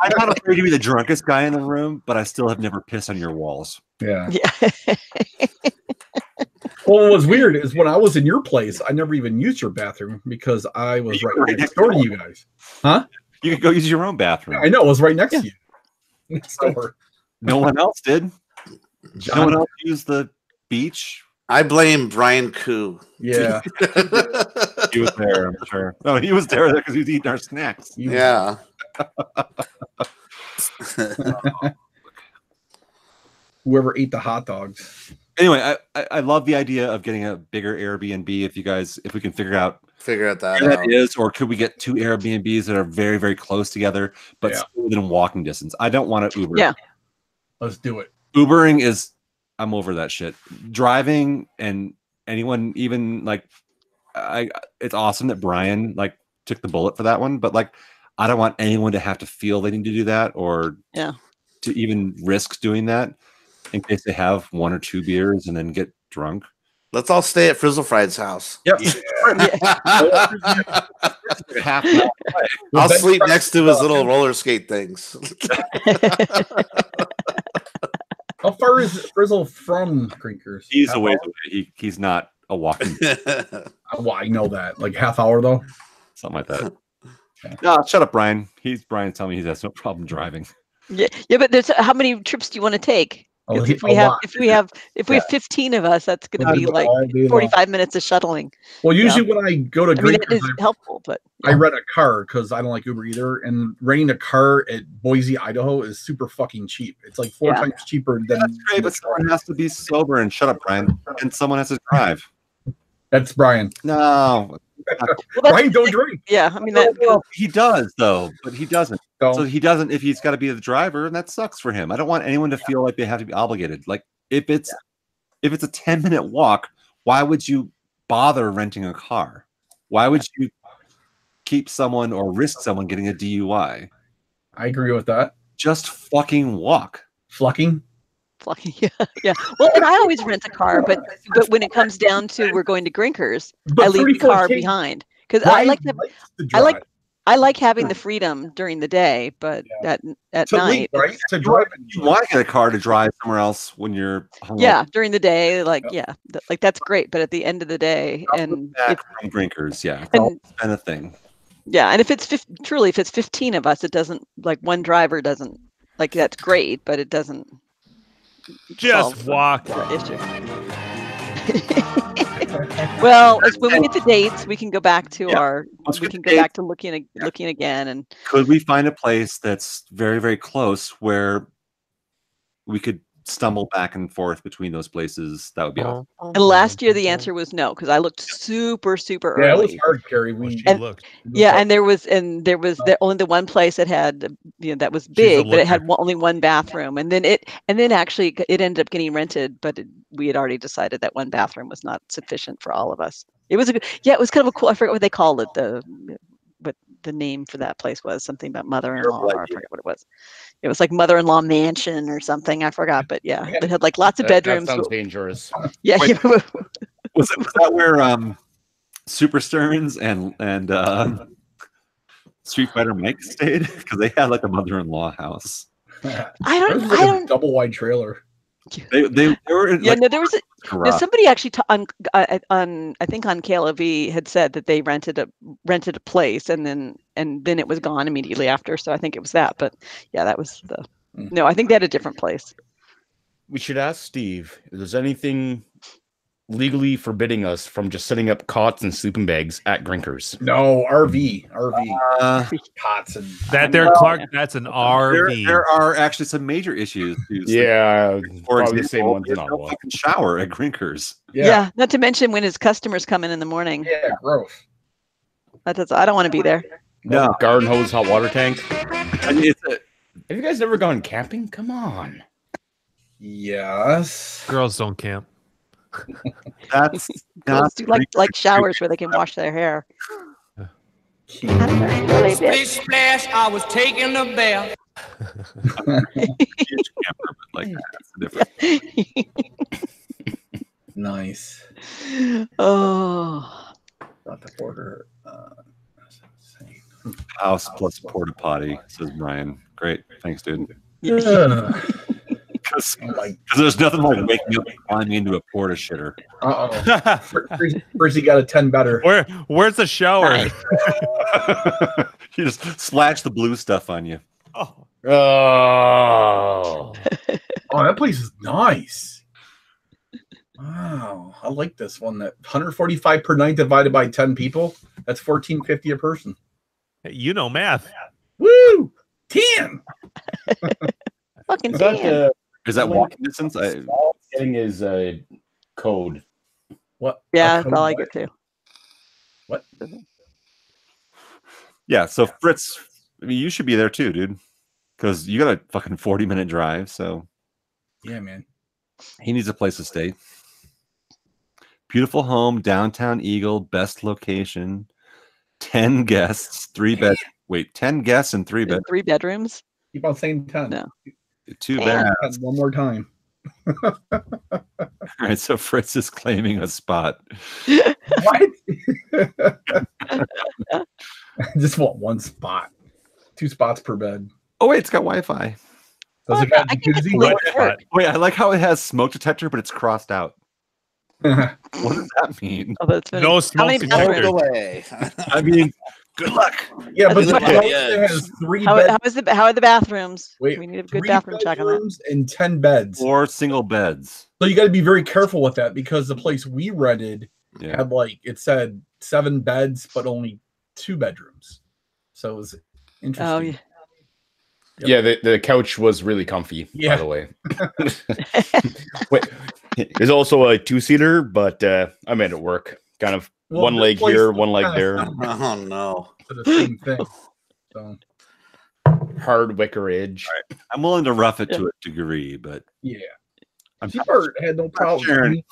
I'm not afraid to be the drunkest guy in the room, but I still have never pissed on your walls. Yeah. Well, what was weird is when I was in your place, I never even used your bathroom because I was right next door to you guys. Huh? You could go use your own bathroom. I know, it was right next to you. Next door. No one else did. No one else used the beach. I blame Brian Koo. Yeah. He was there, I'm sure. No, he was there because he was eating our snacks. Yeah. Whoever ate the hot dogs. Anyway, I love the idea of getting a bigger Airbnb. If we can figure out that out. Is, or could we get 2 Airbnbs that are very, very close together, but still within walking distance? I don't want to Uber. Yeah. Let's do it. Ubering I'm over that shit. Driving and anyone even like it's awesome that Brian like took the bullet for that one, but like I don't want anyone to have to feel they need to do that or to even risk doing that in case they have 1 or 2 beers and then get drunk. Let's all stay at Frizzle Fried's house. Yep. I'll sleep next to his little roller skate things. How far is Frizzle from Grinkers? He's a ways away. He's not a walking. Well, I know that. Like half hour though? Something like that. No, shut up, Brian. Brian's telling me he has no problem driving. Yeah, but there's how many trips do you want to take? If we have 15 of us, that's going to be like 45 minutes of shuttling. Well, usually when I go to Grinkers, that is helpful, but I rent a car because I don't like Uber either. And renting a car at Boise, Idaho is super fucking cheap. It's like 4 times cheaper than. That's great, but someone has to be sober and shut up, Brian. And someone has to drive. That's Brian. No. Brian don't drink. Yeah, I mean he does though, but he doesn't. So he doesn't if he's got to be the driver, and that sucks for him. I don't want anyone to feel like they have to be obligated. Like if it's a 10-minute walk, why would you bother renting a car? Why would you keep someone or risk someone getting a DUI? I agree with that. Just fucking walk. Flucking? Yeah. Well, and I always rent a car, but when it comes down to we're going to Grinkers, I leave the car behind because I like having the freedom during the day, but at night, right? To drive, you want to get a car to drive somewhere else when you're home. Yeah, during the day, like that's great, but at the end of the day, and from Grinkers, it's been a thing. Yeah, and if it's 15 of us, it doesn't like one driver doesn't like that's great, but it doesn't. Just walk. Well, when we get the dates, we can go back to back to looking again. And could we find a place that's very, very close where we could stumble back and forth between those places? That would be awesome. And last year the answer was no, because I looked super early. Yeah, it was hard, Carrie. And there was only the one place that had that was big, but it had only one bathroom, and then actually it ended up getting rented, but we had already decided that one bathroom was not sufficient for all of us. It was it was kind of a cool. I forget what they called it. What the name for that place was, something about mother-in-law, or I forget what it was. It was like mother-in-law mansion or something. I forgot, but it had like lots of bedrooms. That sounds dangerous. Yeah. Wait, was that where Super Stearns and Street Fighter Mike stayed? Because they had like a mother-in-law house. I don't double wide trailer. They were there was somebody actually on I think on KLV had said that they rented a place and then it was gone immediately after, so I think it was that, but that was no, I think they had a different place. We should ask Steve if there's anything legally forbidding us from just setting up cots and sleeping bags at Grinkers. No, RV cots and Clark. That's an RV. There are actually some major issues. Yeah, for example, the same ones. There's no fucking shower at Grinkers. Yeah, not to mention when his customers come in the morning. Yeah, gross. I don't want to be there. No garden hose, hot water tank. I mean, have you guys ever gone camping? Come on. Yes. Girls don't camp. That's girls do like showers where they can wash their hair. Splish splash, I was taking a bath. Nice. Oh. Not the border. House plus porta potty, says Brian. Great, thanks, dude. Because there's nothing like waking up and climbing into a porta shitter. First he got a 10 better. Where's the shower? You just splash the blue stuff on you. Oh, that place is nice. Wow, I like this one. That 145 per night divided by 10 people. That's $14.50 a person. You know math. Woo! 10. Fucking 10. Is that walking distance? All I'm getting is a code. What? Yeah, that's all I get too. What? Yeah, so Fritz, I mean, you should be there too, dude. Because you got a fucking 40-minute drive, so. Yeah, man. He needs a place to stay. Beautiful home, downtown Eagle, best location, 10 guests, 3 bed. Wait, 10 guests and 3 bed. 3 bedrooms. Keep on saying 10. No. 2 baths. One more time. All right, so Fritz is claiming a spot. What? I just want 1 spot. 2 spots per bed. Oh wait, it's got Wi-Fi. Does it got jacuzzi? Wait, I like how it has smoke detector, but it's crossed out. What does that mean? Oh, that's funny. No smoke detector. Away. I mean, good luck. Yeah, but Yeah. it has 3 How beds. how are the bathrooms? Wait, we need a good 3 bathroom check on that. bedrooms and 10 beds. 4 single beds. So you got to be very careful with that because the place we rented Yeah. had it said 7 beds, but only 2 bedrooms. So it was interesting. Oh yeah. Yeah, the couch was really comfy, by the way. Wait, there's also a 2-seater, but I made it work. Kind of one leg here, one leg there. Oh no. The same thing. So Hard wicker edge. Right. I'm willing to rough it to a degree, but yeah. I'm Seabart had no problem. sharing-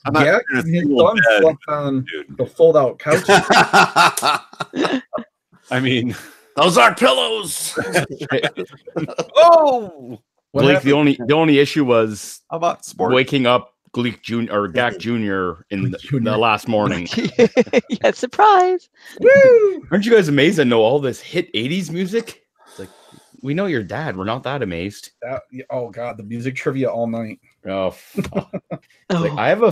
I'm not Jack sharing a and his single son bed, slept on dude. the fold-out couch. I mean, Those are pillows. oh, What Blake, happened? the only issue was how about sport? waking up Gleek Jr. or Gak Jr. in the last morning. Yeah, surprise. Woo! Aren't you guys amazed I know all this hit 80s music? It's like, we know your dad. We're not that amazed. Oh god, the music trivia all night. Oh, fuck. Oh. Like,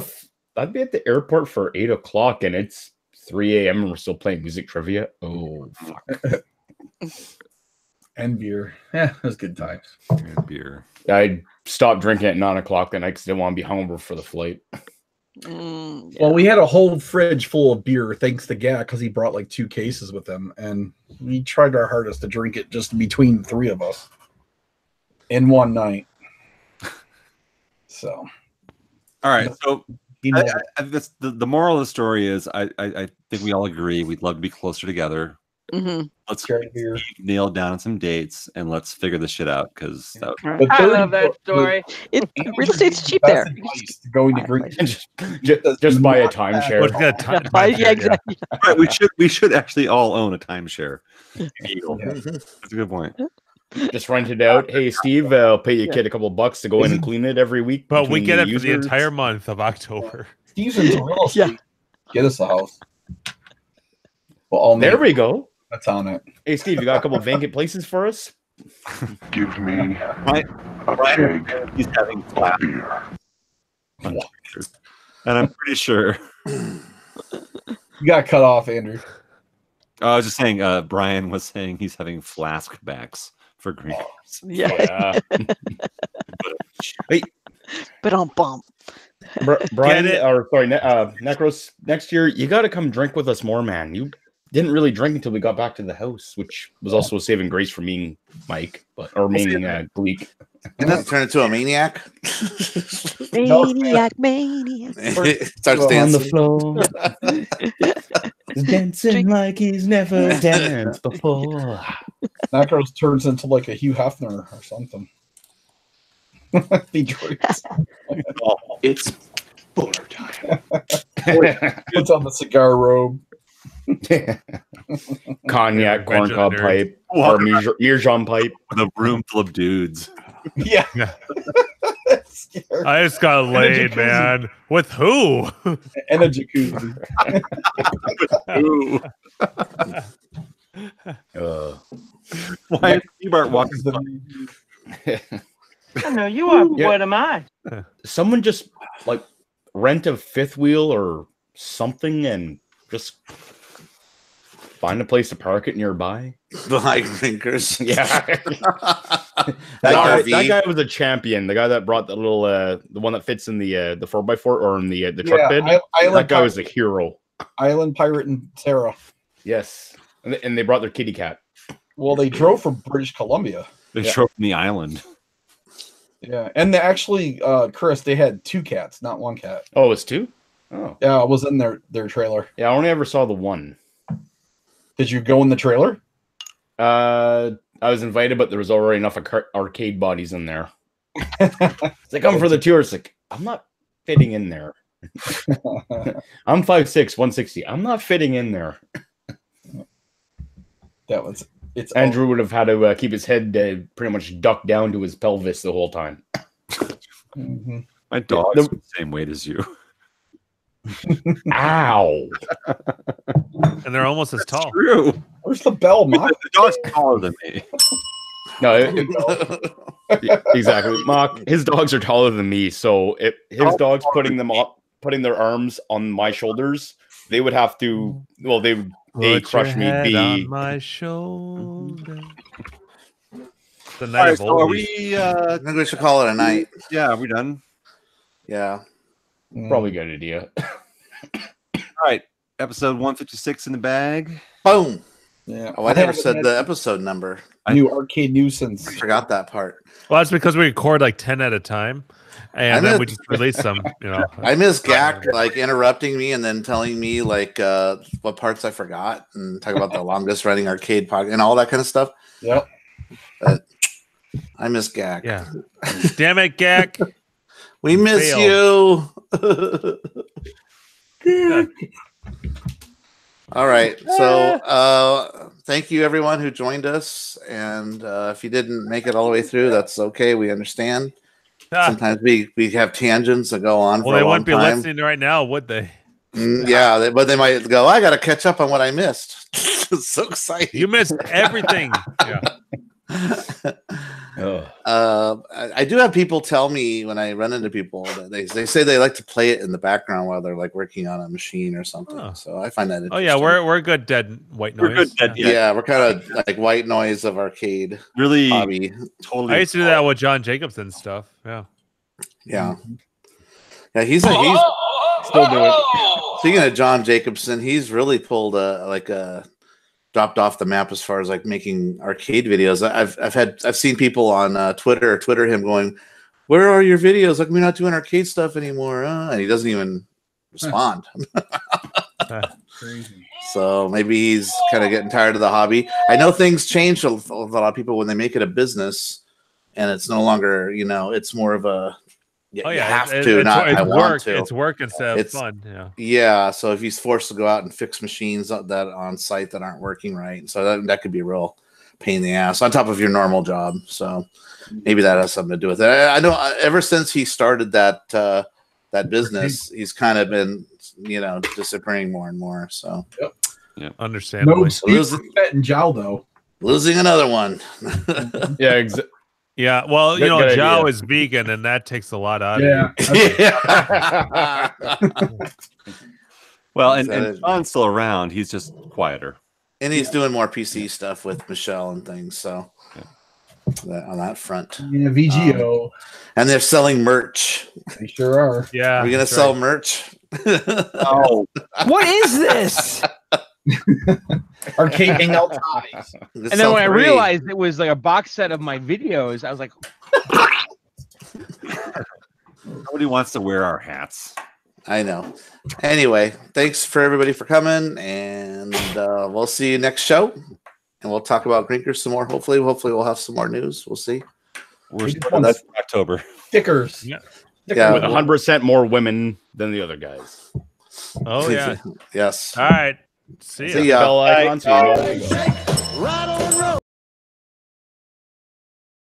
I'd be at the airport for 8 o'clock and it's 3 a.m. and we're still playing music trivia. Oh, fuck. And beer. Yeah, it was good times. And beer. I stopped drinking at 9 o'clock the night because I didn't want to be hungover for the flight. Yeah. Well, we had a whole fridge full of beer thanks to Gak because he brought like 2 cases with him, and we tried our hardest to drink it just between the 3 of us in one night. So, all right. So the moral of the story is I think we all agree we'd love to be closer together. Mm-hmm. Let's nail down some dates and let's figure this shit out because I love that story. Real estate's cheap there. Going to drink just buy a timeshare. Yeah, exactly. Right, we should actually all own a timeshare. That's a good point. Just rent it out. Hey, Steve, I'll pay your kid a couple bucks to go in and clean it every week. But we between get it for users. the entire month of October. Steve's into real estate. Get us a house. Well, there we go. That's on it. Hey, Steve, you got a couple vacant places for us? Give me Brian, he's having flat beer. And I'm pretty sure. You got cut off, Andrew. I was just saying, Brian was saying he's having flask backs for green. Yeah. Wait. But on bump. Brian, or sorry, Necros, next year, you got to come drink with us more, man. You didn't really drink until we got back to the house, which was also a saving grace for me and Mike, or me and Gleek. And then turn into a maniac. Maniac. Starts dancing on the floor. Dancing like he's never danced before. Macros turns into like a Hugh Hefner or something. He drinks. It's bowler time. Puts on the cigar robe. Cognac, corncob pipe, or Mearjon pipe. With a room full of dudes. Yeah. I just got laid, man. With who? And a jacuzzi. Why is Seabart walking by? I know you are. What am I? Someone just like rent a fifth wheel or something and just find a place to park it nearby. Behind drinkers. Yeah. that guy was a champion. The guy that brought the little the one that fits in the 4x4 or in the truck bed. That guy was a hero. Island Pirate and Sarah. Yes. And they brought their kitty cat. Well, they drove from British Columbia. They drove from the island. Yeah. And they actually, Chris, they had 2 cats, not 1 cat. Oh, it's 2? Oh. Yeah, it was in their trailer. Yeah, I only ever saw the 1. Did you go in the trailer? I was invited, but there was already enough arcade bodies in there. It's like, come for the tour. It's like, I'm not fitting in there. I'm 5'6", 160. I'm not fitting in there. That one's it's Andrew would have had to keep his head pretty much ducked down to his pelvis the whole time. Mm-hmm. My dog's the same weight as you. Ow! And they're almost as tall. True. Where's the bell, Mock? The dog's taller than me. No, exactly. Mock, his dogs are taller than me, so if his dog's putting their arms on my shoulders, they would have to. Well, they would crush me. On my shoulder. The night All right, of so are oldies. we? I think we should call it a night. Yeah, are we done? Yeah. Probably a good idea. All right, episode 156 in the bag. Boom. Yeah. Oh, I never said the episode number. New arcade nuisance. I forgot that part. Well, that's because we record like 10 at a time, and then we just release them. You know, I miss Gak like interrupting me and then telling me like what parts I forgot and talk about the longest running arcade podcast and all that kind of stuff. Yep. But I miss Gak. Yeah. Damn it, Gak. We miss you. All right. So thank you everyone who joined us. And if you didn't make it all the way through, that's okay. We understand. Sometimes we have tangents that go on for a long time. Well, they wouldn't be listening right now, would they? Yeah, but they might go, I got to catch up on what I missed. It's so exciting. You missed everything. Yeah. I do have people tell me when I run into people that they say they like to play it in the background while they're like working on a machine or something. Oh. So I find that interesting. Oh yeah, we're good dead white noise. We're good dead. Yeah, we're kind of like white noise of arcade. Really, hobby. Totally. I used to do that with John Jacobson stuff. Yeah. Yeah. Yeah, he's still do it. Speaking of John Jacobson, he's really pulled dropped off the map as far as like making arcade videos. I've seen people on Twitter him going, "Where are your videos? Like we're not doing arcade stuff anymore," and he doesn't even respond. Crazy. So maybe he's kind of getting tired of the hobby. I know things change a lot of people when they make it a business, and it's no longer, it's more of a you have to, not I want to. It's work instead of fun. Yeah. Yeah. So if he's forced to go out and fix machines that on site that aren't working right, so that could be a real pain in the ass on top of your normal job. So maybe that has something to do with it. I know ever since he started that business, he's kind of been disappearing more and more. So yeah, understandably. Losing and Jow though. Losing another one. Yeah, exactly. Yeah, well, Good Joe idea. is vegan, and that takes a lot out of Yeah. Well, and John's still around. He's just quieter. And he's doing more PC stuff with Michelle and things. So on that front. Yeah, VGO. And they're selling merch. They sure are. Yeah. Are we going to sell merch? Oh. What is this? Arcade Hangout ties. And then when I realized it was like a box set of my videos, I was like, Nobody wants to wear our hats. I know. Anyway, thanks for everybody for coming, and we'll see you next show. And we'll talk about Grinkers some more. Hopefully we'll have some more news. We'll see. We're starting in October. Stickers. Yeah. Yeah. With 100% more women than the other guys. Oh yeah. Yes. All right. See ya. See ya. Bell icon, so you know. Rattle